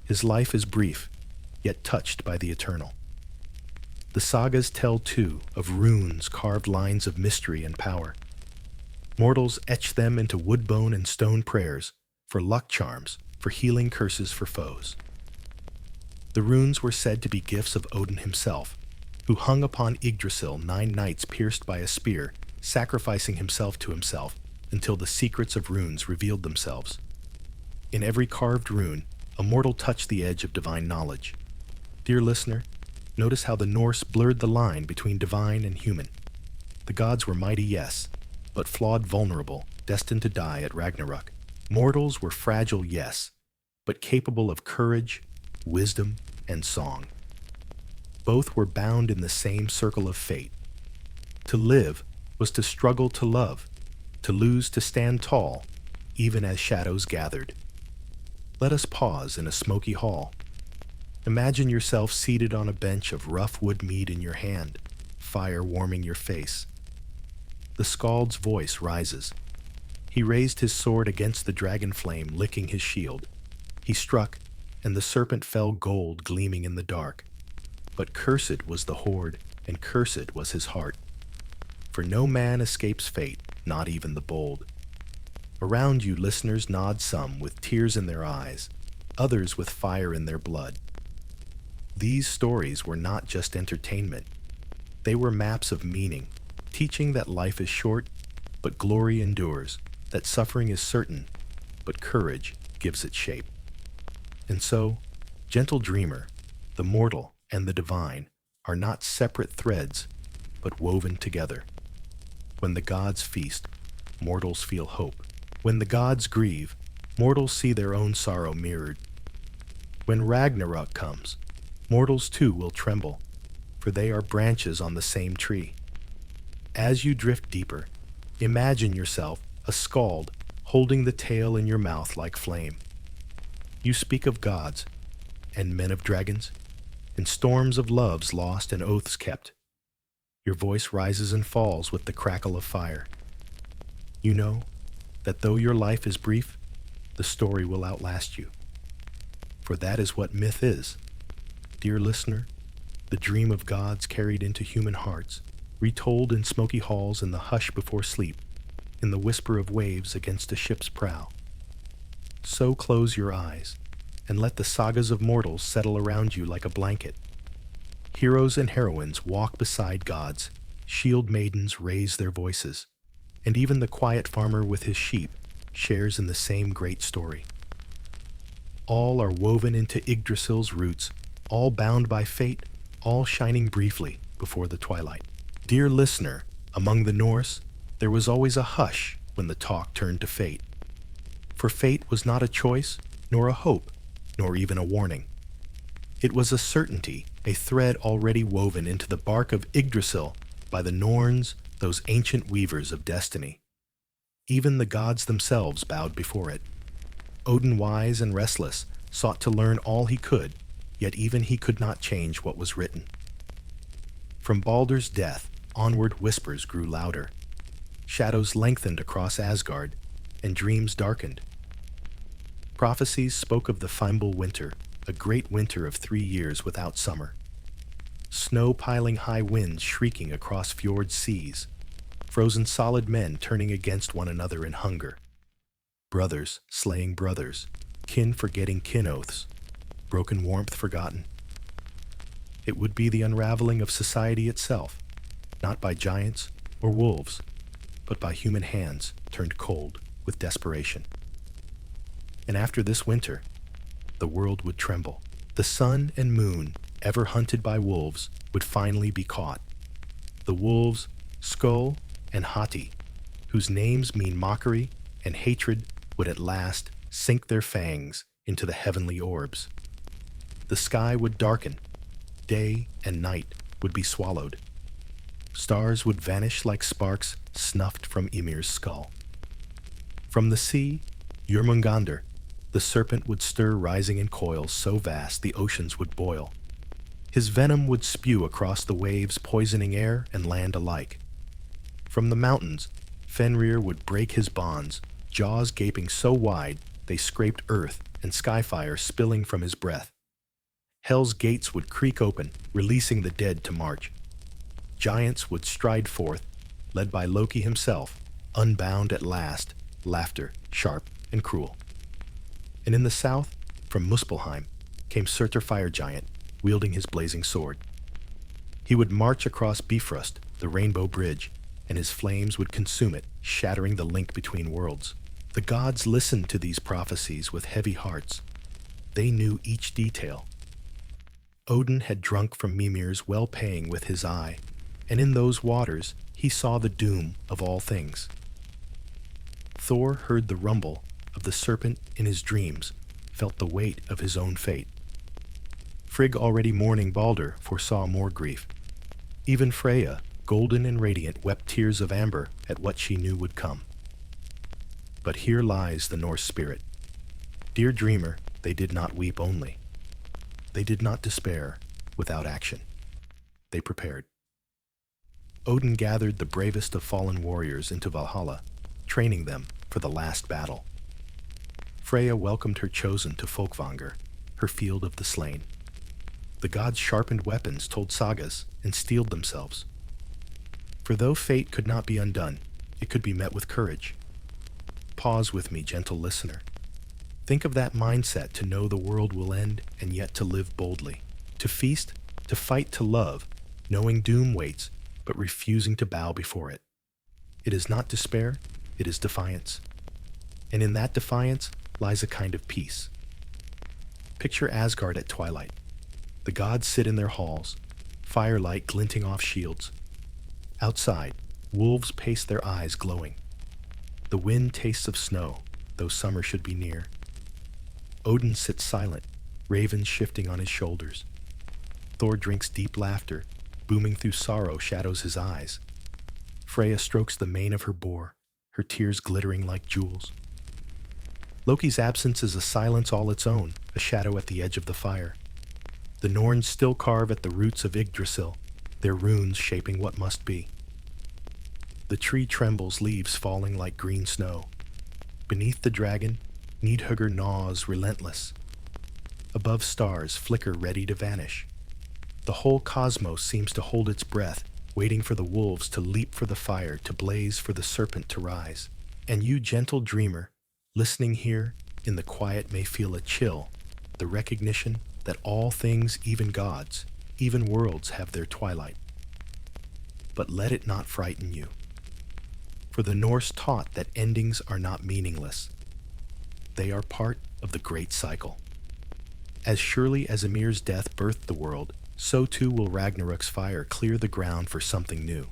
His life is brief, yet touched by the eternal. The sagas tell, too, of runes carved lines of mystery and power. Mortals etch them into wood, bone, and stone prayers, for luck charms, for healing curses for foes. The runes were said to be gifts of Odin himself, who hung upon Yggdrasil 9 nights pierced by a spear, sacrificing himself to himself until the secrets of runes revealed themselves. In every carved rune, a mortal touched the edge of divine knowledge. Dear listener, notice how the Norse blurred the line between divine and human. The gods were mighty, yes, but flawed, vulnerable, destined to die at Ragnarök. Mortals were fragile, yes, but capable of courage, wisdom, and song. Both were bound in the same circle of fate. To live was to struggle to love, to lose to stand tall, even as shadows gathered. Let us pause in a smoky hall. Imagine yourself seated on a bench of rough wood mead in your hand, fire warming your face. The skald's voice rises. He raised his sword against the dragon flame, licking his shield. He struck, and the serpent fell gold gleaming in the dark. But cursed was the horde, and cursed was his heart. For no man escapes fate, not even the bold. Around you, listeners, nod, some with tears in their eyes, others with fire in their blood. These stories were not just entertainment. They were maps of meaning, teaching that life is short, but glory endures, that suffering is certain, but courage gives it shape. And so, gentle dreamer, the mortal and the divine are not separate threads, but woven together. When the gods feast, mortals feel hope. When the gods grieve, mortals see their own sorrow mirrored. When Ragnarök comes, mortals too will tremble, for they are branches on the same tree. As you drift deeper, imagine yourself a skald holding the tale in your mouth like flame. You speak of gods, and men of dragons, and storms of loves lost and oaths kept. Your voice rises and falls with the crackle of fire. You know that though your life is brief, the story will outlast you. For that is what myth is. Dear listener, the dream of gods carried into human hearts, retold in smoky halls in the hush before sleep, in the whisper of waves against a ship's prow. So close your eyes, and let the sagas of mortals settle around you like a blanket. Heroes and heroines walk beside gods, shield maidens raise their voices, and even the quiet farmer with his sheep shares in the same great story. All are woven into Yggdrasil's roots, all bound by fate, all shining briefly before the twilight. Dear listener, among the Norse, there was always a hush when the talk turned to fate. For fate was not a choice, nor a hope, nor even a warning. It was a certainty, a thread already woven into the bark of Yggdrasil by the Norns, those ancient weavers of destiny. Even the gods themselves bowed before it. Odin, wise and restless, sought to learn all he could, yet even he could not change what was written. From Baldur's death, onward whispers grew louder. Shadows lengthened across Asgard, and dreams darkened. Prophecies spoke of the Fimbul winter, a great winter of 3 years without summer. Snow piling high winds shrieking across fjord seas, frozen solid men turning against one another in hunger. Brothers slaying brothers, kin forgetting kin oaths, broken warmth forgotten. It would be the unraveling of society itself, not by giants or wolves, but by human hands turned cold with desperation. And after this winter, the world would tremble. The sun and moon, ever hunted by wolves, would finally be caught. The wolves, Skull and Hati, whose names mean mockery and hatred, would at last sink their fangs into the heavenly orbs. The sky would darken. Day and night would be swallowed. Stars would vanish like sparks snuffed from Ymir's skull. From the sea, Jörmungandr, the serpent would stir, rising in coils so vast the oceans would boil. His venom would spew across the waves, poisoning air and land alike. From the mountains, Fenrir would break his bonds, jaws gaping so wide they scraped earth and skyfire spilling from his breath. Hell's gates would creak open, releasing the dead to march. Giants would stride forth, led by Loki himself, unbound at last, laughter, sharp and cruel. And in the south, from Muspelheim, came Surtur Fire Giant, wielding his blazing sword. He would march across Bifrost, the rainbow bridge, and his flames would consume it, shattering the link between worlds. The gods listened to these prophecies with heavy hearts. They knew each detail. Odin had drunk from Mimir's well-paying with his eye, and in those waters he saw the doom of all things. Thor heard the rumble of the serpent in his dreams, felt the weight of his own fate. Frigg, already mourning Baldur, foresaw more grief. Even Freya, golden and radiant, wept tears of amber at what she knew would come. But here lies the Norse spirit. Dear dreamer, they did not weep only. They did not despair without action. They prepared. Odin gathered the bravest of fallen warriors into Valhalla, training them for the last battle. Freya welcomed her chosen to Folkvanger, her field of the slain. The gods sharpened weapons, told sagas, and steeled themselves. For though fate could not be undone, it could be met with courage. Pause with me, gentle listener. Think of that mindset to know the world will end and yet to live boldly. To feast, to fight, to love, knowing doom waits, but refusing to bow before it. It is not despair, it is defiance. And in that defiance lies a kind of peace. Picture Asgard at twilight. The gods sit in their halls, firelight glinting off shields. Outside, wolves pace, their eyes glowing. The wind tastes of snow, though summer should be near. Odin sits silent, ravens shifting on his shoulders. Thor drinks deep laughter, booming through sorrow shadows his eyes. Freya strokes the mane of her boar, her tears glittering like jewels. Loki's absence is a silence all its own, a shadow at the edge of the fire. The Norns still carve at the roots of Yggdrasil, their runes shaping what must be. The tree trembles, leaves falling like green snow. Beneath the dragon, Nidhugger gnaws, relentless. Above, stars flicker, ready to vanish. The whole cosmos seems to hold its breath, waiting for the wolves to leap for the fire, to blaze, for the serpent to rise. And you, gentle dreamer, listening here in the quiet, may feel a chill, the recognition that all things, even gods, even worlds, have their twilight. But let it not frighten you. For the Norse taught that endings are not meaningless. They are part of the great cycle. As surely as Ymir's death birthed the world, so too will Ragnarok's fire clear the ground for something new.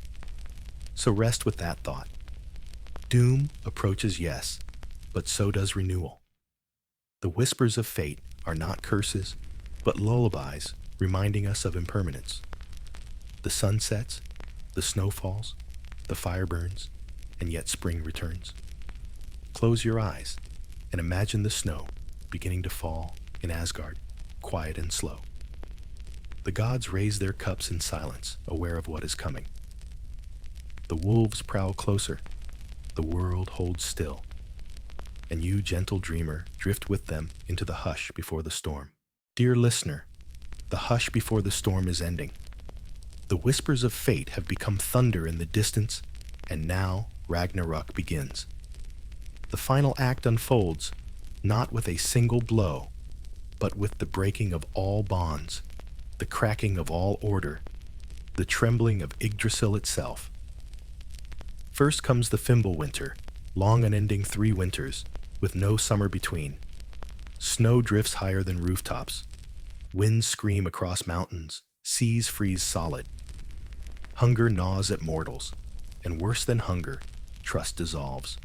So rest with that thought. Doom approaches, yes, but so does renewal. The whispers of fate are not curses, but lullabies reminding us of impermanence. The sun sets, the snow falls, the fire burns, and yet spring returns. Close your eyes and imagine the snow beginning to fall in Asgard, quiet and slow. The gods raise their cups in silence, aware of what is coming. The wolves prowl closer, the world holds still, and you, gentle dreamer, drift with them into the hush before the storm. Dear listener, the hush before the storm is ending. The whispers of fate have become thunder in the distance, and now Ragnarök begins. The final act unfolds, not with a single blow, but with the breaking of all bonds, the cracking of all order, the trembling of Yggdrasil itself. First comes the Fimbulwinter, long unending 3 winters, with no summer between. Snow drifts higher than rooftops. Winds scream across mountains. Seas freeze solid. Hunger gnaws at mortals, and worse than hunger, trust dissolves.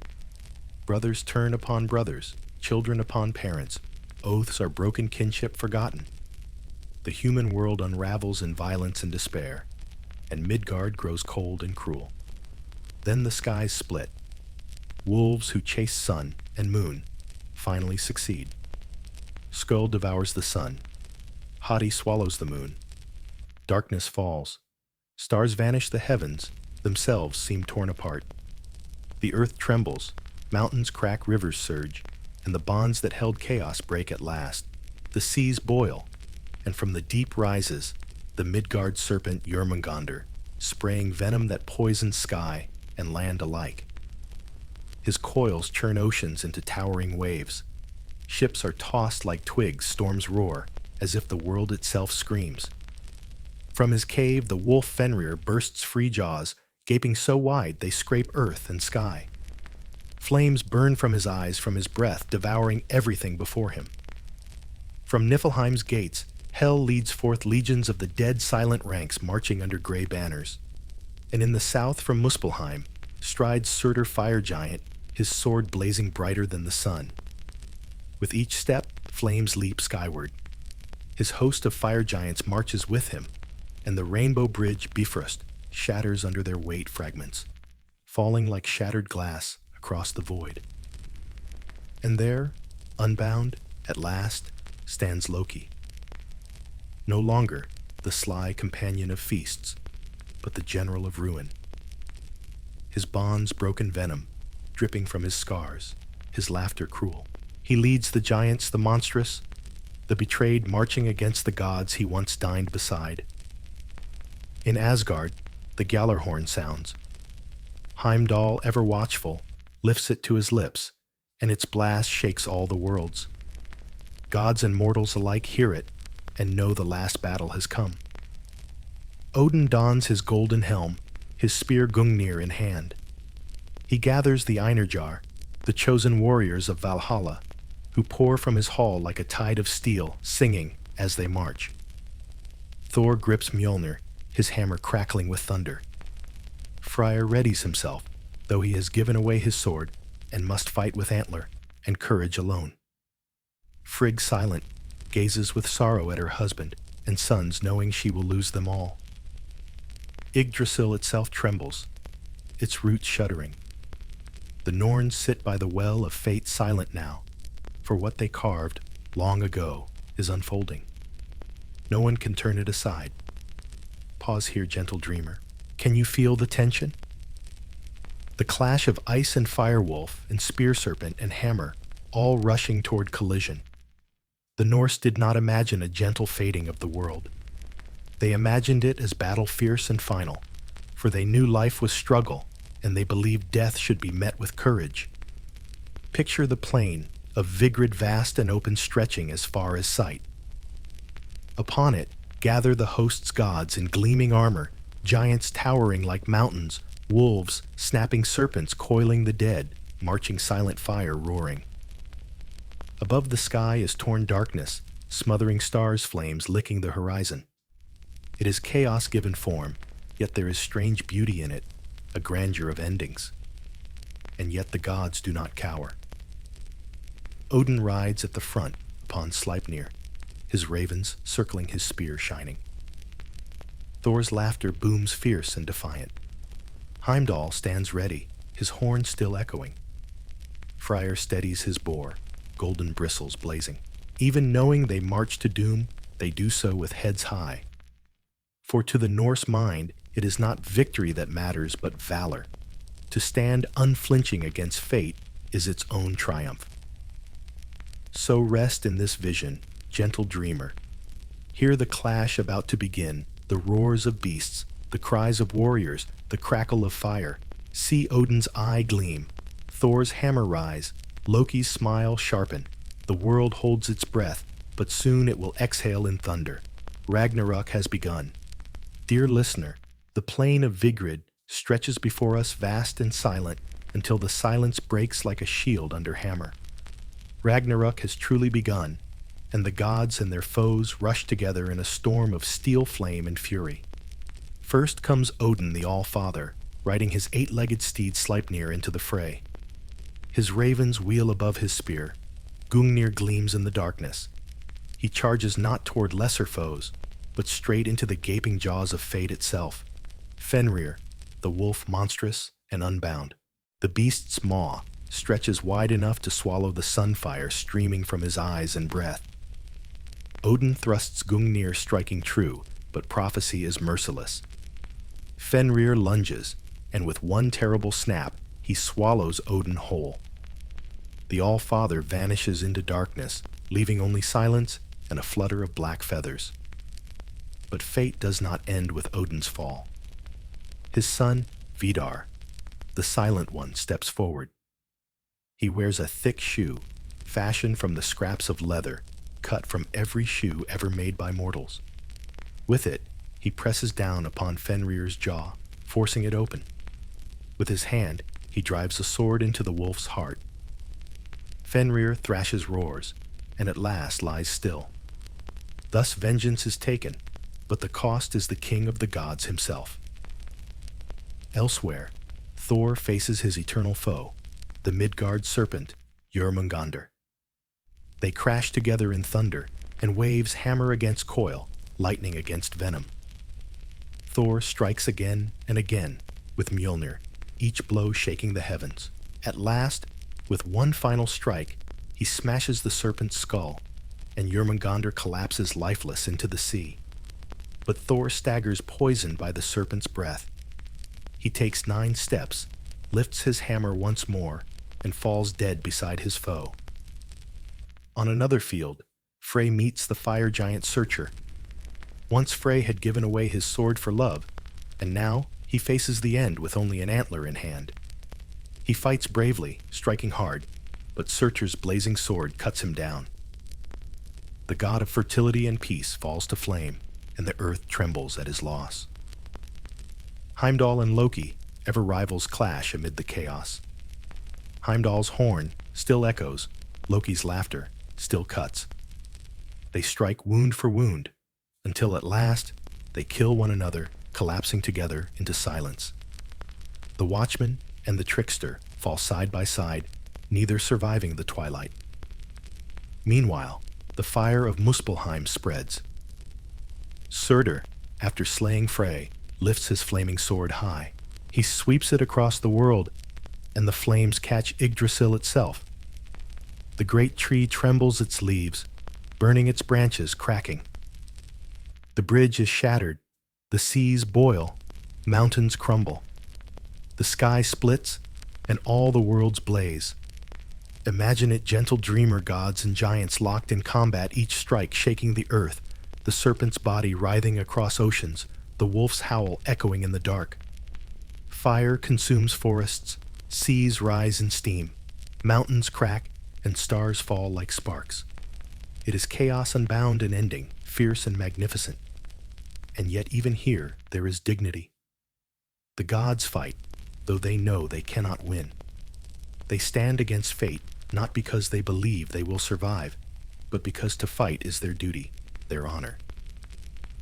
Brothers turn upon brothers, children upon parents. Oaths are broken, kinship forgotten. The human world unravels in violence and despair, and Midgard grows cold and cruel. Then the skies split. Wolves who chase sun and moon finally succeed. Skull devours the sun. Hati swallows the moon. Darkness falls. Stars vanish the heavens, themselves seem torn apart. The earth trembles, mountains crack, rivers surge, and the bonds that held chaos break at last. The seas boil, and from the deep rises the Midgard serpent Jörmungandr, spraying venom that poisons sky and land alike. His coils churn oceans into towering waves. Ships are tossed like twigs, storms roar, as if the world itself screams. From his cave, the wolf Fenrir bursts free jaws, gaping so wide they scrape earth and sky. Flames burn from his eyes, from his breath, devouring everything before him. From Niflheim's gates, hell leads forth legions of the dead silent ranks marching under gray banners. And in the south from Muspelheim strides Surtur fire giant, his sword blazing brighter than the sun. With each step, flames leap skyward. His host of fire giants marches with him, and the rainbow bridge Bifrost shatters under their weight, fragments, falling like shattered glass across the void. And there, unbound, at last, stands Loki. No longer the sly companion of feasts, but the general of ruin. His bonds broken venom, dripping from his scars, his laughter cruel. He leads the giants, the monstrous, the betrayed, marching against the gods he once dined beside. In Asgard, the Gjallarhorn sounds. Heimdall, ever watchful, lifts it to his lips, and its blast shakes all the worlds. Gods and mortals alike hear it and know the last battle has come. Odin dons his golden helm, his spear Gungnir in hand. He gathers the Einarjar, the chosen warriors of Valhalla, who pour from his hall like a tide of steel, singing as they march. Thor grips Mjolnir, his hammer crackling with thunder. Freyr readies himself, though he has given away his sword and must fight with antler and courage alone. Frigg, silent, gazes with sorrow at her husband and sons, knowing she will lose them all. Yggdrasil itself trembles, its roots shuddering. The Norns sit by the well of fate, silent now, for what they carved long ago is unfolding. No one can turn it aside. Pause here, gentle dreamer. Can you feel the tension? The clash of ice and firewolf and spear serpent and hammer, all rushing toward collision. The Norse did not imagine a gentle fading of the world. They imagined it as battle fierce and final, for they knew life was struggle, and they believed death should be met with courage. Picture the plain, of Vigrid, vast and open, stretching as far as sight. Upon it gather the host's gods in gleaming armor, giants towering like mountains, wolves, snapping serpents coiling the dead, marching silent fire roaring. Above the sky is torn darkness, smothering stars' flames licking the horizon. It is chaos given form, yet there is strange beauty in it, a grandeur of endings. And yet the gods do not cower. Odin rides at the front upon Sleipnir, his ravens circling his spear shining. Thor's laughter booms fierce and defiant. Heimdall stands ready, his horn still echoing. Freyr steadies his boar, golden bristles blazing. Even knowing they march to doom, they do so with heads high. For to the Norse mind, it is not victory that matters, but valor. To stand unflinching against fate is its own triumph. So rest in this vision, gentle dreamer. Hear the clash about to begin, the roars of beasts, the cries of warriors, the crackle of fire. See Odin's eye gleam, Thor's hammer rise, Loki's smile sharpen. The world holds its breath, but soon it will exhale in thunder. Ragnarök has begun. Dear listener, the plain of Vigrid stretches before us vast and silent until the silence breaks like a shield under hammer. Ragnarök has truly begun, and the gods and their foes rush together in a storm of steel flame and fury. First comes Odin the All-Father, riding his eight-legged steed Sleipnir into the fray. His ravens wheel above his spear. Gungnir gleams in the darkness. He charges not toward lesser foes, but straight into the gaping jaws of fate itself. Fenrir, the wolf monstrous and unbound. The beast's maw stretches wide enough to swallow the sunfire streaming from his eyes and breath. Odin thrusts Gungnir striking true, but prophecy is merciless. Fenrir lunges, and with one terrible snap, he swallows Odin whole. The All-Father vanishes into darkness, leaving only silence and a flutter of black feathers. But fate does not end with Odin's fall. His son, Vidar, the Silent One, steps forward. He wears a thick shoe, fashioned from the scraps of leather, cut from every shoe ever made by mortals. With it, he presses down upon Fenrir's jaw, forcing it open. With his hand, he drives a sword into the wolf's heart. Fenrir thrashes roars, and at last lies still. Thus vengeance is taken, but the cost is the king of the gods himself. Elsewhere, Thor faces his eternal foe, the Midgard serpent, Jörmungandr. They crash together in thunder, and waves hammer against coil, lightning against venom. Thor strikes again and again with Mjolnir, each blow shaking the heavens. At last, with one final strike, he smashes the serpent's skull, and Jörmungandr collapses lifeless into the sea. But Thor staggers poisoned by the serpent's breath. He takes 9 steps, lifts his hammer once more, and falls dead beside his foe. On another field, Frey meets the fire giant Surtur. Once Frey had given away his sword for love, and now he faces the end with only an antler in hand. He fights bravely, striking hard, but Surtur's blazing sword cuts him down. The god of fertility and peace falls to flame, and the earth trembles at his loss. Heimdall and Loki, ever rivals, clash amid the chaos. Heimdall's horn still echoes, Loki's laughter still cuts. They strike wound for wound, until at last they kill one another, collapsing together into silence. The watchman and the trickster fall side by side, neither surviving the twilight. Meanwhile, the fire of Muspelheim spreads. Surtur, after slaying Frey, lifts his flaming sword high. He sweeps it across the world, and the flames catch Yggdrasil itself. The great tree trembles its leaves, burning its branches, cracking. The bridge is shattered, the seas boil, mountains crumble. The sky splits, and all the worlds blaze. Imagine it, gentle dreamer, gods and giants locked in combat, each strike shaking the earth, the serpent's body writhing across oceans, the wolf's howl echoing in the dark. Fire consumes forests, seas rise in steam, mountains crack, and stars fall like sparks. It is chaos unbound and ending, fierce and magnificent. And yet even here there is dignity. The gods fight, though they know they cannot win. They stand against fate, not because they believe they will survive, but because to fight is their duty, their honor.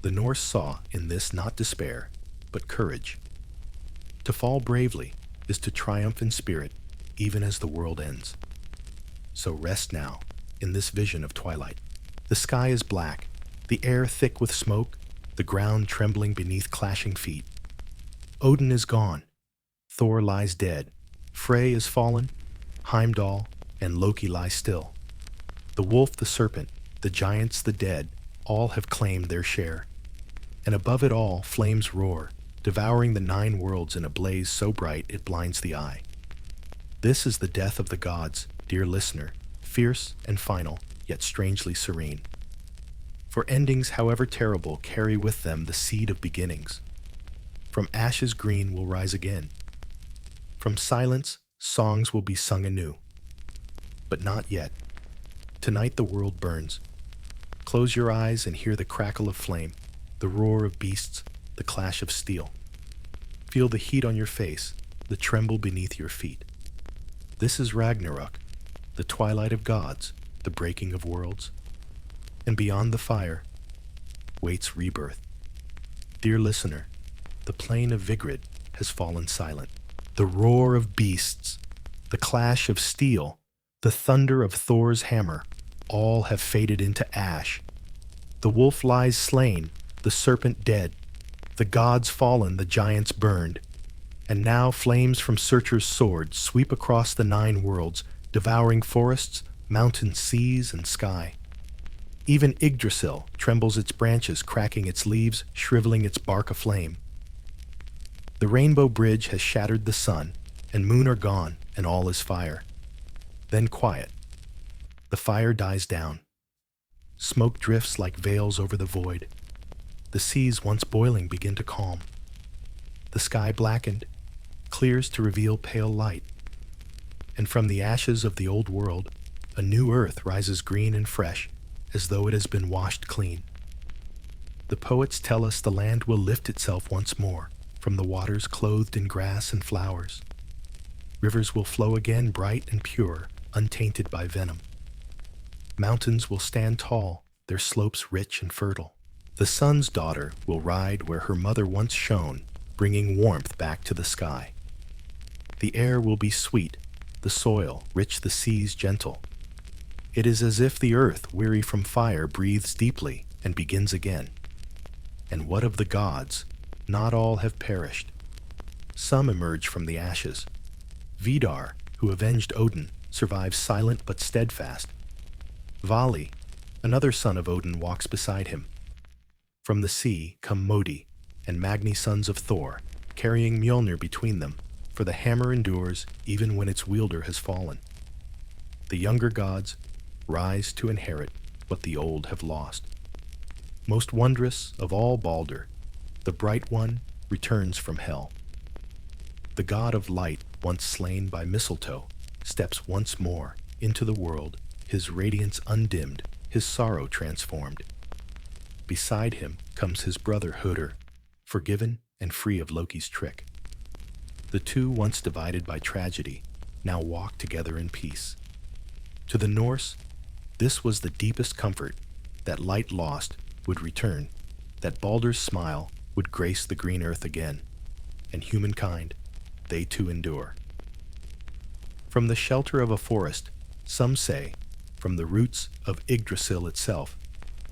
The Norse saw in this not despair, but courage. To fall bravely is to triumph in spirit, even as the world ends. So rest now, in this vision of twilight. The sky is black, the air thick with smoke, the ground trembling beneath clashing feet. Odin is gone. Thor lies dead. Frey is fallen, Heimdall and Loki lie still. The wolf, the serpent, the giants, the dead, all have claimed their share. And above it all, flames roar, devouring the 9 worlds in a blaze so bright it blinds the eye. This is the death of the gods, dear listener, fierce and final, yet strangely serene. For endings, however terrible, carry with them the seed of beginnings. From ashes green will rise again. From silence, songs will be sung anew. But not yet. Tonight the world burns. Close your eyes and hear the crackle of flame, the roar of beasts, the clash of steel. Feel the heat on your face, the tremble beneath your feet. This is Ragnarök, the twilight of gods, the breaking of worlds. And beyond the fire waits rebirth. Dear listener, the plain of Vigrid has fallen silent. The roar of beasts, the clash of steel, the thunder of Thor's hammer, all have faded into ash. The wolf lies slain, the serpent dead, the gods fallen, the giants burned. And now flames from Searcher's sword sweep across the 9 worlds, devouring forests, mountains, seas, and sky. Even Yggdrasil trembles its branches, cracking its leaves, shriveling its bark aflame. The rainbow bridge has shattered the sun, and moon are gone, and all is fire. Then quiet. The fire dies down. Smoke drifts like veils over the void. The seas once boiling begin to calm. The sky blackened, clears to reveal pale light. And from the ashes of the old world, a new earth rises green and fresh, as though it has been washed clean. The poets tell us the land will lift itself once more, from the waters clothed in grass and flowers. Rivers will flow again bright and pure, untainted by venom. Mountains will stand tall, their slopes rich and fertile. The sun's daughter will ride where her mother once shone, bringing warmth back to the sky. The air will be sweet, the soil rich, the seas gentle. It is as if the earth, weary from fire, breathes deeply and begins again. And what of the gods? Not all have perished. Some emerge from the ashes. Vidar, who avenged Odin, survives silent but steadfast. Vali, another son of Odin, walks beside him. From the sea come Modi and Magni, sons of Thor, carrying Mjolnir between them, for the hammer endures even when its wielder has fallen. The younger gods rise to inherit what the old have lost. Most wondrous of all, Balder, the bright one, returns from hell. The god of light, once slain by mistletoe, steps once more into the world, his radiance undimmed, his sorrow transformed. Beside him comes his brother Hödur, forgiven and free of Loki's trick. The two, once divided by tragedy, now walk together in peace. To the Norse, this was the deepest comfort, that light lost would return, that Balder's smile would grace the green earth again, and humankind, they too endure. From the shelter of a forest, some say, from the roots of Yggdrasil itself,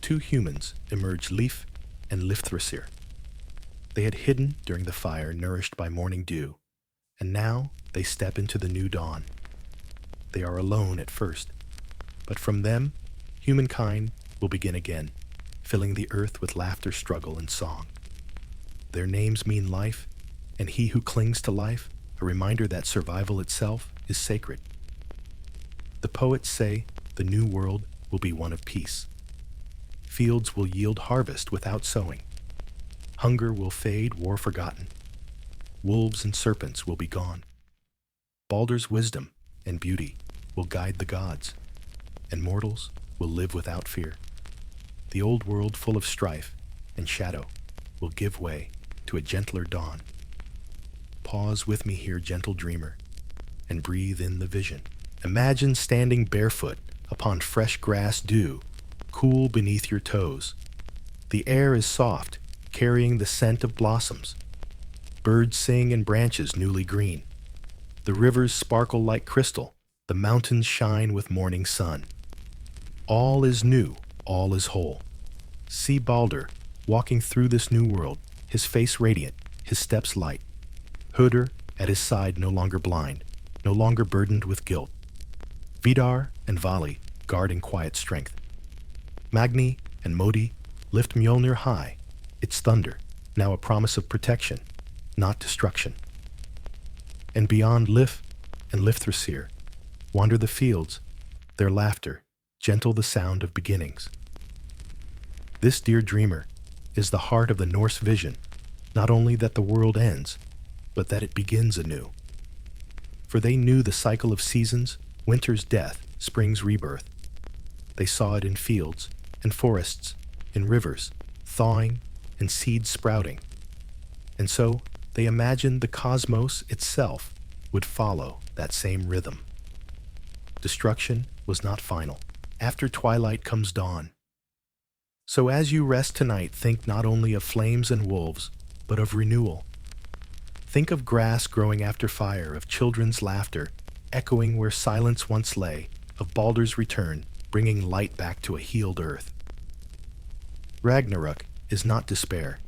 2 humans emerged, Leif and Lifthrasir. They had hidden during the fire nourished by morning dew, and now they step into the new dawn. They are alone at first, but from them, humankind will begin again, filling the earth with laughter, struggle, and song. Their names mean life, and he who clings to life, a reminder that survival itself is sacred. The poets say the new world will be one of peace. Fields will yield harvest without sowing. Hunger will fade, war forgotten. Wolves and serpents will be gone. Balder's wisdom and beauty will guide the gods, and mortals will live without fear. The old world, full of strife and shadow, will give way to a gentler dawn. Pause with me here, gentle dreamer, and breathe in the vision. Imagine standing barefoot upon fresh grass, dew cool beneath your toes. The air is soft, carrying the scent of blossoms. Birds sing in branches newly green. The rivers sparkle like crystal, the mountains shine with morning sun. All is new, all is whole. See Balder walking through this new world, his face radiant, his steps light. Hödur at his side, no longer blind, no longer burdened with guilt. Vidar and Vali guard in quiet strength. Magni and Modi lift Mjolnir high, its thunder, now a promise of protection, not destruction. And beyond Lif and Lifthrasir wander the fields, their laughter, gentle the sound of beginnings. This, dear dreamer, is the heart of the Norse vision, not only that the world ends, but that it begins anew. For they knew the cycle of seasons, winter's death, spring's rebirth. They saw it in fields and forests, in rivers, thawing and seeds sprouting. And so they imagined the cosmos itself would follow that same rhythm. Destruction was not final. After twilight comes dawn. So as you rest tonight, think not only of flames and wolves, but of renewal. Think of grass growing after fire, of children's laughter, echoing where silence once lay, of Baldur's return, bringing light back to a healed earth. Ragnarök is not despair.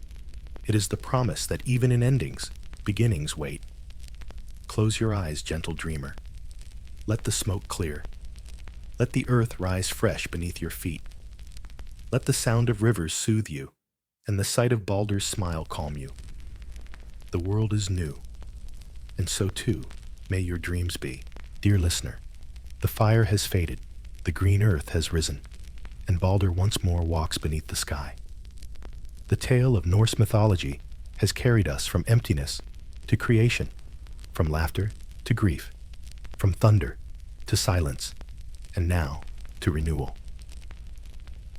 It is the promise that even in endings, beginnings wait. Close your eyes, gentle dreamer. Let the smoke clear. Let the earth rise fresh beneath your feet. Let the sound of rivers soothe you, and the sight of Baldur's smile calm you. The world is new, and so too may your dreams be. Dear listener, the fire has faded, the green earth has risen, and Baldur once more walks beneath the sky. The tale of Norse mythology has carried us from emptiness to creation, from laughter to grief, from thunder to silence, and now to renewal.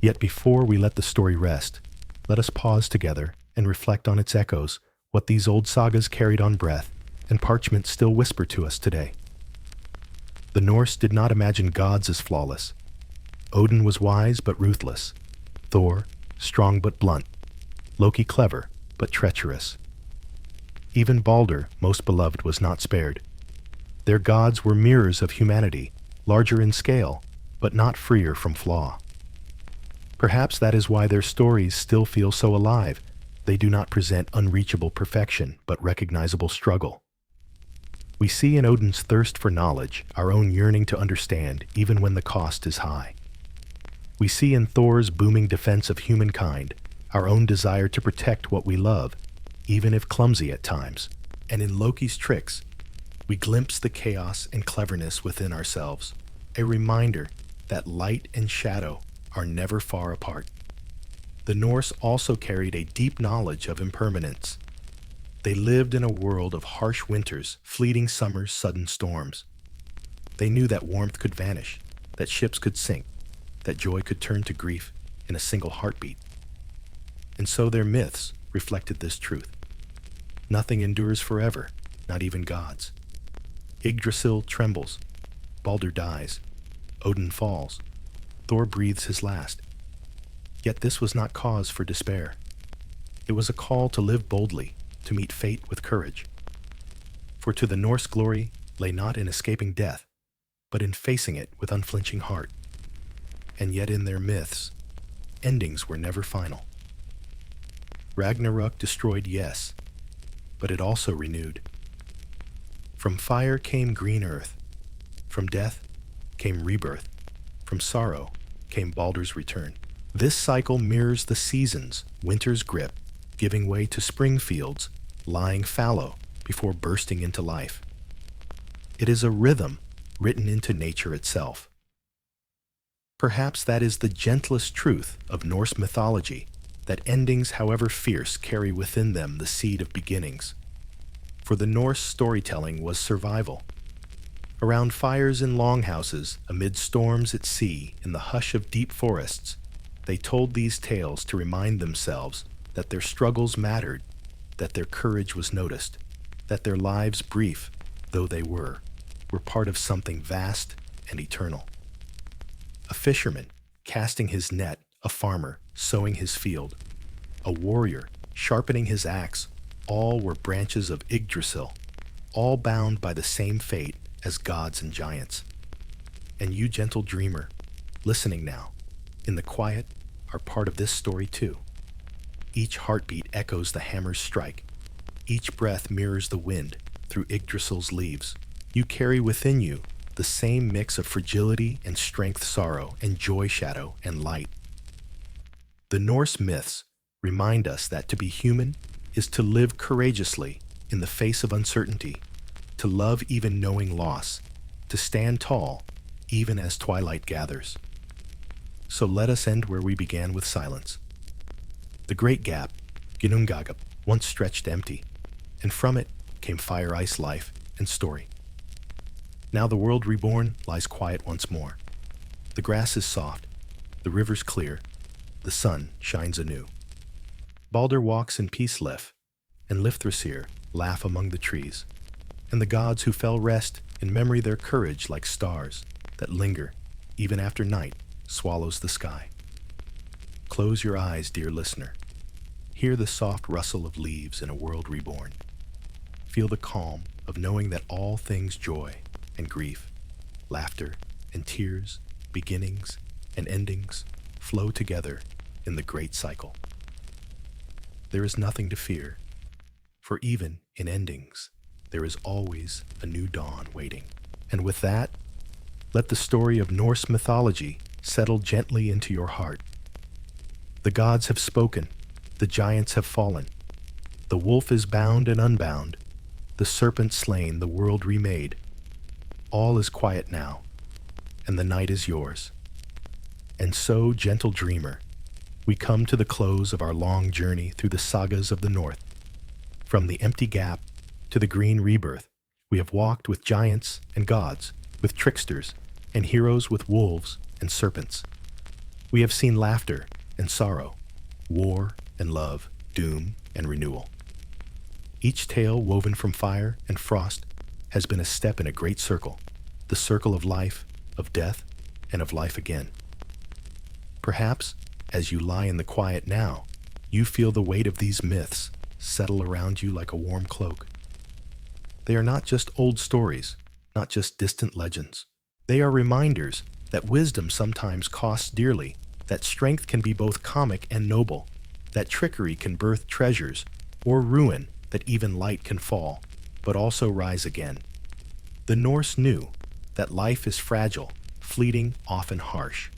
Yet before we let the story rest, let us pause together and reflect on its echoes, what these old sagas carried on breath and parchment still whisper to us today. The Norse did not imagine gods as flawless. Odin was wise but ruthless. Thor, strong but blunt. Loki clever but treacherous. Even Baldur, most beloved, was not spared. Their gods were mirrors of humanity, larger in scale, but not freer from flaw. Perhaps that is why their stories still feel so alive. They do not present unreachable perfection, but recognizable struggle. We see in Odin's thirst for knowledge, our own yearning to understand, even when the cost is high. We see in Thor's booming defense of humankind, our own desire to protect what we love, even if clumsy at times. And in Loki's tricks, we glimpse the chaos and cleverness within ourselves, a reminder that light and shadow are never far apart. The Norse also carried a deep knowledge of impermanence. They lived in a world of harsh winters, fleeting summers, sudden storms. They knew that warmth could vanish, that ships could sink, that joy could turn to grief in a single heartbeat. And so their myths reflected this truth. Nothing endures forever, not even gods. Yggdrasil trembles, Baldur dies, Odin falls, Thor breathes his last. Yet this was not cause for despair. It was a call to live boldly, to meet fate with courage. For to the Norse glory lay not in escaping death, but in facing it with unflinching heart. And yet in their myths, endings were never final. Ragnarök destroyed, yes, but it also renewed. From fire came green earth, from death came rebirth, from sorrow came Baldur's return. This cycle mirrors the seasons, winter's grip, giving way to spring fields, lying fallow before bursting into life. It is a rhythm written into nature itself. Perhaps that is the gentlest truth of Norse mythology, that endings, however fierce, carry within them the seed of beginnings. For the Norse storytelling was survival. Around fires in longhouses, amid storms at sea, in the hush of deep forests, they told these tales to remind themselves that their struggles mattered, that their courage was noticed, that their lives, brief though they were part of something vast and eternal. A fisherman casting his net, a farmer sowing his field, a warrior sharpening his axe, all were branches of Yggdrasil, all bound by the same fate as gods and giants. And you, gentle dreamer, listening now, in the quiet, are part of this story too. Each heartbeat echoes the hammer's strike. Each breath mirrors the wind through Yggdrasil's leaves. You carry within you the same mix of fragility and strength, sorrow and joy, shadow and light. The Norse myths remind us that to be human is to live courageously in the face of uncertainty, to love even knowing loss, to stand tall even as twilight gathers. So let us end where we began, with silence. The great gap, Ginnungagap, once stretched empty, and from it came fire, ice, life, and story. Now the world reborn lies quiet once more. The grass is soft, the river's clear, the sun shines anew. Balder walks in peace, and Lifthrasir laugh among the trees, and the gods who fell rest in memory their courage like stars that linger even after night swallows the sky. Close your eyes, dear listener. Hear the soft rustle of leaves in a world reborn. Feel the calm of knowing that all things, joy and grief, laughter and tears, beginnings and endings, flow together in the great cycle. There is nothing to fear, for even in endings, there is always a new dawn waiting. And with that, let the story of Norse mythology settle gently into your heart. The gods have spoken, the giants have fallen, the wolf is bound and unbound, the serpent slain, the world remade. All is quiet now, and the night is yours. And so, gentle dreamer, we come to the close of our long journey through the sagas of the North. From the empty gap to the green rebirth, we have walked with giants and gods, with tricksters and heroes, with wolves and serpents. We have seen laughter and sorrow, war and love, doom and renewal. Each tale, woven from fire and frost, has been a step in a great circle, the circle of life, of death, and of life again. Perhaps, as you lie in the quiet now, you feel the weight of these myths settle around you like a warm cloak. They are not just old stories, not just distant legends. They are reminders that wisdom sometimes costs dearly, that strength can be both comic and noble, that trickery can birth treasures, or ruin, that even light can fall, but also rise again. The Norse knew that life is fragile, fleeting, often harsh.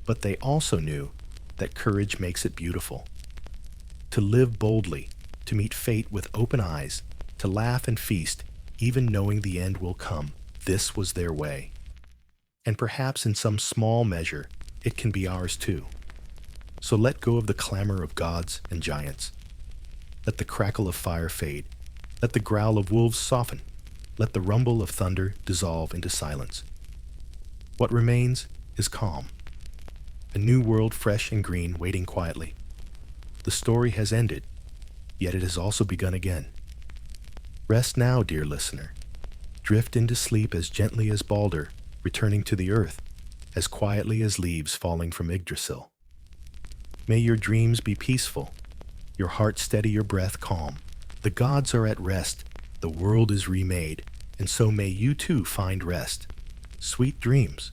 But they also knew that courage makes it beautiful. To live boldly, to meet fate with open eyes, to laugh and feast, even knowing the end will come, this was their way. And perhaps in some small measure, it can be ours too. So let go of the clamor of gods and giants. Let the crackle of fire fade. Let the growl of wolves soften. Let the rumble of thunder dissolve into silence. What remains is calm. A new world, fresh and green, waiting quietly. The story has ended, yet it has also begun again. Rest now, dear listener. Drift into sleep as gently as Balder, returning to the earth, as quietly as leaves falling from Yggdrasil. May your dreams be peaceful, your heart steady, your breath calm. The gods are at rest, the world is remade, and so may you too find rest. Sweet dreams.